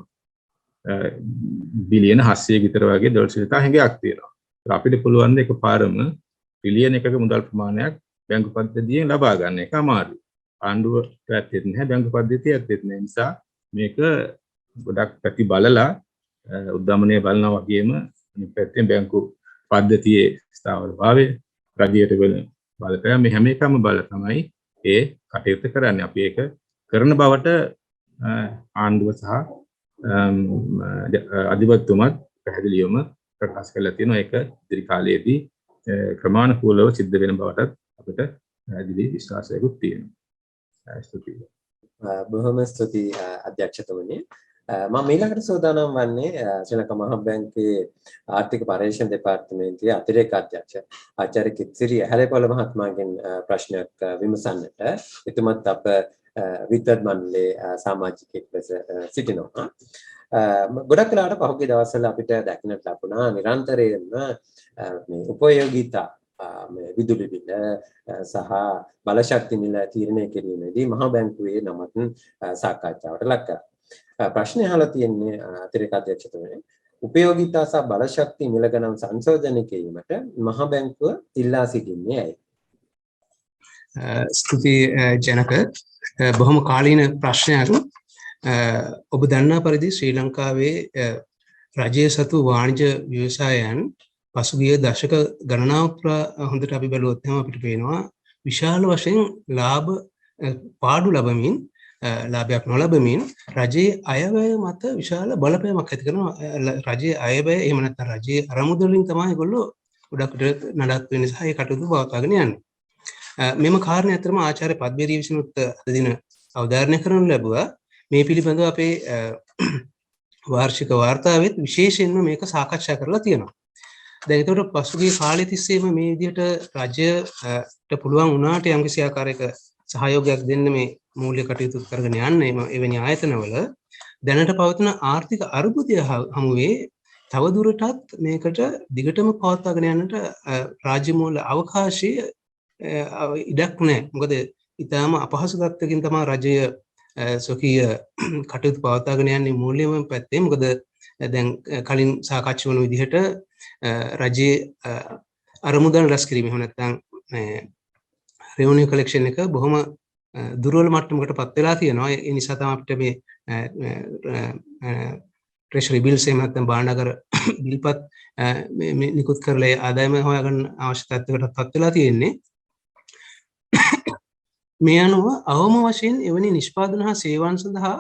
බිලියන 700 විතර වගේ දවසිලතා හැඟයක් තියෙනවා. අපිට පුළුවන් ද එකපාරම ට්‍රිලියන් එකක මුදල් ප්‍රමාණයක් බැංකු පද්ධතියෙන් ලබා ගන්න එක අමාරුයි. ආණ්ඩුවට ඇත්තෙත් නැහැ බැංකු පද්ධතිය ඇත්තෙත් නැහැ. නිසා මේක ගොඩක් පැති බලලා උද්දමනය බලනවා වගේම අනිත් පැත්තෙන් බැංකු පද්ධතියේ ස්ථාවරභාවය රජයට වෙන බලපෑම මේ හැම එකම බල තමයි ඒ කටයුතු කරන්නේ. අපි ඒක කරන බවට ආණ්ඩුව සහ අධිපතිතුමත් පැහැදිලිවම ප්‍රකාශ කරලා තියෙනවා. ඒක ඉදිරි කාලයේදී ක්‍රමානුකූලව සිද්ධ වෙන බවටත් අපිට පැහැදිලි විශ්වාසයකුත් තියෙනවා. ස්තුතියි. බොහොම ස්තුතියි අධ්‍යක්ෂතුමනි. මම ඊළඟට සූදානම් වන්නේ ශ්‍රී ලංකා මහා බැංකුවේ ආර්ථික පර්යේෂණ දෙපාර්තමේන්තුවේ අතිරේක අධ්‍යක්ෂ ආචාර්ය කිත්සිරි ඇහැලේපොළ මහත්මයාගෙන් ප්‍රශ්නයක් විමසන්නට. එතුමත් අප විද්වත් මණ්ඩලයේ සමාජිකයෙක් ලෙස සිටිනවා. ගොඩක් වෙලාවට පහුගිය දවස්වල අපිට දකින්නට ලැබුණා නිරන්තරයෙන්ම මේ උපයෝගීතා විදුලි බිල සහ බලශක්ති මිල තීරණය කිරීමේදී මහා බැංකුවේ නමත් සාකච්ඡාවට ලක් කරා. ප්‍රශ්නය අහලා තියෙන්නේ අතිරේක අධ්‍යක්ෂතුමනි උපයෝගීතා සහ බලශක්ති මිල ගණන් සංශෝධනය කිරීමට මහා බැංකුව ඉල්ලා සිටින්නේ ඇයි? ස්තුති ජනක බොහොම කාලීන ප්‍රශ්නයක්. ඔබ දන්නා පරිදි ශ්‍රී ලංකාවේ රජය සතු වාණිජ ව්‍යවසායයන් පසුගිය දශක ගණනාවක් පුරා හොඳට අපි බැලුවොත් එහෙනම් අපිට පේනවා විශාල වශයෙන් ලාභ පාඩු ලබමින් ලාභයක් නොලබමින් රජයේ අයවැය මත විශාල බලපෑමක් ඇති කරන රජයේ අයවැය එහෙම නැත්නම් රජයේ අරමුදල් වලින් තමයි ඒගොල්ලෝ ගොඩක් නඩත්තු වෙන සහ ඒ කටයුතු පවත්වාගෙන යන්නේ. මෙම කාරණේ අතරම ආචාර්ය පද්මේදී විසිනුත් අද දින අවධාරණය කරනු ලැබුවා. මේ පිළිබඳව අපේ වාර්ෂික වාර්තාවෙත් විශේෂයෙන්ම මේක සාකච්ඡා කරලා තියෙනවා. දැන් ඒකට පසුගිය කාලෙ තිස්සේම මේ විදිහට රජයට පුළුවන් වුණාට යම්කිසි ආකාරයක සහයෝගයක් දෙන්න මේ මූල්‍ය කටයුතු කරගෙන යන්න එවැනි ආයතනවල දැනට පවතින ආර්ථික අර්බුදය හමුවේ තවදුරටත් මේකට දිගටම පවත්වාගෙන යන්නට රාජ්‍ය මූල්‍ය අවකාශයේ ඉඩක් නැහැ. මොකද ඊටාම අපහසු තත්ත්වකින් තමයි රජය සොකීය කටයුතු පවත්වාගෙන යන්නේ මූල්‍යම පැත්තේ. මොකද දැන් කලින් සාකච්ඡා වුණු විදිහට රජයේ අරමුදල් රැස් කිරීම එහෙම නැත්නම් රෙවෙනියු කලෙක්ෂන් එක බොහොම දුර්වල මට්ටමකට පත් වෙලා තියෙනවා. ඒ නිසා තමයි අපිට මේ ට්‍රෙෂරි බිල්ස් එහෙම නැත්නම් භාණ්ඩාගාර බිල්පත් නිකුත් කරලා ආදායම හොයාගන්න අවශ්‍ය තත්ත්වයකට පත් වෙලා තියෙන්නේ. මේ අනුව අවම වශයෙන් එවැනි නිෂ්පාදන හා සේවාන් සඳහා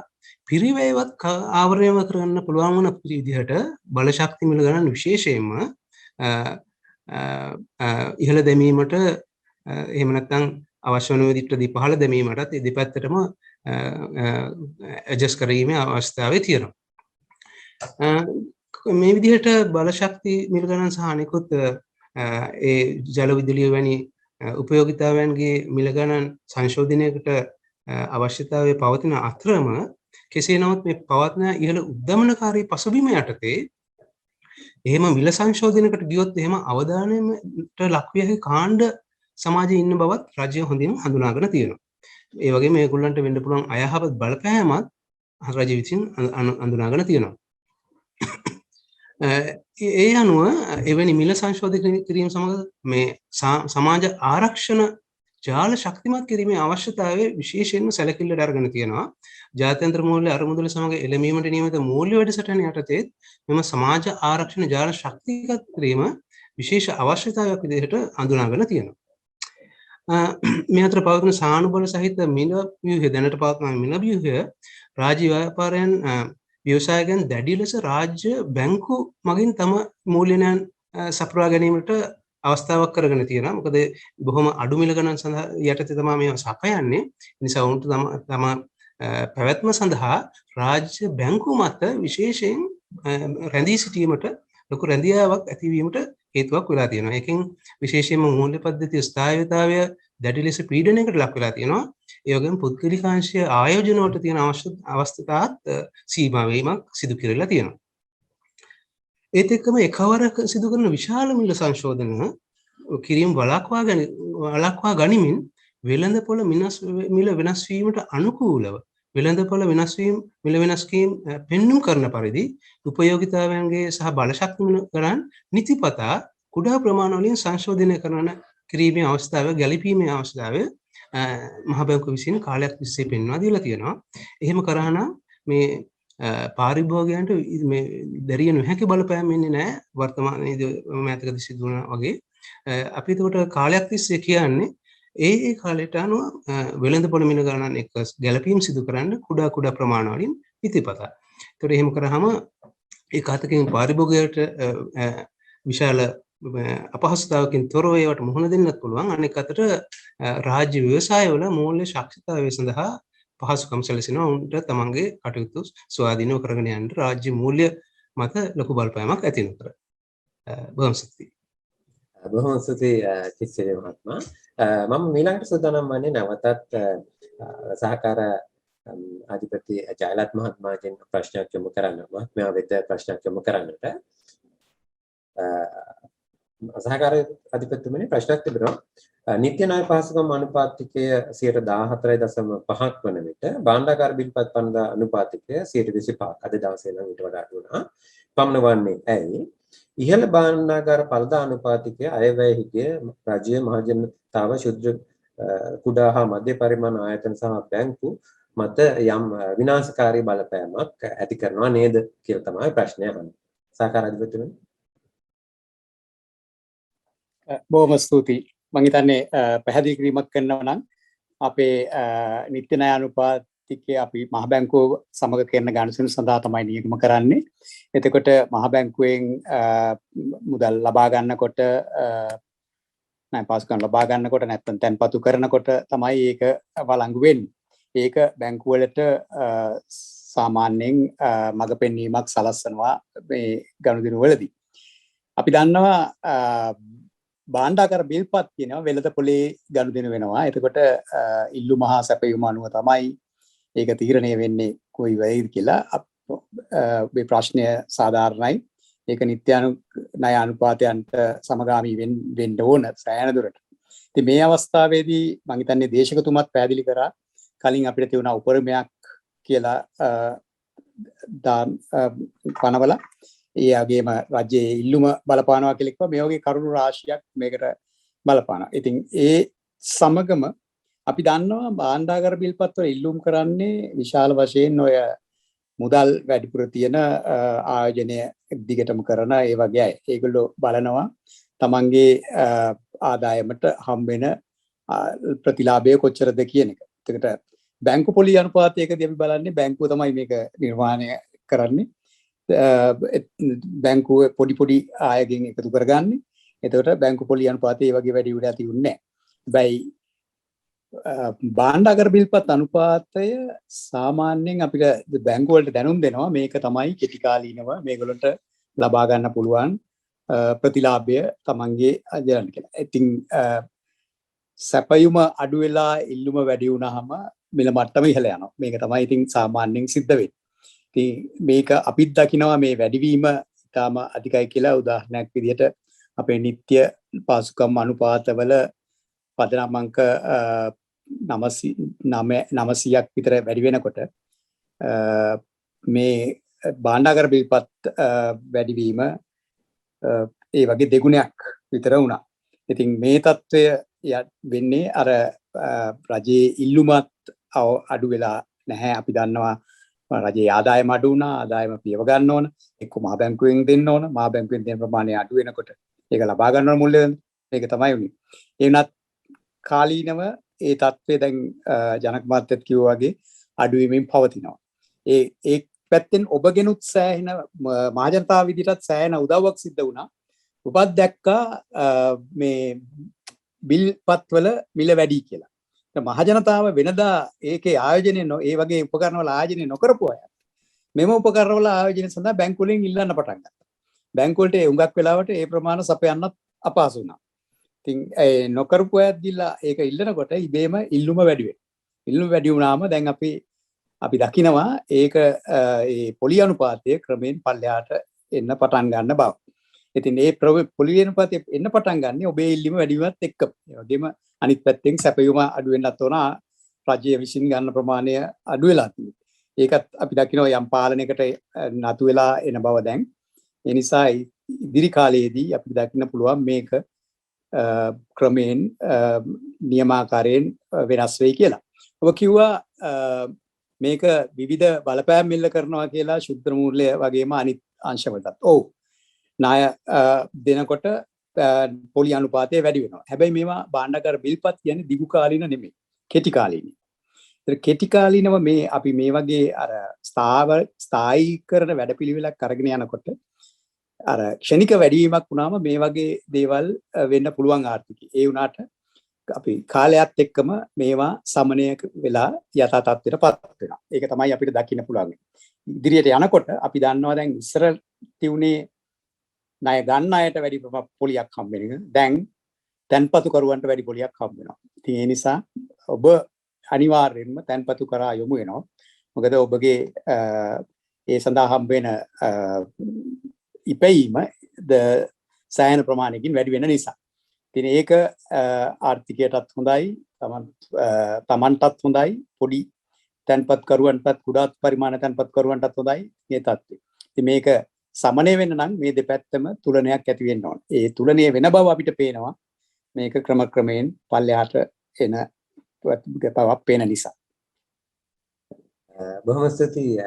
පිරිවැයවත් ආවරණය කරගන්න පුළුවන් වන විදිහට බලශක්ති මිල ගණන් විශේෂයෙන්ම ඉහළ දැමීමට එහෙම නැත්නම් අවශ්‍ය වන විදිහට පහළ දැමීමටත් මේ දෙපැත්තටම ඇඩ්ජස්ට් කිරීමේ අවස්ථාවේ තියෙනවා. මේ විදිහට බලශක්ති මිල ගණන් සහ අනිකුත් ඒ ජල විදුලිය වැනි උපයෝගිතාවයන්ගේ මිල ගණන් සංශෝධනයකට අවශ්‍යතාවය පවතින අතරම කෙසේ නමුත් මේ පවත්න ඉහළ උද්දමනකාරී පසුබිම යටතේ එහෙම මිල සංශෝධනයකට ගියොත් එහෙම අවධානයට ලක්විය හැකි කාණ්ඩ සමාජයේ ඉන්න බවත් රජය හොඳින් හඳුනාගෙන තියෙනවා. ඒ වගේම මේගොල්ලන්ට වෙන්න පුළුවන් අයහපත් බලපෑමත් රජය විසින් හඳුනාගෙන තියෙනවා. ඒ අනුව එවැනි මිල සංශෝධනය කිරීම සමග මේ සමාජ ආරක්ෂණ ජාල ශක්තිමත් කිරීමේ අවශ්‍යතාවය විශේෂයෙන්ම සැලකිල්ලට අරගෙන තියෙනවා. ජාත්‍යන්තර මූල්‍ය අරමුදල සමග එළඹීමට නියමිත මූල්‍ය වැඩසටහන යටතේ මෙම සමාජ ආරක්ෂණ ජාල ශක්තිගත කිරීම විශේෂ අවශ්‍යතාවයක් විදිහට හඳුනාගෙන තියෙනවා. මේ අතර පවතින සානුබල සහිත මිල ව්‍යුහය දැනට පවත්වන මිල ව්‍යුහය රාජ්‍ය ව්‍යාපාරයන් ව්‍යවසායකයන් දැඩි ලෙස රාජ්‍ය බැංකු මගින් තම මූල්‍යයන් සපුරා ගැනීමට අවස්ථාවක් කරගෙන තියෙනවා. මොකද බොහොම අඩු මිල ගණන් සඳහා යටතේ තමයි මේවා සපයන්නේ. නිසා උන්ට තම පැවැත්ම සඳහා රාජ්‍ය බැංකු මත විශේෂයෙන් රැඳී සිටීමට ලොකු රැඳියාවක් ඇතිවීමට හේතුවක් වෙලා තියෙනවා. ඒකෙන් විශේෂයෙන්ම මූල්‍ය පද්ධතිය ස්ථායීතාවය දැඩි ලෙස පීඩනයකට ලක් වෙලා තියෙනවා. ඒ වගේම පුද්ගලිකාංශය ආයෝජන වලට තියෙන අවස්ථාවත් සීමා වීමක් සිදු කරලා තියෙනවා. ඒත් එක්කම එකවරක සිදු කරන විශාල මිල සංශෝධන කිරීම වළක්වා ගනිමින් වෙළඳපොළ මිල වෙනස් වීමට අනුකූලව වෙළඳපොළ මිල වෙනස් වීම පෙන්눔 කරන පරිදි උපයෝගිතාවයන්ගේ සහ බලශක්ති මිල ගණන් නිතිපතා කුඩා ප්‍රමාණ වලින් සංශෝධනය කිරීමේ අවස්ථාව ගැළපීමේ අවස්ථාව මහ බැංකුව විසින් කාලයක් තිස්සේ පෙන්වා දීලා තියෙනවා. එහෙම කරා නම් මේ පාරිභෝගිකයන්ට මේ දැරිය නොහැකි බලපෑම් එන්නේ නැහැ. වර්තමානයේදී මෑතකදී සිදු වුණා වගේ අපි එතකොට කාලයක් තිස්සේ කියන්නේ ඒ කාලයට අනුව වෙළඳපොළ මිල ගණන් එක්ක ගැළපීම් සිදු කරන්න කුඩා ප්‍රමාණ වලින් ඉතිපතා. ඒතකොට එහෙම කරාම ඒක අතකින් පාරිභෝගිකයට විශාල අපහසුතාවකින් තොරව ඒවට මුහුණ දෙන්නත් පුළුවන්. අනෙක් අතට රාජ්‍ය ව්‍යවසායවල මූල්‍ය ශක්තිතාවය සඳහා පහසුකම් සැලසෙනවා. උන්ට තමන්ගේ කටයුතු ස්වාධීනව කරගෙන යන්න රාජ්‍ය මූල්‍ය මත ලොකු බලපෑමක් ඇති නොකර. බොහොම ස්තුතියි. බොහොම ස්තුතියි කිසිරේ මහත්මයා. මම ඊළඟට සූදානම් වන්නේ නැවතත් සහකාර අධිපති ජයලත් මහත්මයාගෙන් ප්‍රශ්නයක් යොමු කරන්න. මහත්මයා වෙත ප්‍රශ්නයක් යොමු කරන්නට. සහකාර අධිපතිතුමනි ප්‍රශ්නයක් තිබෙනවා. නිත්‍ය ණය පහසුකම් අනුපාතිකය 14.5ක් වන විට භාණ්ඩාගාර බිල්පත් පනදා අනුපාතිකය 25ක් අද දවසේ නම් ඊට වඩා අඩු වුණා. පමණ වන්නේ ඇයි? ඉහළ භාණ්ඩාගාර පළදා අනුපාතිකය අයවැය හිටිය රජයේ මහජනතාව ශුද්‍ර කුඩා හා මධ්‍ය පරිමාණ ආයතන සහ බැංකු මත යම් විනාශකාරී බලපෑමක් ඇති කරනවා නේද කියලා තමයි ප්‍රශ්නය අහන්නේ. සාකච්ඡා අධිපතිතුමනි. බොහොම ස්තුතියි. මම හිතන්නේ පැහැදිලි කිරීමක් කරනවා නම් අපේ නිත්‍ය ණය අනුපාතිකයේ අපි මහ බැංකුව සමග කරන ගණසුන් සඳහා තමයි නියම කරන්නේ. එතකොට මහ බැංකුවෙන් මුදල් ලබා ගන්නකොට ණය පාසුකම් ලබා ගන්නකොට නැත්නම් තැන්පතු කරනකොට තමයි ඒක වළංගු වෙන්නේ. ඒක බැංකුව වලට සාමාන්‍යයෙන් මඟ පෙන්වීමක් සලස්වනවා මේ ගනුදෙනු වලදී. අපි දන්නවා භාණ්ඩාගාර බිල්පත් කියනවා වෙළඳ පොලේ ගනුදෙනු වෙනවා. එතකොට ඉල්ලුම හා සැපයුම අනුව තමයි ඒක තීරණය වෙන්නේ කොයි වෙයිද කියලා. මේ ප්‍රශ්නය සාධාරණයි. ඒක නිත්‍ය ණය අනුපාතයන්ට සමගාමී වෙන්න ඕන සෑහෙන දුරට. ඉතින් මේ අවස්ථාවේදී මම හිතන්නේ දේශකතුමත් පැහැදිලි කරා කලින් අපිට තියුණා උපරිමයක් කියලා පනවල ඒ වගේම රජයේ ඉල්ලුම බලපානවා කියලා කිව්වා. මේ වගේ කරුණු රාශියක් මේකට බලපානවා. ඉතින් ඒ සමගම අපි දන්නවා භාණ්ඩාගාර බිල්පත් වල ඉල්ලුම් කරන්නේ විශාල වශයෙන් ඔය මුදල් වැඩිපුර තියෙන ආයෝජනය දිගටම කරන ඒ වගේ අය. ඒගොල්ලෝ බලනවා තමන්ගේ ආදායමට හම්බෙන ප්‍රතිලාභය කොච්චරද කියන එක. ඒකට බැංකු පොලි අනුපාතයකදී අපි බලන්නේ බැංකුව තමයි මේක නිර්මාණය කරන්නේ. බැංකුවේ පොඩි ආයගෙන් එකතු කරගන්නේ. එතකොට බැංකු පොලි අනුපාතය ඒ වගේ වැඩි උඩ තියුන්නේ නැහැ. හැබැයි භාණ්ඩාගාර බිල්පත් අනුපාතය සාමාන්‍යයෙන් අපිට බැංකු වලට දැනුම් දෙනවා මේක තමයි කෙටි කාලීනව මේගොල්ලන්ට ලබා ගන්න පුළුවන් ප්‍රතිලාභය තමන්ගේ අජරණ කියලා. ඉතින් සැපයුම අඩු වෙලා ඉල්ලුම වැඩි වුණාම මිල මට්ටම ඉහළ යනවා. මේක තමයි ඉතින් සාමාන්‍යයෙන් සිද්ධ වෙන්නේ. ඉතින් මේක අපිත් දකිනවා මේ වැඩිවීම ඉතාම අධිකයි කියලා. උදාහරණයක් විදිහට අපේ නිත්‍ය පාසුකම් අනුපාතවල පදනම් අංක 900ක් විතර වැඩි වෙනකොට මේ භාණ්ඩාගාර බිල්පත් වැඩිවීම ඒ වගේ දෙගුණයක් විතර වුණා. ඉතින් මේ තත්ත්වය වෙන්නේ අර රජයේ ඉල්ලුමත් අඩු වෙලා නැහැ. අපි දන්නවා රජයේ ආදායම අඩු වුණා. ආදායම පියව ගන්න ඕන. එක්ක මහ බැංකුවෙන් දෙන්න ඕන. මහ බැංකුවෙන් දෙන ප්‍රමාණය අඩු වෙනකොට ඒක ලබා ගන්න ඕන මුල්‍ය මේක තමයි උනේ. ඒ වුණත් කාලීනව ඒ තත්ත්වය දැන් ජනක මහත්තයත් කිව්වා වගේ අඩු වෙමින් පවතිනවා. ඒ පැත්තෙන් ඔබගෙනුත් සෑහෙන මහජනතාව විදිහටත් සෑහෙන උදව්වක් සිද්ධ වුණා. ඔබත් දැක්කා මේ බිල්පත්වල මිල වැඩි කියලා. මහජනතාව වෙනදා ඒකේ ආයෝජනය ඒ වගේ උපකරණ වල ආයෝජනය නොකරපු අය මෙම උපකරණ වල ආයෝජනය සඳහා බැංකු වලින් ඉල්ලන්න පටන් ගත්තා. බැංකු වලට හුඟක් වෙලාවට ඒ ප්‍රමාණ සපයන්නත් අපහසු වුණා. ඉතින් ඒ නොකරපු අයත් ගිහලා ඒක ඉල්ලනකොට ඉබේම ඉල්ලුම වැඩි වෙනවා. ඉල්ලුම වැඩි වුණාම දැන් අපි දකිනවා ඒක ඒ පොලි අනුපාතයේ ක්‍රමයෙන් පල්ලෙහාට එන්න පටන් ගන්න බව. ඉතින් ඒ පොලි අනුපාතයේ එන්න පටන් ගන්න ඔබේ ඉල්ලීම වැඩි වීමත් එක්ක. ඒ වගේම අනිත් පැත්තෙන් සැපයුම අඩු වෙන්නත් ඕන. රජය විසින් ගන්න ප්‍රමාණය අඩු වෙලා තියෙනවා. ඒකත් අපි දකිනවා යම් පාලනයකට නතු වෙලා එන බව දැන්. ඒ නිසා ඉදිරි කාලයේදී අපිට දකින්න පුළුවන් මේක ක්‍රමයෙන් නියමාකාරයෙන් වෙනස් වෙයි කියලා. ඔබ කිව්වා මේක විවිධ බලපෑම් මිල්ල කරනවා කියලා ශුද්ධ මූල්‍ය වගේම අනිත් අංශවලටත්. ඔව්. ණය දෙනකොට පොලි අනුපාතය වැඩි වෙනවා. හැබැයි මේවා භාණ්ඩාගාර බිල්පත් කියන්නේ දිගු කාලීන නෙමෙයි. කෙටි කාලීන. ඒතර කෙටි කාලීනව මේ අපි මේ වගේ අර ස්ථායීකරණ වැඩපිළිවෙලක් අරගෙන යනකොට අර ක්ෂණික වැඩිවීමක් වුණාම මේ වගේ දේවල් වෙන්න පුළුවන් ආර්ථිකය. ඒ වුණාට අපි කාලයත් එක්කම මේවා සමනය වෙලා යථා තත්ත්වයටපත් වෙනවා. ඒක තමයි අපිට දකින්න පුළුවන්. ඉදිරියට යනකොට අපි දන්නවා දැන් ඉස්සර තියුනේ ණය ගන්න අයට වැඩි පොලියක් හම්බ වෙන එක. දැන් තැන්පතු කරුවන්ට වැඩි පොලියක් හම්බ වෙනවා. ඉතින් ඒ නිසා ඔබ අනිවාර්යයෙන්ම තැන්පතු කරා යොමු වෙනවා. මොකද ඔබගේ ඒ සඳහා හම්බ වෙන ඉපැයීම සෑහෙන ප්‍රමාණයකින් වැඩි වෙන නිසා. ඉතින් ඒක ආර්ථිකයටත් හොඳයි, තමන්ටත් හොඳයි, පොඩි තැන්පත් කරුවන්ටත් කුඩා පරිමාණ තැන්පත් කරුවන්ටත් හොඳයි මේ තත්ත්වය. ඉතින් මේක සමනය වෙන්න නම් මේ දෙපැත්තම තුලනයක් ඇති වෙන්න ඕන. ඒ තුලනය වෙන බව අපිට පේනවා. මේක ක්‍රමයෙන් පල්ලෙහාට එන බවක් පේන නිසා. බොහොම ස්තුතියි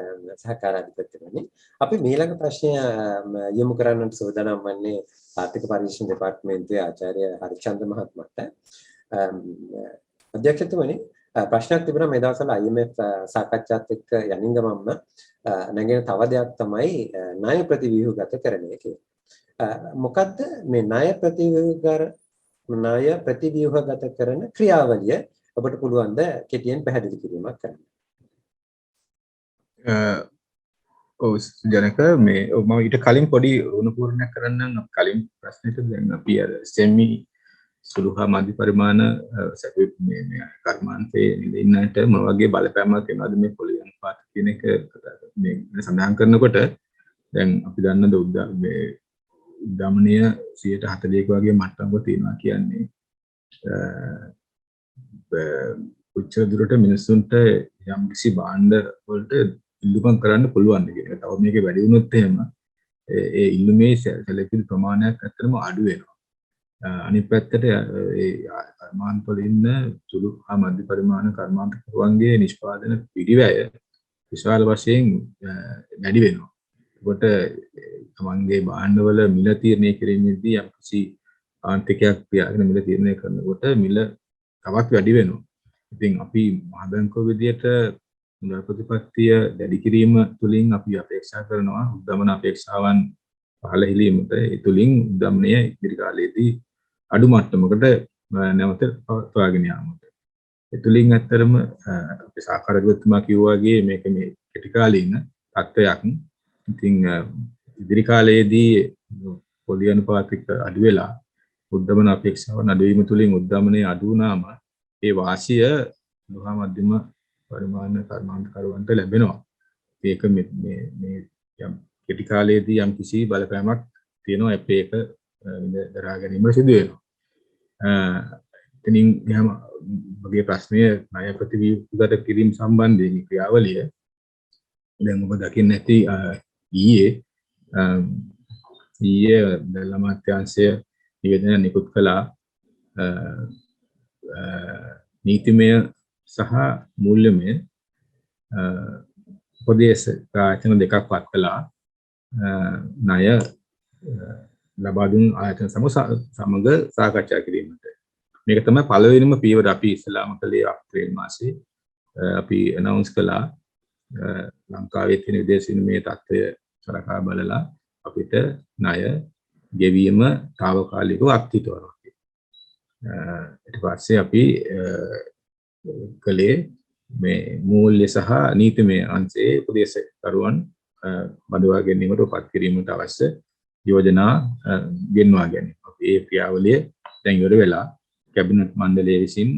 සහකාරාධිපතිතුමනි. අපි ඊළඟ ප්‍රශ්නය යොමු කරන්නට සූදානම් වන්නේ ආර්ථික පරීක්ෂණ දෙපාර්තමේන්තුවේ ආචාර්ය හරිචන්ද්‍ර මහත්මයාට. අධ්‍යක්ෂතුමනි, ප්‍රශ්නයක් තිබුණා මේ දවස්වල IMF සාකච්ඡාත් එක්ක යනින් ගමන්ම නැගෙන තව දෙයක් තමයි ණය ප්‍රතිව්‍යුහගත කරන එක. මොකද්ද මේ ණය ප්‍රතිව්‍යුහගත කරන ක්‍රියාවලිය? ඔබට පුළුවන් ද කෙටියෙන් පැහැදිලි කිරීමක් කරන්න? ජනක මේ මම ඊට කලින් පොඩි උණුපූර්ණයක් කරන්නම්. කලින් ප්‍රශ්නෙට දැන් අපි අර සෙමි සුළු හා මධ්‍ය පරිමාණ මේ කර්මාන්තයේ ඉන්නට මොන වගේ බලපෑමක් එනවද මේ පොලි අනුපාත කියන එක මේ සඳහන් කරනකොට දැන් අපි දන්නද මේ උද්දමනය 140ක වගේ මට්ටමක තියෙනවා කියන්නේ උච්ච දුරට මිනිස්සුන්ට යම් කිසි භාණ්ඩ වලට ඉල්ලුම් කරන්න පුළුවන් කියන එක. තව මේක වැඩි වුණොත් එහෙම ඒ ඉල්ලුමේ සැලකිලි ප්‍රමාණයක් අතරම අඩු වෙනවා. අනිත් පැත්තට ඒ කර්මාන්තවල ඉන්න සුළු හා මධ්‍ය පරිමාණ කර්මාන්තකරුවන්ගේ නිෂ්පාදන පිරිවැය විශාල වශයෙන් වැඩි වෙනවා. ඒකට තමන්ගේ භාණ්ඩවල මිල තීරණය කිරීමේදී යම්කිසි ආන්තිකයක් ක්‍රියාගෙන මිල තීරණය කරනකොට මිල තවත් වැඩි වෙනවා. ඉතින් අපි මහ බැංකුව විදියට මුදල් ප්‍රතිපත්තිය දැඩි කිරීම තුළින් අපි අපේක්ෂා කරනවා උද්දමන අපේක්ෂාවන් පහළ හෙලීමට. ඒ තුළින් උද්දමනය ඉදිරි කාලයේදී අඩු මට්ටමකට නැවත පවත්වාගෙන යාමට. ඒ තුළින් ඇත්තටම අපේ සාකාරකතුමා කිව්වා වගේ මේක මේ කෙටි කාලීන තත්ත්වයක්. ඉතින් ඉදිරි කාලයේදී පොලි අනුපාතික අඩු වෙලා උද්දමන අපේක්ෂාවන් අඩු වීම තුළින් උද්දමනය අඩු වුණාම ඒ වාසිය මහා මධ්‍යම පරිමාණ කර්මාන්තකරුවන්ට ලැබෙනවා. ඒක මේ යම් කෙටි කාලයේදී යම් කිසි බලපෑමක් තියෙනවා ඒක දරා ගැනීමට සිදු වෙනවා. එතනින් යම් වගේ ප්‍රශ්නය ණය ප්‍රතිව්‍යුහගත කිරීම සම්බන්ධයෙන් ක්‍රියාවලිය දැන් ඔබ දකින්න ඇති ඊයේ දළ අමාත්‍යාංශය නිවේදනය නිකුත් කළා නීතිමය සහ මූල්‍යමය උපදේශ ආයතන දෙකක් පත් කළා ණය ලබා දුන් ආයතන සමග සාකච්ඡා කිරීමට. මේක තමයි පළවෙනිම පියවර. අපි ඉස්ලාම කළේ අප්‍රේල් මාසයේ අපි අනවුන්ස් කළා ලංකාවේ තියෙන විදේශ විනිමය තත්ත්වය සලකා බලලා අපිට ණය ගෙවීම తాවකාලිකව අත්හිටවනවා. ඊට පස්සේ අපි කලේ මේ මූල්‍ය සහ නීතිමය අංශයේ උපදේශකරුවන් බඳවා ගැනීමට උපත් කිරීමට අවශ්‍ය යෝජනා ගෙන්වා ගැනීම. අපි ඒ ක්‍රියාවලිය දැන් ඉවර වෙලා කැබිනට් මණ්ඩලය විසින්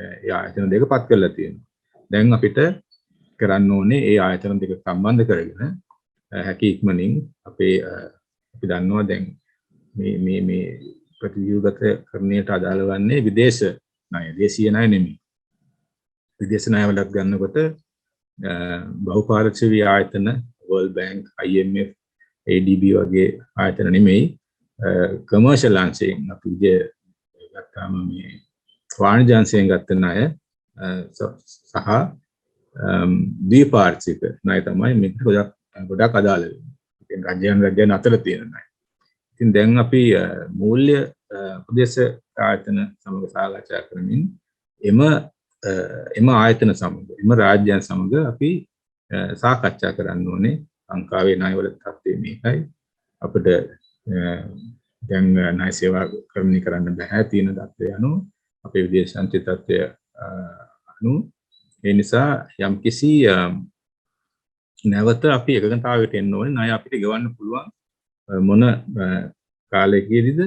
ඒ ආයතන දෙක පත් කරලා තියෙනවා. දැන් අපිට කරන්න ඕනේ ඒ ආයතන දෙක සම්බන්ධ කරගෙන හැකි ඉක්මනින් අපි දන්නවා දැන් මේ ප්‍රතිව්‍යුහගත කරණයට අදාළ වන්නේ විදේශ ණය, දේශීය ණය නෙමෙයි. විදේශ ණය වලත් ගන්නකොට බහුපාර්ශ්වීය ආයතන World Bank, IMF, ADB වගේ ආයතන නෙමෙයි කමර්ෂල් අංශයෙන් අපි ගත්තාම මේ වාණිජ අංශයෙන් ගත්ත ණය සහ ද්විපාර්ශ්වික ණය තමයි මේක ගොඩක් අදාළ වෙන්නේ. රජයන් අතර තියෙන ණය. ඉතින් දැන් අපි මූල්‍ය උපදේශ ආයතන සමග සාකච්ඡා කරමින් එම ආයතන සමග එම රාජ්‍යයන් සමග අපි සාකච්ඡා කරන්න ඕනේ ලංකාවේ ණයවල තත්ත්වය මේකයි. අපිට දැන් ණය සේවා කරණය කරන්න බෑ තියෙන තත්ත්වය අනුව අපේ විදේශ අංශ තත්ත්වය අනුව. ඒ නිසා යම්කිසි නැවත අපි එකඟතාවයට එන්න ඕනේ ණය අපිට ගෙවන්න පුළුවන් මොන කාලයකදීද.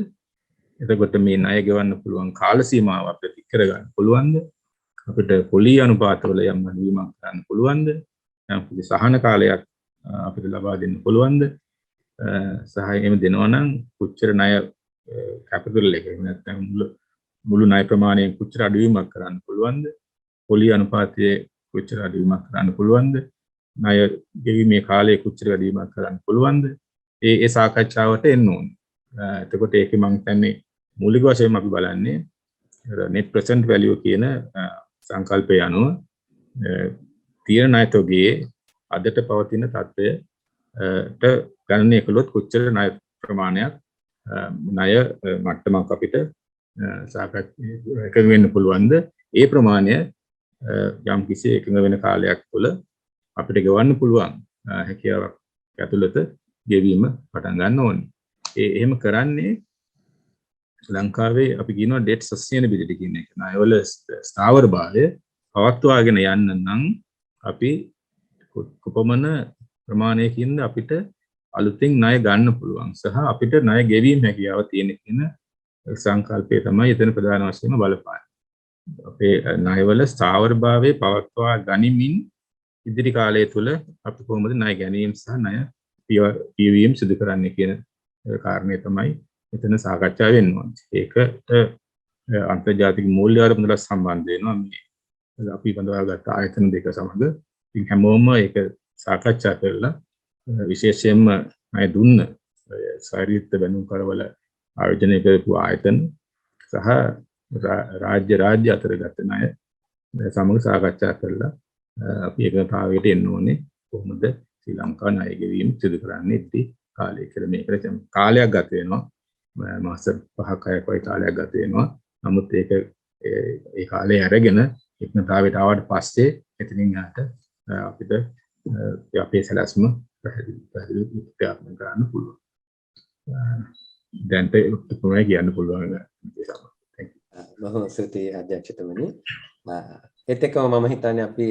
එතකොට මේ ණය ගෙවන්න පුළුවන් කාල සීමාව අපිට ඉක් කරගන්න පුළුවන්ද? අපිට පොලි අනුපාතවල යම් අඩුවීමක් කරන්න පුළුවන්ද? යම් සහන කාලයක් අපිට ලබා දෙන්න පුළුවන්ද? සහාය එහෙම දෙනවා නම් කොච්චර ණය කැපිටල් එක නැත්නම් මුළු ණය ප්‍රමාණයෙන් කොච්චර අඩුවීමක් කරන්න පුළුවන්ද? පොලි අනුපාතයේ කොච්චර අඩුවීමක් කරන්න පුළුවන්ද? ණය ගෙවීමේ කාලයේ කොච්චර අඩුවීමක් කරන්න පුළුවන්ද? ඒ සාකච්ඡාවට එන්න ඕනේ. එතකොට ඒකේ මම හිතන්නේ මූලික වශයෙන් අපි බලන්නේ net present value කියන සංකල්පය අනුව තියෙන ණය තොගයේ අදට පවතින තත්ත්වයට ගණනය කළොත් කොච්චර ණය ප්‍රමාණයක් ණය මට්ටමක් අපිට එකඟ වෙන්න පුළුවන්ද? ඒ ප්‍රමාණය යම් කිසි එකඟ වෙන කාලයක් තුළ අපිට ගෙවන්න පුළුවන් හැකියාවක් ඇතුළත ගෙවීම පටන් ගන්න ඕනේ. එහෙම කරන්නේ ලංකාවේ අපි කියනවා debt sustainability කියන එක. ණයවල ස්ථාවරභාවය පවත්වාගෙන යන්න නම් අපි කොපමණ ප්‍රමාණයකින්ද අපිට අලුතෙන් ණය ගන්න පුළුවන් සහ අපිට ණය ගෙවීම හැකියාව තියෙන කියන සංකල්පය තමයි එතන ප්‍රධාන වශයෙන්ම බලපාන්නේ. අපේ ණයවල ස්ථාවරභාවය පවත්වා ගනිමින් ඉදිරි කාලය තුල අපි කොහොමද ණය ගැනීම සහ ණය පියවීම සිදු කරන්නේ කියන කාරණය තමයි එතන සාකච්ඡා වෙන්න ඕනේ. ඒකට අන්තර්ජාතික මූල්‍ය ආධාර මුදල සම්බන්ධ වෙනවා මේ අපි බඳවාගත් ආයතන දෙක සමග. ඉතින් හැමෝම ඒක සාකච්ඡා කරලා විශේෂයෙන්ම ණය දුන්න සාරීත්‍ය බැනුම් කරවල ආයෝජනය කරපු ආයතන සහ රාජ්‍ය අතර ගත ණය සමග සාකච්ඡා කරලා අපි එකතාවයට එන්න ඕනේ කොහොමද ශ්‍රී ලංකා ණය ගෙවීම සිදු කරන්නේ ඉතින් කාලය කියලා මේකට කාලයක් ගත වෙනවා මාස 5ක් 6ක් වගේ කාලයක් ගත වෙනවා. නමුත් ඒක ඒ කාලය අරගෙන එකතාවයට ආවට පස්සේ එතනින් යාට අපිට අපේ සැලැස්ම පැහැදිලි ක්‍රියාත්මක කරන්න පුළුවන්. දැන් තමයි කියන්න පුළුවන්. බොහොම ස්තුතියි අධ්‍යක්ෂතුමනි. ඒත් එක්කම මම හිතන්නේ අපි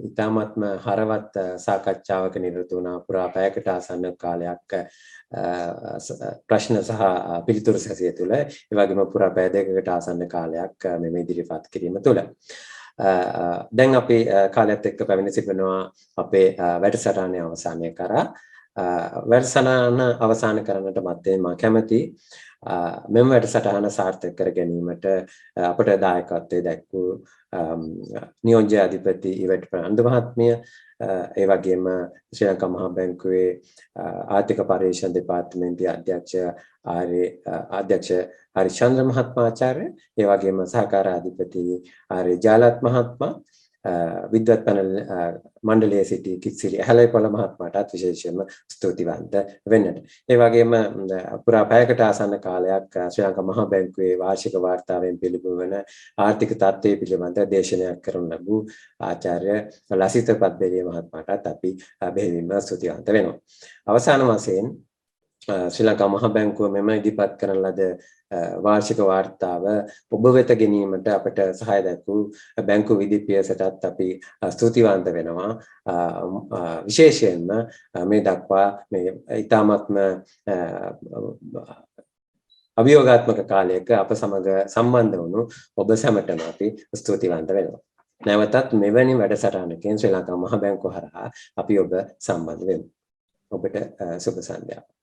ඉතාමත්ම හරවත් සාකච්ඡාවක නිරත වුණා. පුරා පැයකට ආසන්න කාලයක් ප්‍රශ්න සහ පිළිතුරු සැසිය තුළ. ඒ වගේම පුරා පැය දෙකකට ආසන්න කාලයක් මෙම ඉදිරිපත් කිරීම තුළ. දැන් අපි කාලයත් එක්ක පැමිණ සිටිනවා අපේ වැඩසටහනේ අවසානය කරා. වැඩසටහන අවසන් කරන්නට මත්තේ මා කැමැති මෙම වැඩසටහන සාර්ථක කර ගැනීමට අපට දායකත්වයේ දැක්වූ නියෝජ්‍ය අධිපති ඉවට් ප්‍රනන්දු මහත්මිය, ඒ වගේම ශ්‍රී ලංකා මහා බැංකුවේ ආර්ථික පරීක්ෂණ දෙපාර්තමේන්තුවේ අධ්‍යක්ෂ හරිචන්ද්‍ර මහත්මාචාර්ය, ඒ වගේම සහකාර අධිපති ආර්.ඒ. ජාලත් මහත්මයා, විද්වත් පැනල් මණ්ඩලයේ සිටි කිත්සිරි ඇහැලේපොළ මහත්මයාටත් විශේෂයෙන්ම ස්තුතිවන්ත වෙන්නට. ඒ වගේම පුරා පැයකට ආසන්න කාලයක් ශ්‍රී ලංකා මහා බැංකුවේ වාර්ෂික වාර්තාවෙන් පිළිබිඹුවන ආර්ථික තත්ත්වය පිළිබඳ දේශනයක් කරන ලැබූ ආචාර්ය ලසිත පද්දේවිය මහත්මයාටත් අපි බෙහෙවින්ම ස්තුතිවන්ත වෙනවා. අවසාන වශයෙන් ශ්‍රී ලංකා මහා බැංකුව මෙම ඉදිරිපත් කරන ලද වාර්ෂික වාර්තාව ඔබ වෙත ගැනීමට අපට සහාය දැක්වූ බැංකු විධිපියසටත් අපි ස්තුතිවන්ත වෙනවා. විශේෂයෙන්ම මේ දක්වා මේ ඉතාමත්ම අභියෝගාත්මක කාලයක අප සමග සම්බන්ධ වුණු ඔබ සැමටම අපි ස්තුතිවන්ත වෙනවා. නැවතත් මෙවැනි වැඩසටහනකින් ශ්‍රී ලංකා මහා බැංකුව හරහා අපි ඔබ සම්බන්ධ වෙමු. ඔබට සුබ සන්ධ්‍යාවක්.